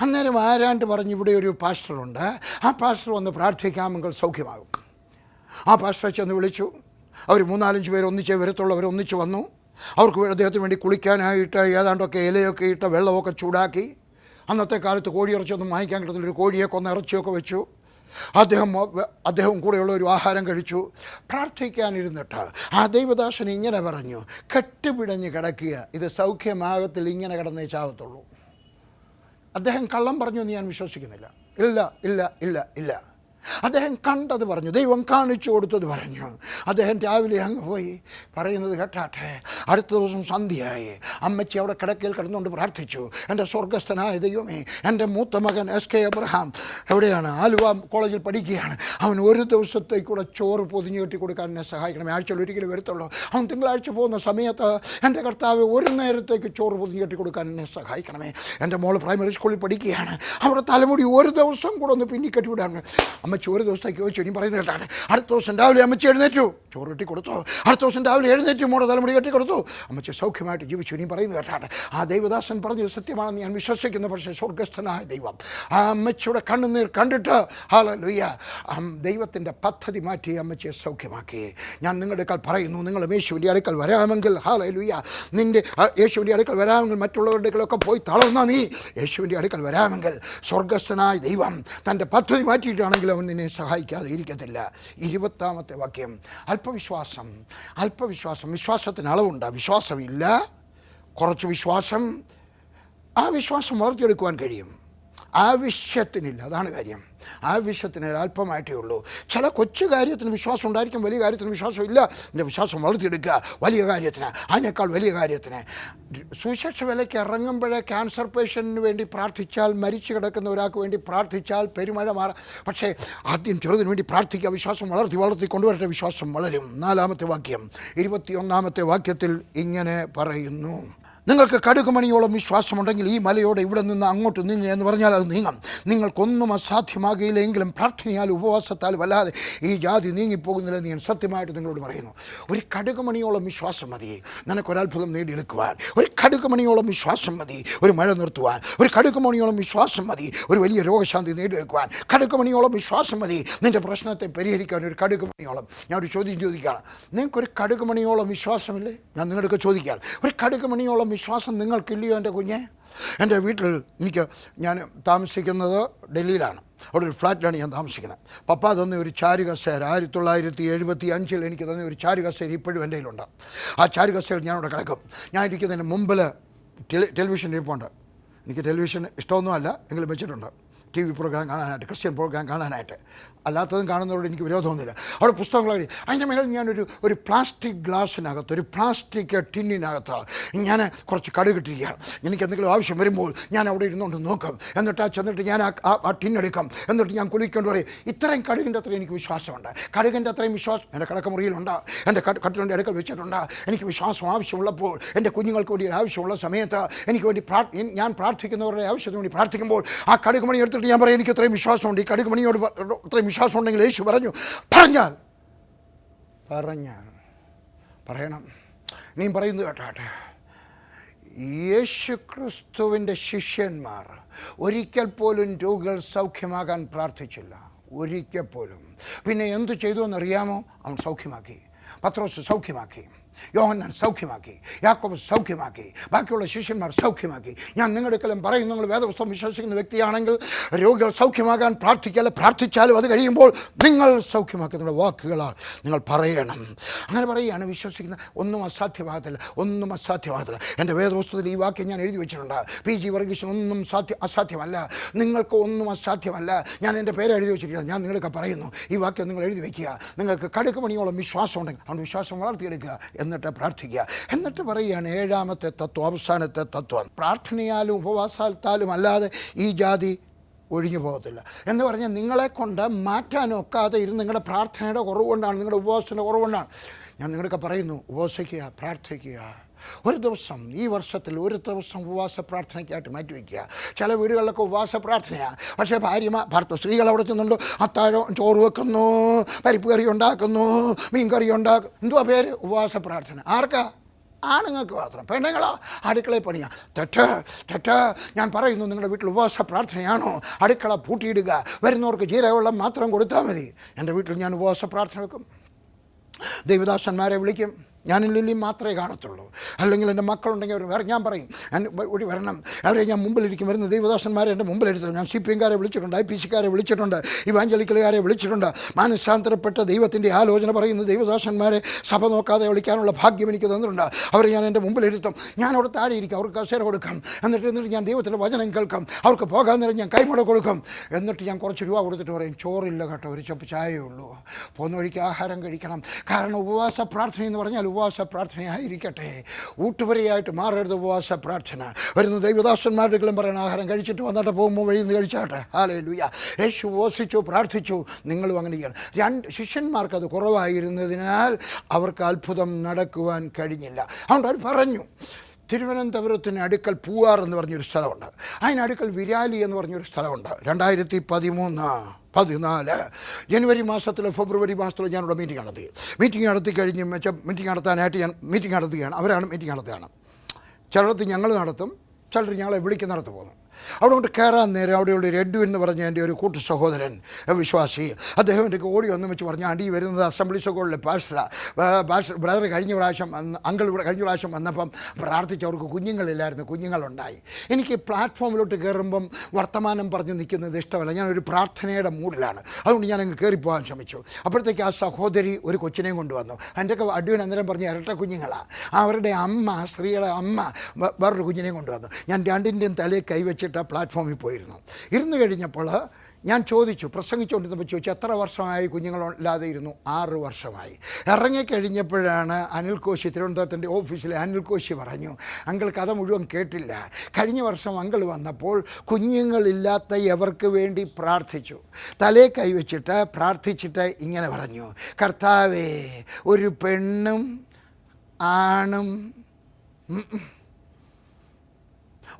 അന്നേരം ആരാണ്ട് പറഞ്ഞ്, ഇവിടെ ഒരു പാസ്റ്ററുണ്ട്, ആ പാസ്റ്റർ വന്ന് പ്രാർത്ഥിക്കാമെങ്കിൽ സൗഖ്യമാകും. ആ പാസ്റ്ററെ ചെന്ന് വിളിച്ചു. അവർ 3-4 പേർ ഒന്നിച്ചേ വരത്തുള്ളവർ ഒന്നിച്ച് വന്നു. അവർക്ക് അദ്ദേഹത്തിന് വേണ്ടി കുളിക്കാനായിട്ട് ഏതാണ്ടൊക്കെ ഇലയൊക്കെ ഇട്ട് വെള്ളമൊക്കെ ചൂടാക്കി. അന്നത്തെ കാലത്ത് കോഴിയിറച്ചിയൊന്നും വാങ്ങിക്കാൻ കിട്ടുന്നില്ല, ഒരു കോഴിയെ കൊന്ന ഇറച്ചിയൊക്കെ വെച്ചു. അദ്ദേഹവും കൂടെയുള്ള ഒരു ആഹാരം കഴിച്ചു. പ്രാർത്ഥിക്കാനിരുന്നിട്ട് ആ ദൈവദാസൻ ഇങ്ങനെ പറഞ്ഞു, കെട്ടുപിടഞ്ഞ് കിടക്കുക, ഇത് സൗഖ്യമാകത്തിൽ, ഇങ്ങനെ കിടന്നേ ചാകത്തുള്ളൂ. അദ്ദേഹം കള്ളം പറഞ്ഞു എന്ന് ഞാൻ വിശ്വസിക്കുന്നില്ല. ഇല്ല. അദ്ദേഹം കണ്ടത് പറഞ്ഞു, ദൈവം കാണിച്ചു കൊടുത്തത് പറഞ്ഞു. അദ്ദേഹം രാവിലെ അങ്ങ് പോയി. പറയുന്നത് കേട്ടാട്ടെ, അടുത്ത ദിവസം സന്ധ്യയായി. അമ്മച്ചി അവിടെ കിടക്കയിൽ കിടന്നുകൊണ്ട് പ്രാർത്ഥിച്ചു, എൻ്റെ സ്വർഗസ്ഥനായ ദൈവമേ, എൻ്റെ മൂത്ത മകൻ SK അബ്രഹാം എവിടെയാണ്, ആലുവ കോളേജിൽ പഠിക്കുകയാണ്. അവൻ ഒരു ദിവസത്തേക്കൂടെ ചോറ് പൊതിഞ്ഞ് കെട്ടി കൊടുക്കാൻ എന്നെ സഹായിക്കണം. ആഴ്ചയിൽ ഒരിക്കലും വരത്തുള്ളൂ. അവൻ തിങ്കളാഴ്ച പോകുന്ന സമയത്ത് എൻ്റെ കർത്താവ് ഒരു നേരത്തേക്ക് ചോറ് പൊതിഞ്ഞ് കെട്ടി കൊടുക്കാൻ എന്നെ സഹായിക്കണമേ. എൻ്റെ മോൾ പ്രൈമറി സ്കൂളിൽ പഠിക്കുകയാണ്. അവിടെ തലമുടി ഒരു ദിവസം കൂടെ ഒന്ന് പിന്നി കെട്ടിവിടാണ്. അമ്മച്ചി ഒരു ദിവസത്തേക്ക് ചോദിച്ചു. ഇനി പറയുന്നത് കേട്ടാണ്, അടുത്ത ദിവസം രാവിലെ അമ്മച്ചി എഴുന്നേറ്റു, ചോറ് കെട്ടി കൊടുത്തു. അടുത്ത ദിവസം രാവിലെ എഴുന്നേറ്റു, മോടെ തലമുടി കെട്ടി കൊടുത്തു. അമ്മച്ചി സൗഖ്യമായിട്ട് ജീവിച്ചു. ഇനി പറയുന്നത് കേട്ടാണ്, ആ ദൈവദാസൻ പറഞ്ഞത് സത്യമാണെന്ന് ഞാൻ വിശ്വസിക്കുന്നു. പക്ഷേ സ്വർഗസ്ഥനായ ദൈവം ആ അമ്മച്ചിയുടെ കണ്ണുനീർ കണ്ടിട്ട് ഹല്ലേലൂയ, ദൈവത്തിൻ്റെ പദ്ധതി മാറ്റി അമ്മച്ചിയെ സൗഖ്യമാക്കി. ഞാൻ നിങ്ങളുടെ അടുക്കൽ പറയുന്നു, നിങ്ങൾ യേശുവിൻ്റെ അടുക്കൽ വരാമെങ്കിൽ, ഹല്ലേലൂയ, നിൻ്റെ യേശുവിൻ്റെ അടുക്കൽ വരാമെങ്കിൽ, മറ്റുള്ളവരുടെ അടുക്കലൊക്കെ പോയി തളർന്ന നീ യേശുവിൻ്റെ അടുക്കൽ വരാമെങ്കിൽ, സ്വർഗസ്ഥനായ ദൈവം തൻ്റെ പദ്ധതി മാറ്റിയിട്ടാണെങ്കിൽ അവൻ നിന്നെ സഹായിക്കാതെ ഇരിക്കത്തില്ല. 20-ാമത്തെ വാക്യം, അല്പവിശ്വാസം. വിശ്വാസത്തിന് അളവുണ്ട്. വിശ്വാസമില്ല, കുറച്ച് വിശ്വാസം, ആ വിശ്വാസം വളർത്തിയെടുക്കുവാൻ കഴിയും. ആവശ്യത്തിനില്ല, അതാണ് കാര്യം. ആവശ്യത്തിന് അല്പമായിട്ടേ ഉള്ളൂ. ചില കൊച്ചു കാര്യത്തിന് വിശ്വാസം ഉണ്ടായിരിക്കും, വലിയ കാര്യത്തിന് വിശ്വാസമില്ല. എൻ്റെ വിശ്വാസം വളർത്തിയെടുക്കുക വലിയ കാര്യത്തിന്, അതിനേക്കാൾ വലിയ കാര്യത്തിന്. സുവിശേഷ വേലയ്ക്ക് ഇറങ്ങുമ്പോഴേ ക്യാൻസർ പേഷ്യൻറ്റിന് വേണ്ടി പ്രാർത്ഥിച്ചാൽ, മരിച്ചു കിടക്കുന്ന ഒരാൾക്ക് വേണ്ടി പ്രാർത്ഥിച്ചാൽ പെരുമഴ മാറാം. പക്ഷേ ആദ്യം ചെറുതിന് വേണ്ടി പ്രാർത്ഥിക്കുക. വിശ്വാസം വളർത്തി കൊണ്ടുവരട്ടെ, വിശ്വാസം വളരും. 4-ാമത്തെ വാക്യം, 21-ാമത്തെ വാക്യത്തിൽ ഇങ്ങനെ പറയുന്നു, നിങ്ങൾക്ക് കടുകുമണിയോളം വിശ്വാസമുണ്ടെങ്കിൽ ഈ മലയോടെ ഇവിടെ നിന്ന് അങ്ങോട്ട് നീങ്ങുക എന്ന് പറഞ്ഞാൽ അത് നീങ്ങാം. നിങ്ങൾക്കൊന്നും അസാധ്യമാകില്ലെങ്കിലും പ്രാർത്ഥനയാൽ ഉപവാസത്താലും അല്ലാതെ ഈ ജാതി നീങ്ങിപ്പോകുന്നില്ലെന്ന് ഞാൻ സത്യമായിട്ട് നിങ്ങളോട് പറയുന്നു. ഒരു കടുകുമണിയോളം വിശ്വാസം മതി നിനക്കൊരത്ഭുതം നേടിയെടുക്കുവാൻ. ഒരു കടുകുമണിയോളം വിശ്വാസം മതി ഒരു മഴ നിർത്തുവാൻ. ഒരു കടുകുമണിയോളം വിശ്വാസം മതി ഒരു വലിയ രോഗശാന്തി നേടിയെടുക്കുവാൻ. കടുകുമണിയോളം വിശ്വാസം മതി നിൻ്റെ പ്രശ്നത്തെ പരിഹരിക്കാൻ. ഒരു കടുകുമണിയോളം. ഞാൻ ഒരു ചോദ്യം ചോദിക്കുകയാണ്, നിങ്ങൾക്കൊരു കടുകുമണിയോളം വിശ്വാസമില്ലേ? ഞാൻ നിങ്ങളൊക്കെ ചോദിക്കുകയാണ്, ഒരു കടുകുമണിയോളം വിശ്വാസം നിങ്ങൾക്കില്ലയോ എൻ്റെ കുഞ്ഞെ? എൻ്റെ വീട്ടിൽ ഞാൻ താമസിക്കുന്നത് ഡൽഹിയിലാണ്. അവിടെ ഒരു ഫ്ലാറ്റിലാണ് ഞാൻ താമസിക്കുന്നത്. പപ്പ തന്ന ഒരു ചാരുകസേര 1975 എനിക്ക് തന്ന ഒരു ചാരുകസേര ഇപ്പോഴും എൻ്റെ കയ്യിലുണ്ട്. ആ ചാരുകസേര ഞാനവിടെ കിടക്കും. ഞാൻ ഇരിക്കുന്നതിന് മുമ്പിൽ ടെലിവിഷൻ ഇരിപ്പുണ്ട്. എനിക്ക് ടെലിവിഷൻ ഇഷ്ടമൊന്നുമല്ല, എങ്കിലും വെച്ചിട്ടുണ്ട് TV പ്രോഗ്രാം കാണാനായിട്ട്, ക്രിസ്ത്യൻ പ്രോഗ്രാം കാണാനായിട്ട്. അല്ലാത്തതും കാണുന്നതോട് എനിക്ക് വിരോധമൊന്നുമില്ല. അവിടെ പുസ്തകങ്ങൾ എഴുതി. അതിൻ്റെ മേളിൽ ഞാനൊരു പ്ലാസ്റ്റിക് ഗ്ലാസ്സിനകത്ത്, ഒരു പ്ലാസ്റ്റിക് ടിന്നിനകത്ത് ഞാൻ കുറച്ച് കടുകിട്ടിരിക്കുകയാണ്. എനിക്ക് എന്തെങ്കിലും ആവശ്യം വരുമ്പോൾ ഞാൻ അവിടെ ഇരുന്നുകൊണ്ട് നോക്കും. ചെന്നിട്ട് ഞാൻ ആ ടിന്നെടുക്കും. എന്നിട്ട് ഞാൻ കുളിക്കൊണ്ട് പറയും, ഇത്രയും കടുകിൻ്റെ അത്രയും എനിക്ക് വിശ്വാസമുണ്ട്. കടുകിൻ്റെ അത്രയും വിശ്വാസം എൻ്റെ കിടക്കമുറിയിലുണ്ട്, എൻ്റെ കട്ടിലിൻ്റെ അടുക്കൽ വെച്ചിട്ടുണ്ട്. എനിക്ക് വിശ്വാസം ആവശ്യമുള്ളപ്പോൾ, എൻ്റെ കുഞ്ഞുങ്ങൾക്ക് വേണ്ടി ആവശ്യമുള്ള സമയത്ത് എനിക്ക് വേണ്ടി ഞാൻ പ്രാർത്ഥിക്കുന്നവരുടെ ആവശ്യത്തിന് വേണ്ടി പ്രാർത്ഥിക്കുമ്പോൾ ആ കടുകുമണി എടുത്തിട്ട് ഞാൻ പറയും, എനിക്ക് ഇത്രയും വിശ്വാസമുണ്ട്. ഈ കടുകുമണിയോട് ഇത്രയും വിശ്വാസം ഉണ്ടെങ്കിൽ യേശു പറഞ്ഞാൽ പറയണം. നീ പറയുന്നത് കേട്ടാട്ടെ, യേശു ക്രിസ്തുവിൻ്റെ ശിഷ്യന്മാർ ഒരിക്കൽ പോലും രോഗികൾ സൗഖ്യമാകാൻ പ്രാർത്ഥിച്ചില്ല, ഒരിക്കൽ പോലും. പിന്നെ എന്തു ചെയ്തു എന്നറിയാമോ? അവൻ സൗഖ്യമാക്കി. പത്രോസ് സൗഖ്യമാക്കി, യോഹന്നാൻ സൗഖ്യമാക്കി, യാക്കോബ് സൗഖ്യമാക്കി, ബാക്കിയുള്ള ശിഷ്യന്മാർ സൗഖ്യമാക്കി. ഞാൻ നിങ്ങളുടെ കലം പറയും, നിങ്ങൾ വേദപുസ്തകം വിശ്വസിക്കുന്ന വ്യക്തിയാണെങ്കിൽ രോഗികൾ സൗഖ്യമാകാൻ പ്രാർത്ഥിച്ചാലും അത് കഴിയുമ്പോൾ നിങ്ങൾ സൗഖ്യമാക്കുന്ന വാക്കുകളാൽ നിങ്ങൾ പറയണം. അങ്ങനെ പറയുകയാണ് വിശ്വസിക്കുന്ന. ഒന്നും അസാധ്യമാകത്തില്ല. എൻ്റെ വേദപുസ്തകത്തിൽ ഈ വാക്യം ഞാൻ എഴുതി വെച്ചിട്ടുണ്ട്. PG വർഗീസിന് ഒന്നും അസാധ്യമല്ല, നിങ്ങൾക്ക് ഒന്നും അസാധ്യമല്ല. ഞാൻ എൻ്റെ പേര് എഴുതി വെച്ചിരിക്കുന്നത്. ഞാൻ നിങ്ങൾക്ക് പറയുന്നു, ഈ വാക്യം നിങ്ങൾ എഴുതി വയ്ക്കുക. നിങ്ങൾക്ക് കടുകുമണിയോളം വിശ്വാസം ഉണ്ടെങ്കിൽ അവൻ വിശ്വാസം വളർത്തിയെടുക്കുക, എന്നിട്ട് പ്രാർത്ഥിക്കുക. എന്നിട്ട് പറയുകയാണ് 7-ാമത്തെ തത്വം, അവസാനത്തെ തത്വം, പ്രാർത്ഥനയാലും ഉപവാസത്താലും അല്ലാതെ ഈ ജാതി ഒഴിഞ്ഞു പോകത്തില്ല എന്ന് പറഞ്ഞാൽ നിങ്ങളെ കൊണ്ട് മാറ്റാനൊക്കാതെ ഇരുന്ന് നിങ്ങളുടെ പ്രാർത്ഥനയുടെ കുറവുകൊണ്ടാണ്, നിങ്ങളുടെ ഉപവാസത്തിൻ്റെ കുറവുകൊണ്ടാണ്. ഞാൻ നിങ്ങളൊക്കെ പറയുന്നു, ഉപവസിക്കുക, പ്രാർത്ഥിക്കുക. ഒരു ദിവസം, ഈ വർഷത്തിൽ ഒരു ദിവസം ഉപവാസ പ്രാർത്ഥനയ്ക്കായിട്ട് മാറ്റിവെക്കുക. ചില വീടുകളിലൊക്കെ ഉപവാസ പ്രാർത്ഥനയാണ്, പക്ഷേ സ്ത്രീകൾ അവിടെ ചെന്നുണ്ട്, അത്താഴം ചോറ് വെക്കുന്നു, പരിപ്പ് കറി ഉണ്ടാക്കുന്നു, മീൻ കറി ഉണ്ടാക്കും. എന്തുവാ പേര്? ഉപവാസ പ്രാർത്ഥന. ആർക്കാ? ആണുങ്ങൾക്ക് മാത്രം. പെണ്ണുങ്ങളോ? അടുക്കളയിൽ പണിയാ. തെറ്റ്. ഞാൻ പറയുന്നു, നിങ്ങളുടെ വീട്ടിൽ ഉപവാസ പ്രാർത്ഥനയാണോ? അടുക്കള പൂട്ടിയിടുക, വരുന്നവർക്ക് ജീരകവെള്ളം മാത്രം കൊടുത്താൽ മതി. എൻ്റെ വീട്ടിൽ ഞാൻ ഉപവാസ പ്രാർത്ഥന വെക്കും, ദൈവദാസന്മാരെ വിളിക്കും. ഞാനും ലില്ലിയും മാത്രമേ കാണത്തുള്ളൂ. അല്ലെങ്കിൽ എൻ്റെ മക്കളുണ്ടെങ്കിൽ അവർ വേറെ ഞാൻ പറയും ഇവിടെ വരണം, അവരെ ഞാൻ മുമ്പിലിരിക്കും. വരുന്ന ദൈവദാസന്മാരെ എൻ്റെ മുമ്പിലെടുത്തു. ഞാൻ CPM-കാരെ വിളിച്ചിട്ടുണ്ട്, IPC-കാരെ വിളിച്ചിട്ടുണ്ട്, ഇവാഞ്ചലിക്കലുകാരെ വിളിച്ചിട്ടുണ്ട്. മാനസാന്തരപ്പെട്ട ദൈവത്തിൻ്റെ ആലോചന പറയുന്ന ദൈവദാസന്മാരെ സഭ നോക്കാതെ വിളിക്കാനുള്ള ഭാഗ്യം എനിക്ക് തന്നിട്ടുണ്ട്. അവരെ ഞാൻ എൻ്റെ മുമ്പിലിരുത്തും. ഞാൻ അവിടെ താഴെ ഇരിക്കും, അവർക്ക് കസേര കൊടുക്കാം. എന്നിട്ട് ഞാൻ ദൈവത്തിൻ്റെ വചനം കേൾക്കാം. അവർക്ക് പോകാൻ നേരം ഞാൻ കൈമുട കൊടുക്കും. എന്നിട്ട് ഞാൻ കുറച്ച് രൂപ കൊടുത്തിട്ട് പറയും, ചോറില്ല കേട്ടോ, ഒരു ചപ്പ് ചായയേ ഉള്ളൂ, പോകുന്ന വഴിക്ക് ആഹാരം കഴിക്കണം. കാരണം ഉപവാസ പ്രാർത്ഥന എന്ന് പറഞ്ഞാൽ ഉപവാസ പ്രാർത്ഥനയായിരിക്കട്ടെ, ഊട്ടുപുരയായിട്ട് മാറരുത് ഉപവാസ പ്രാർത്ഥന. വരുന്ന ദൈവദാസന്മാരുടെകളും പറയണം, ആഹാരം കഴിച്ചിട്ട് വന്നിട്ട് പോകുമ്പോൾ വഴിയിൽ നിന്ന് കഴിച്ചാട്ടെ. ഹല്ലേലൂയ. യേശു ഉപവസിച്ചു, പ്രാർത്ഥിച്ചു. നിങ്ങളും അങ്ങനെ ചെയ്യണം. 2 ശിഷ്യന്മാർക്ക് അത് കുറവായിരുന്നതിനാൽ അവർക്ക് അത്ഭുതം നടക്കുവാൻ കഴിഞ്ഞില്ല. അതുകൊണ്ട് അവർ പറഞ്ഞു, തിരുവനന്തപുരത്തിന് അടുക്കൽ പൂവാർ എന്ന് പറഞ്ഞൊരു സ്ഥലമുണ്ട്, അതിനടുക്കൽ വിരാലി എന്ന് പറഞ്ഞൊരു സ്ഥലമുണ്ട്. 2013-14 ജനുവരി മാസത്തിലോ ഫെബ്രുവരി മാസത്തിലോ ഞാനിവിടെ മീറ്റിംഗ് നടത്തി കഴിഞ്ഞ് മീറ്റിംഗ് നടത്താനായിട്ട് ഞാൻ മീറ്റിംഗ് നടത്തുകയാണ്. അവരാണ് മീറ്റിംഗ് നടത്തുകയാണ്. ചിലടത്ത് ഞങ്ങൾ നടത്തും, ചിലർ ഞങ്ങളെ വിളിക്കുന്നിടത്ത് പോകുന്നു. അവിടെ കൊണ്ട് കയറാൻ നേരം അവിടെയുള്ള ഒരു എഡ്വിൻ എന്ന് പറഞ്ഞ എൻ്റെ ഒരു കൂട്ടു സഹോദരൻ വിശ്വാസി, അദ്ദേഹം എൻ്റെ ഓടി വന്ന് വെച്ച് പറഞ്ഞു, ആണ്ടി വരുന്നത് അസംബ്ലി സഭകളിലെ ബ്രദർ കഴിഞ്ഞ പ്രാവശ്യം അങ്കിൾ ഇവിടെ കഴിഞ്ഞ പ്രാവശ്യം വന്നപ്പം പ്രാർത്ഥിച്ചവർക്ക് കുഞ്ഞുങ്ങളില്ലായിരുന്നു, കുഞ്ഞുങ്ങളുണ്ടായി. എനിക്ക് പ്ലാറ്റ്ഫോമിലോട്ട് കയറുമ്പം വർത്തമാനം പറഞ്ഞ് നിൽക്കുന്നത് ഇഷ്ടമല്ല, ഞാനൊരു പ്രാർത്ഥനയുടെ മൂഡിലാണ്. അതുകൊണ്ട് ഞാനങ്ങ് കയറിപ്പോകാൻ ശ്രമിച്ചു. അപ്പോഴത്തേക്ക് ആ സഹോദരി ഒരു കൊച്ചിനെയും കൊണ്ടുവന്നു. എൻ്റെയൊക്കെ അഡ്വിൻ അന്നേരം പറഞ്ഞ് ഇരട്ട കുഞ്ഞുങ്ങളാണ്. അവരുടെ അമ്മ, സ്ത്രീയുടെ അമ്മ വേറൊരു കുഞ്ഞിനെയും കൊണ്ടുവന്നു. ഞാൻ രണ്ടിൻ്റെയും തലയിൽ കൈവച്ചിട്ട് ആ പ്ലാറ്റ്ഫോമിൽ ഇരുന്ന് കഴിഞ്ഞപ്പോൾ ഞാൻ ചോദിച്ചു, പ്രസംഗിച്ചുകൊണ്ടിരുന്നപ്പോൾ ചോദിച്ചു, എത്ര വർഷമായി കുഞ്ഞുങ്ങളില്ലാതെ ഇരുന്നു? 6 വർഷമായി. ഇറങ്ങിക്കഴിഞ്ഞപ്പോഴാണ് അനിൽ കോശി, തിരുവനന്തപുരത്തിൻ്റെ ഓഫീസിലെ അനിൽ കോശി പറഞ്ഞു, അങ്കിൾ കഥ മുഴുവൻ കേട്ടില്ല, കഴിഞ്ഞ വർഷം അങ്കിൾ വന്നപ്പോൾ കുഞ്ഞുങ്ങളില്ലാത്ത എവർക്ക് വേണ്ടി പ്രാർത്ഥിച്ചു. തലേ കൈവച്ചിട്ട് പ്രാർത്ഥിച്ചിട്ട് ഇങ്ങനെ പറഞ്ഞു, കർത്താവേ, ഒരു പെണ്ണും ആണും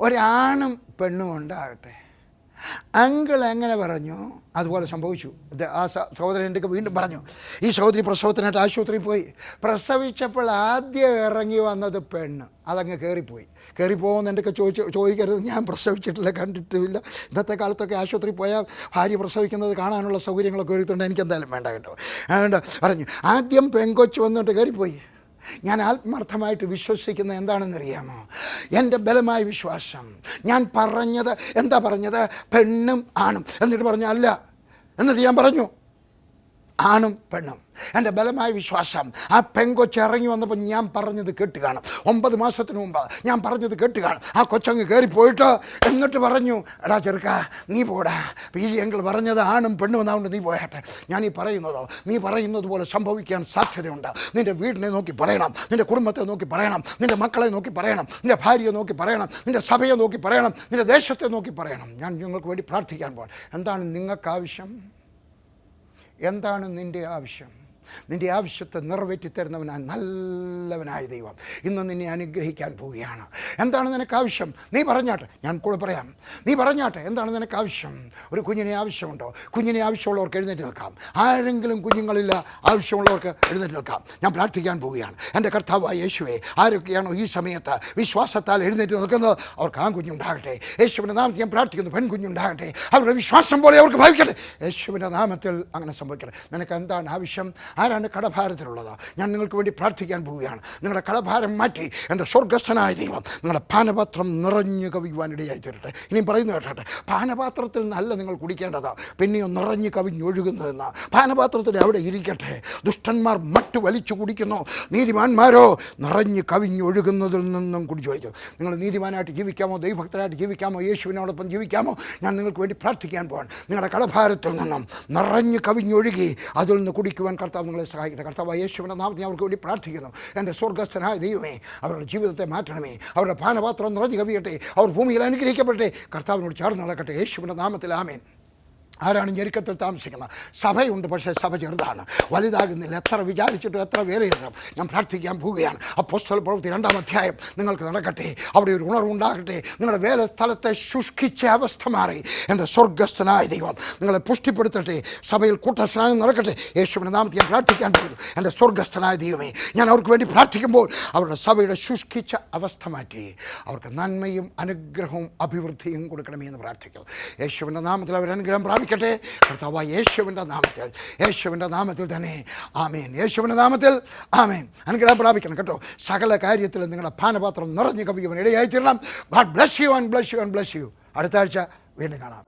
ഒരാണും പെണ്ണും ഉണ്ടാകട്ടെ. അങ്കിൾ എങ്ങനെ പറഞ്ഞു അതുപോലെ സംഭവിച്ചു. ആ സഹോദരൻ എൻ്റെ വീണ്ടും പറഞ്ഞു, ഈ സഹോദരി പ്രസവത്തിനായിട്ട് ആശുപത്രിയിൽ പോയി. പ്രസവിച്ചപ്പോൾ ആദ്യം ഇറങ്ങി വന്നത് പെണ്ണ്, അതങ്ങ് കയറിപ്പോകുമെന്ന് എൻ്റെ ചോദിക്കരുത്. ഞാൻ പ്രസവിച്ചിട്ടില്ല, കണ്ടിട്ടുമില്ല. ഇന്നത്തെ കാലത്തൊക്കെ ആശുപത്രി പോയാൽ ഭാര്യ പ്രസവിക്കുന്നത് കാണാനുള്ള സൗകര്യങ്ങളൊക്കെ ഒരുത്തുണ്ട്, എനിക്കെന്തായാലും വേണ്ട കേട്ടോ. അതുകൊണ്ട് പറഞ്ഞു, ആദ്യം പെങ്കൊച്ച് വന്നിട്ട് കയറിപ്പോയി. ഞാൻ ആത്മാർത്ഥമായിട്ട് വിശ്വസിക്കുന്ന എന്താണെന്നറിയാമോ? എൻ്റെ ബലമായ വിശ്വാസം, ഞാൻ പറഞ്ഞത് എന്താ പറഞ്ഞത്? പെണ്ണും ആണും. എന്നിട്ട് പറഞ്ഞു അല്ല, എന്നിട്ട് ഞാൻ പറഞ്ഞു ആണും പെണ്ണും. എൻ്റെ ബലമായ വിശ്വാസം, ആ പെങ്കൊച്ച് ഇറങ്ങി വന്നപ്പോൾ ഞാൻ പറഞ്ഞത് കേട്ട് കാണും. 9 മാസത്തിന് മുമ്പ് ഞാൻ പറഞ്ഞത് കേട്ട് കാണും. ആ കൊച്ചങ്ങ് കയറിപ്പോയിട്ട് എന്നിട്ട് പറഞ്ഞു, എടാ ചെറുക്ക നീ പോടാ, PG അങ്കിൾ പറഞ്ഞത് ആണും പെണ്ണും എന്നാകൊണ്ട് നീ പോയാട്ടെ. ഞാൻ ഈ പറയുന്നതോ നീ പറയുന്നത് പോലെ സംഭവിക്കാൻ സാധ്യതയുണ്ട്. നിൻ്റെ വീടിനെ നോക്കി പറയണം, നിൻ്റെ കുടുംബത്തെ നോക്കി പറയണം, നിൻ്റെ മക്കളെ നോക്കി പറയണം, നിൻ്റെ ഭാര്യയെ നോക്കി പറയണം, നിൻ്റെ സഭയെ നോക്കി പറയണം, നിൻ്റെ ദേശത്തെ നോക്കി പറയണം. ഞാൻ നിങ്ങൾക്ക് വേണ്ടി പ്രാർത്ഥിക്കാൻ പോകണം. എന്താണ് നിങ്ങൾക്ക് ആവശ്യം? എന്താണ് നിൻ്റെ ആവശ്യം? നിൻ്റെ ആവശ്യത്തെ നിറവേറ്റിത്തരുന്നവനായ നല്ലവനായ ദൈവം ഇന്ന് നിന്നെ അനുഗ്രഹിക്കാൻ പോവുകയാണ്. എന്താണ് നിനക്ക് ആവശ്യം? നീ പറഞ്ഞാട്ടെ, ഞാൻ കൂടെ പറയാം. നീ പറഞ്ഞാട്ടെ, എന്താണ് നിനക്ക് ആവശ്യം? ഒരു കുഞ്ഞിനെ ആവശ്യമുണ്ടോ? കുഞ്ഞിനെ ആവശ്യമുള്ളവർക്ക് എഴുന്നേറ്റ് നിൽക്കാം. ആരെങ്കിലും കുഞ്ഞുങ്ങളില്ല, ആവശ്യമുള്ളവർക്ക് എഴുന്നേറ്റ് നിൽക്കാം. ഞാൻ പ്രാർത്ഥിക്കാൻ പോവുകയാണ്. എൻ്റെ കർത്താവായ യേശുവേ, ആരൊക്കെയാണോ ഈ സമയത്ത് വിശ്വാസത്താൽ എഴുന്നേറ്റ് നിൽക്കുന്നത് അവർക്ക് ആൺകുഞ്ഞുണ്ടാകട്ടെ. യേശുവിൻ്റെ നാമത്തിൽ ഞാൻ പ്രാർത്ഥിക്കുന്നു, പെൺകുഞ്ഞുണ്ടാകട്ടെ. അവരുടെ വിശ്വാസം പോലെ അവർക്ക് ഭവിക്കട്ടെ. യേശുവിൻ്റെ നാമത്തിൽ അങ്ങനെ സംഭവിക്കട്ടെ. നിനക്ക് എന്താണ് ആവശ്യം? ആരാണ് കടഭാരത്തിലുള്ളത്? ഞാൻ നിങ്ങൾക്ക് വേണ്ടി പ്രാർത്ഥിക്കാൻ പോവുകയാണ്. നിങ്ങളുടെ കടഭാരം മാറ്റി എൻ്റെ സ്വർഗ്ഗസ്ഥനായ ദൈവം നിങ്ങളുടെ പാനപാത്രം നിറഞ്ഞു കവിയുവാനിടയായി തീരട്ടെ. ഇനിയും പറയുന്നു കേട്ടെ, പാനപാത്രത്തിൽ നിന്നല്ല നിങ്ങൾ കുടിക്കേണ്ടത്, പിന്നെയോ നിറഞ്ഞു കവിഞ്ഞൊഴുകുന്നതെന്ന്. പാനപാത്രത്തിൽ അവിടെ ഇരിക്കട്ടെ. ദുഷ്ടന്മാർ മറ്റു വലിച്ചു കുടിക്കുന്നു, നീതിമാന്മാരോ നിറഞ്ഞു കവിഞ്ഞൊഴുകുന്നതിൽ നിന്നും കുടിച്ചു വലിക്കുന്നു. നിങ്ങൾ നീതിമാനായിട്ട് ജീവിക്കാമോ? ദൈവഭക്തരായിട്ട് ജീവിക്കാമോ? യേശുവിനോടൊപ്പം ജീവിക്കാമോ? ഞാൻ നിങ്ങൾക്ക് വേണ്ടി പ്രാർത്ഥിക്കാൻ പോവാണ്. നിങ്ങളുടെ കടഭാരത്തിൽ നിന്നും നിറഞ്ഞു കവിഞ്ഞൊഴുകി അതിൽ നിന്ന് കുടിക്കുവാൻ കർത്താവ് നിങ്ങളെ സഹായിക്കട്ടെ. കർത്താവ് യേശുവിൻ്റെ നാമത്തിൽ അവർക്ക് വേണ്ടി പ്രാർത്ഥിക്കുന്നു. എൻ്റെ സ്വർഗ്ഗസ്ഥനായ ദൈവമേ, അവരുടെ ജീവിതത്തെ മാറ്റണമേ. അവരുടെ പാനപാത്രം നിറഞ്ഞു കവിയട്ടെ. അവർ ഭൂമിയിൽ അനുഗ്രഹിക്കപ്പെടട്ടെ. കർത്താവിനോട് ചേർന്ന് നടക്കട്ടെ. യേശുവിൻ്റെ നാമത്തിൽ ആമേൻ. ആരാണ് ഞെരുക്കത്തിൽ താമസിക്കുന്നത്? സഭയുണ്ട്, പക്ഷേ സഭ ചെറുതാണ്, വലുതാകുന്നില്ല. എത്ര വിചാരിച്ചിട്ടും എത്ര വേലയിരുന്നും. ഞാൻ പ്രാർത്ഥിക്കാൻ പോവുകയാണ്. അപ്പോസ്തല പ്രവൃത്തി 2-ാം അധ്യായം നിങ്ങൾക്ക് നടക്കട്ടെ. അവിടെ ഒരു ഉണർവുണ്ടാകട്ടെ. നിങ്ങളുടെ വേല സ്ഥലത്തെ ശുഷ്കിച്ച അവസ്ഥ മാറി എൻ്റെ സ്വർഗ്ഗസ്ഥനായ ദൈവം നിങ്ങളെ പുഷ്ടിപ്പെടുത്തട്ടെ. സഭയിൽ കൂട്ടസ്നാനം നടക്കട്ടെ. യേശുവിൻ്റെ നാമത്തിൽ ഞാൻ പ്രാർത്ഥിക്കാൻ പോകുന്നു. എൻ്റെ സ്വർഗ്ഗസ്ഥനായ ദൈവമേ, ഞാൻ അവർക്ക് വേണ്ടി പ്രാർത്ഥിക്കുമ്പോൾ അവരുടെ സഭയുടെ ശുഷ്കിച്ച അവസ്ഥ മാറ്റി അവർക്ക് നന്മയും അനുഗ്രഹവും അഭിവൃദ്ധിയും കൊടുക്കണമേ എന്ന് പ്രാർത്ഥിക്കുന്നു. യേശുവിൻ്റെ നാമത്തിൽ അവർ അനുഗ്രഹം പ്രാപിക്കും. പ്രാപിക്കട്ടെ കർത്താവായ യേശുവിൻ്റെ നാമത്തിൽ തന്നെ ആമേൻ. യേശുവിൻ്റെ നാമത്തിൽ ആമേൻ. അനുഗ്രഹം പ്രാപിക്കണം കേട്ടോ. സകല കാര്യത്തിലും നിങ്ങളുടെ പാനപാത്രം നിറഞ്ഞു കവിയുവാൻ ഇടയായിത്തീരണം. God bless you and bless you and bless you. അടുത്ത ആഴ്ച വീണ്ടും കാണാം.